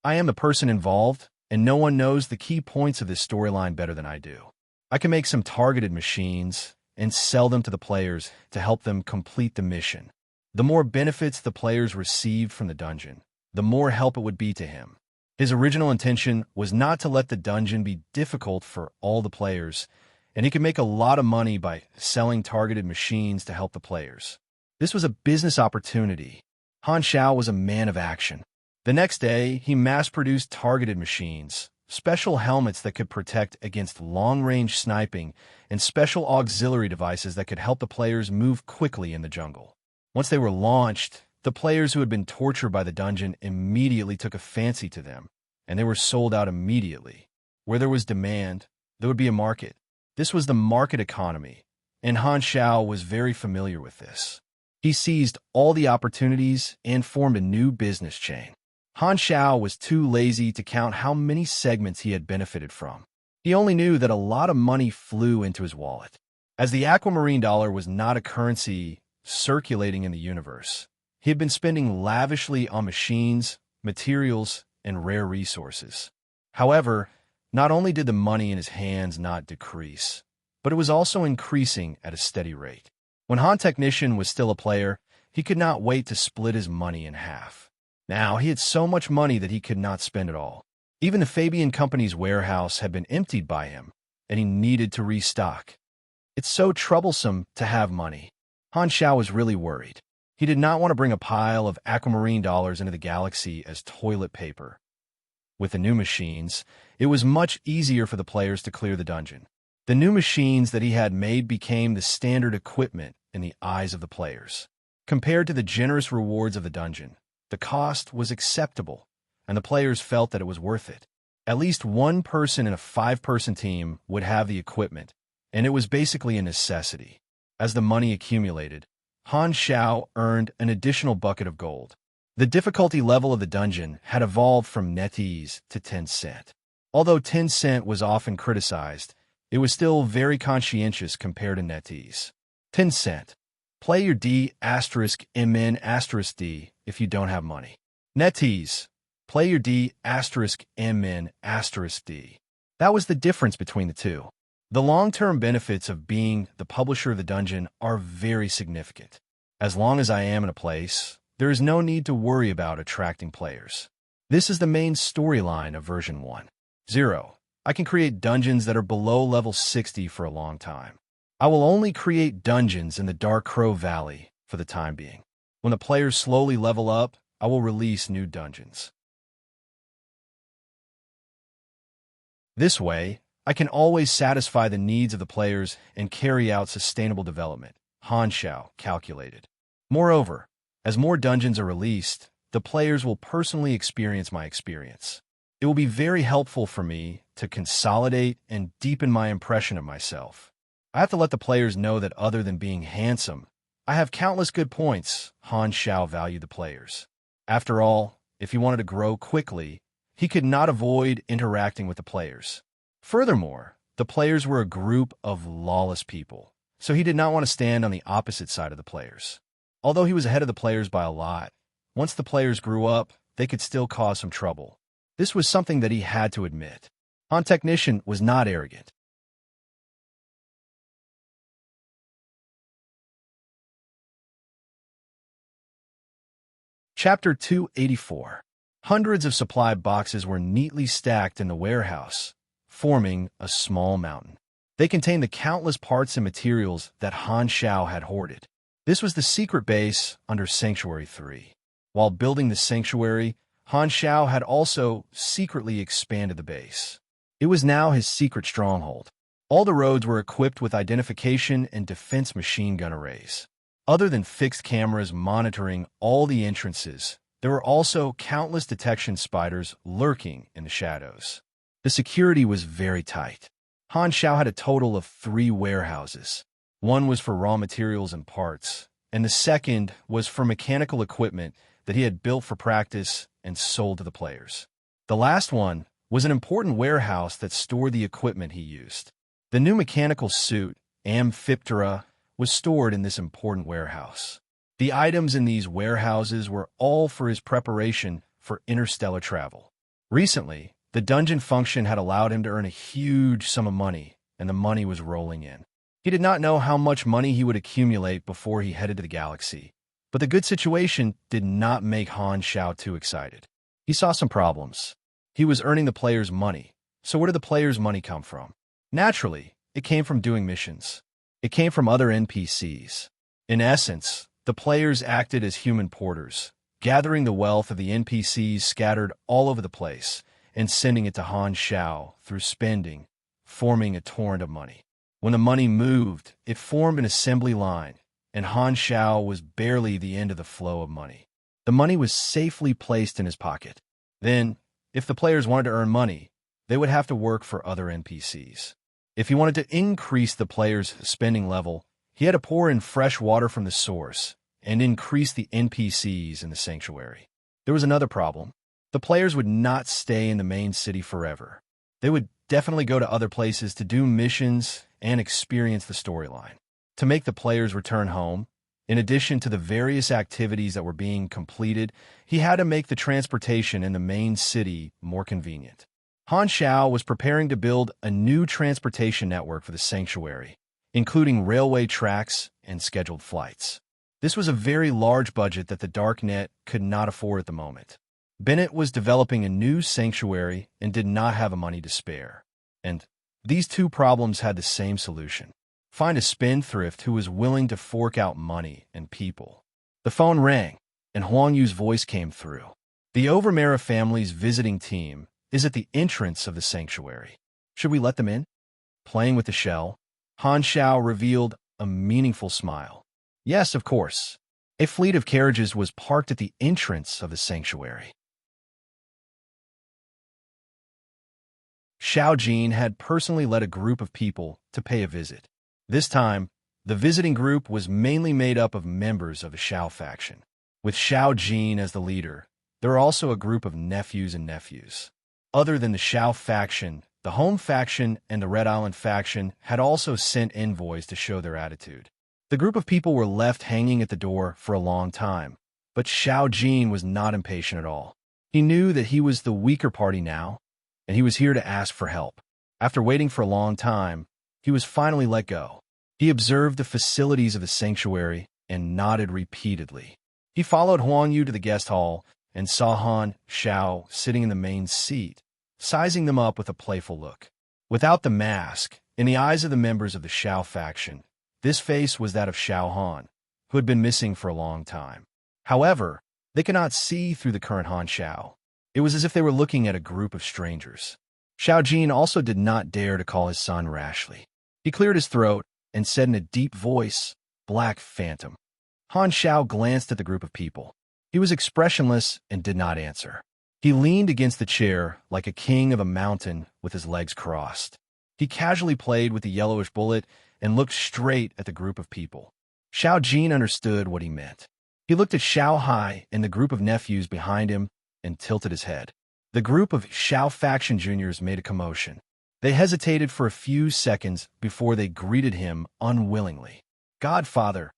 I am the person involved, and no one knows the key points of this storyline better than I do. I can make some targeted machines and sell them to the players to help them complete the mission. The more benefits the players received from the dungeon, the more help it would be to him. His original intention was not to let the dungeon be difficult for all the players, and he could make a lot of money by selling targeted machines to help the players. This was a business opportunity. Han Xiao was a man of action. The next day, he mass-produced targeted machines, special helmets that could protect against long-range sniping, and special auxiliary devices that could help the players move quickly in the jungle. Once they were launched, the players who had been tortured by the dungeon immediately took a fancy to them, and they were sold out immediately. Where there was demand, there would be a market. This was the market economy, and Han Xiao was very familiar with this. He seized all the opportunities and formed a new business chain. Han Xiao was too lazy to count how many segments he had benefited from. He only knew that a lot of money flew into his wallet. As the aquamarine dollar was not a currency circulating in the universe, he had been spending lavishly on machines, materials, and rare resources. However, not only did the money in his hands not decrease, but it was also increasing at a steady rate. When Han Technician was still a player, he could not wait to split his money in half. Now, he had so much money that he could not spend it all. Even the Fabian Company's warehouse had been emptied by him, and he needed to restock. It's so troublesome to have money. Han Xiao was really worried. He did not want to bring a pile of aquamarine dollars into the galaxy as toilet paper. With the new machines, it was much easier for the players to clear the dungeon. The new machines that he had made became the standard equipment in the eyes of the players. Compared to the generous rewards of the dungeon, the cost was acceptable, and the players felt that it was worth it. At least one person in a 5-person team would have the equipment, and it was basically a necessity. As the money accumulated, Han Xiao earned an additional bucket of gold. The difficulty level of the dungeon had evolved from NetEase to 10 cent. Although 10 cent was often criticized, it was still very conscientious compared to NetEase. 10 cent. Play your D***MN** D if you don't have money. NetEase. Play your D***MN** D. That was the difference between the two. The long-term benefits of being the publisher of the dungeon are very significant. As long as I am in a place, there is no need to worry about attracting players. This is the main storyline of version 1.0. I can create dungeons that are below level 60 for a long time. I will only create dungeons in the Dark Crow Valley for the time being. When the players slowly level up, I will release new dungeons. This way, I can always satisfy the needs of the players and carry out sustainable development. Hanshao calculated. Moreover, as more dungeons are released, the players will personally experience my experience. It will be very helpful for me to consolidate and deepen my impression of myself. I have to let the players know that other than being handsome, I have countless good points. Hanshao valued the players. After all, if he wanted to grow quickly, he could not avoid interacting with the players. Furthermore, the players were a group of lawless people, so he did not want to stand on the opposite side of the players. Although he was ahead of the players by a lot, once the players grew up, they could still cause some trouble. This was something that he had to admit. Han Technician was not arrogant. Chapter 284. Hundreds of supply boxes were neatly stacked in the warehouse, forming a small mountain. They contained the countless parts and materials that Hanshao had hoarded. This was the secret base under Sanctuary 3. While building the sanctuary, Hanshao had also secretly expanded the base. It was now his secret stronghold. All the roads were equipped with identification and defense machine gun arrays. Other than fixed cameras monitoring all the entrances, there were also countless detection spiders lurking in the shadows. The security was very tight. Hanshao had a total of 3 warehouses. One was for raw materials and parts, and the second was for mechanical equipment that he had built for practice and sold to the players. The last one was an important warehouse that stored the equipment he used. The new mechanical suit, Amphiptera, was stored in this important warehouse. The items in these warehouses were all for his preparation for interstellar travel. Recently, the dungeon function had allowed him to earn a huge sum of money, and the money was rolling in. He did not know how much money he would accumulate before he headed to the galaxy, but the good situation did not make Hanshao too excited. He saw some problems. He was earning the players' money, so where did the players' money come from? Naturally, it came from doing missions. It came from other NPCs. In essence, the players acted as human porters, gathering the wealth of the NPCs scattered all over the place and sending it to Hanshao through spending, forming a torrent of money. When the money moved, it formed an assembly line, and Hanshao was barely the end of the flow of money. The money was safely placed in his pocket. Then, if the players wanted to earn money, they would have to work for other NPCs. If he wanted to increase the players' spending level, he had to pour in fresh water from the source and increase the NPCs in the sanctuary. There was another problem. The players would not stay in the main city forever. They would definitely go to other places to do missions and experience the storyline. To make the players return home, in addition to the various activities that were being completed, he had to make the transportation in the main city more convenient. Hanshao was preparing to build a new transportation network for the sanctuary, including railway tracks and scheduled flights. This was a very large budget that the Darknet could not afford at the moment. Bennett was developing a new sanctuary and did not have money to spare. And these two problems had the same solution. Find a spendthrift who was willing to fork out money and people. The phone rang, and Huang Yu's voice came through. The Overmara family's visiting team is at the entrance of the sanctuary. Should we let them in? Playing with the shell, Hanshao revealed a meaningful smile. Yes, of course. A fleet of carriages was parked at the entrance of the sanctuary. Xiao Jin had personally led a group of people to pay a visit. This time, the visiting group was mainly made up of members of the Xiao faction. With Xiao Jin as the leader, there were also a group of nephews and nephews. Other than the Xiao faction, the Home faction and the Red Island faction had also sent envoys to show their attitude. The group of people were left hanging at the door for a long time, but Xiao Jin was not impatient at all. He knew that he was the weaker party now, and he was here to ask for help. After waiting for a long time, he was finally let go. He observed the facilities of the sanctuary and nodded repeatedly. He followed Huang Yu to the guest hall and saw Han Xiao sitting in the main seat, sizing them up with a playful look. Without the mask, in the eyes of the members of the Xiao faction, this face was that of Xiao Han, who had been missing for a long time. However, they could not see through the current Han Xiao. It was as if they were looking at a group of strangers. Xiao Jin also did not dare to call his son rashly. He cleared his throat and said in a deep voice, "Black Phantom." Han Xiao glanced at the group of people. He was expressionless and did not answer. He leaned against the chair like a king of a mountain with his legs crossed. He casually played with the yellowish bullet and looked straight at the group of people. Xiao Jin understood what he meant. He looked at Xiao Hai and the group of nephews behind him and tilted his head. The group of Xiao faction juniors made a commotion. They hesitated for a few seconds before they greeted him unwillingly. "Godfather."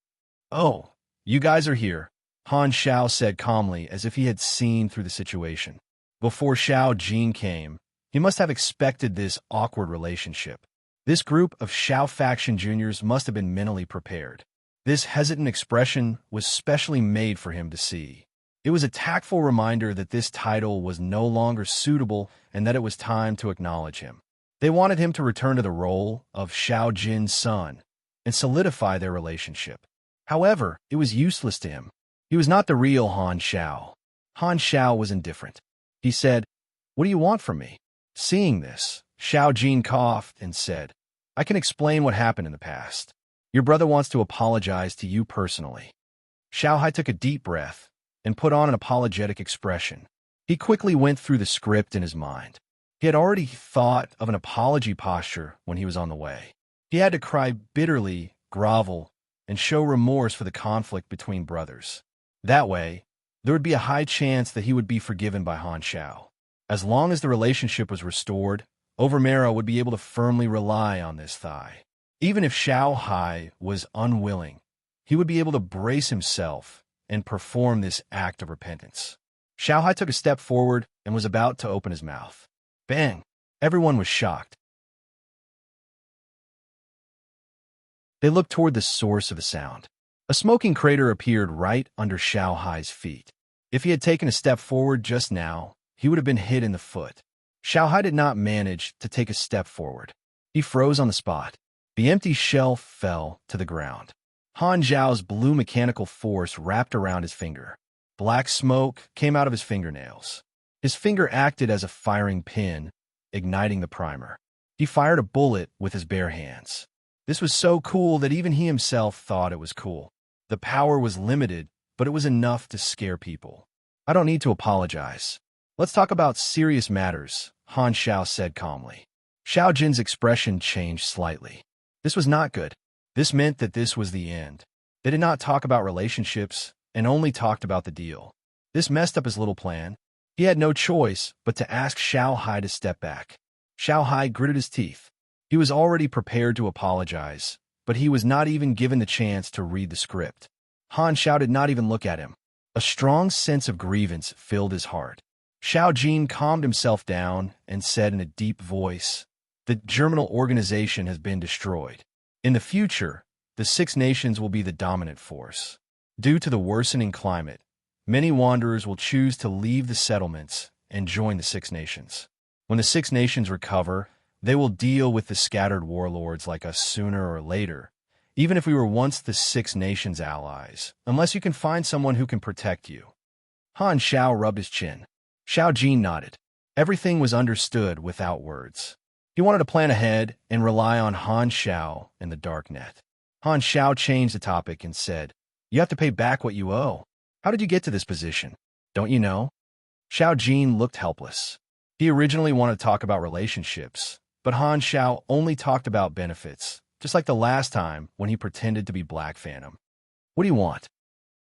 "Oh, you guys are here," Han Xiao said calmly as if he had seen through the situation. Before Xiao Jin came, he must have expected this awkward relationship. This group of Xiao faction juniors must have been mentally prepared. This hesitant expression was specially made for him to see. It was a tactful reminder that this title was no longer suitable and that it was time to acknowledge him. They wanted him to return to the role of Xiao Jin's son and solidify their relationship. However, it was useless to him. He was not the real Han Xiao. Han Xiao was indifferent. He said, "What do you want from me?" Seeing this, Xiao Jin coughed and said, "I can explain what happened in the past. Your brother wants to apologize to you personally." Xiao Hai took a deep breath and put on an apologetic expression. He quickly went through the script in his mind. He had already thought of an apology posture when he was on the way. He had to cry bitterly, grovel, and show remorse for the conflict between brothers. That way, there would be a high chance that he would be forgiven by Han Xiao. As long as the relationship was restored, Overmera would be able to firmly rely on this thigh. Even if Xiao Hai was unwilling, he would be able to brace himself and perform this act of repentance. Xiao Hai took a step forward and was about to open his mouth. Bang! Everyone was shocked. They looked toward the source of the sound. A smoking crater appeared right under Xiao Hai's feet. If he had taken a step forward just now, he would have been hit in the foot. Xiao Hai did not manage to take a step forward. He froze on the spot. The empty shell fell to the ground. Han Zhao's blue mechanical force wrapped around his finger. Black smoke came out of his fingernails. His finger acted as a firing pin, igniting the primer. He fired a bullet with his bare hands. This was so cool that even he himself thought it was cool. The power was limited, but it was enough to scare people. "I don't need to apologize. Let's talk about serious matters," Han Xiao said calmly. Xiao Jin's expression changed slightly. This was not good. This meant that this was the end. They did not talk about relationships and only talked about the deal. This messed up his little plan. He had no choice but to ask Xiao Hai to step back. Xiao Hai gritted his teeth. He was already prepared to apologize, but he was not even given the chance to read the script. Han Xiao did not even look at him. A strong sense of grievance filled his heart. Xiao Jin calmed himself down and said in a deep voice, "The germinal organization has been destroyed. In the future, the Six Nations will be the dominant force. Due to the worsening climate, many wanderers will choose to leave the settlements and join the Six Nations. When the Six Nations recover, they will deal with the scattered warlords like us sooner or later, even if we were once the Six Nations allies, unless you can find someone who can protect you." Han Xiao rubbed his chin. Xiao Jin nodded. Everything was understood without words. He wanted to plan ahead and rely on Han Xiao and the dark net. Han Xiao changed the topic and said, "You have to pay back what you owe. How did you get to this position? Don't you know?" Xiao Jin looked helpless. He originally wanted to talk about relationships, but Han Xiao only talked about benefits, just like the last time when he pretended to be Black Phantom. "What do you want?"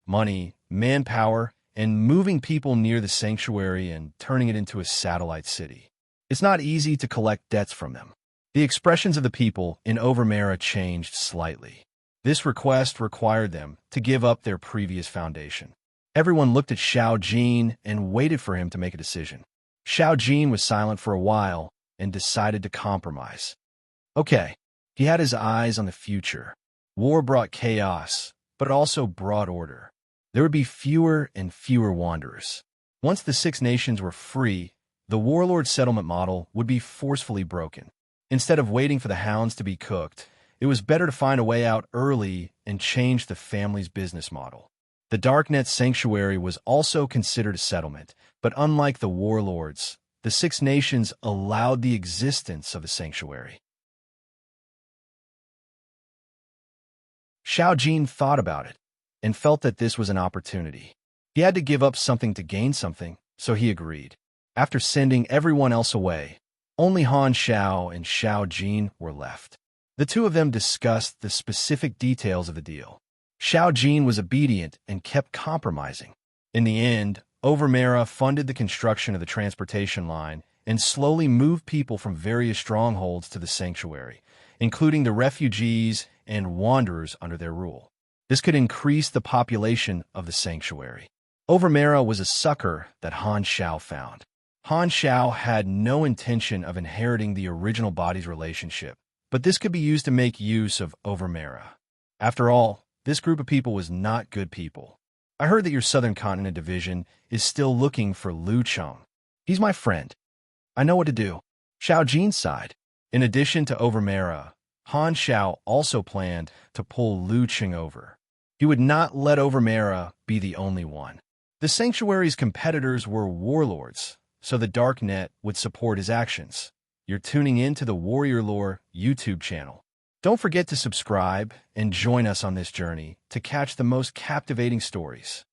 "Money, manpower, and moving people near the sanctuary and turning it into a satellite city. It's not easy to collect debts from them." The expressions of the people in Overmera changed slightly. This request required them to give up their previous foundation. Everyone looked at Xiao Jin and waited for him to make a decision. Xiao Jin was silent for a while and decided to compromise. Okay, he had his eyes on the future. War brought chaos, but also brought order. There would be fewer and fewer wanderers. Once the Six Nations were free, the warlord settlement model would be forcefully broken. Instead of waiting for the hounds to be cooked, it was better to find a way out early and change the family's business model. The Darknet Sanctuary was also considered a settlement, but unlike the warlords, the Six Nations allowed the existence of a sanctuary. Xiao Jin thought about it and felt that this was an opportunity. He had to give up something to gain something, so he agreed. After sending everyone else away, only Han Xiao and Xiao Jin were left. The two of them discussed the specific details of the deal. Xiao Jin was obedient and kept compromising. In the end, Overmera funded the construction of the transportation line and slowly moved people from various strongholds to the sanctuary, including the refugees and wanderers under their rule. This could increase the population of the sanctuary. Overmera was a sucker that Han Xiao found. Han Xiao had no intention of inheriting the original body's relationship, but this could be used to make use of Overmera. After all, this group of people was not good people. I heard that your Southern Continent division is still looking for Lu Cheng. He's my friend. I know what to do. Xiao Jin sighed. In addition to Overmera, Han Xiao also planned to pull Lu Cheng over. He would not let Overmera be the only one. The sanctuary's competitors were warlords, so the Darknet would support his actions. You're tuning in to the Warrior Lore YouTube channel. Don't forget to subscribe and join us on this journey to catch the most captivating stories.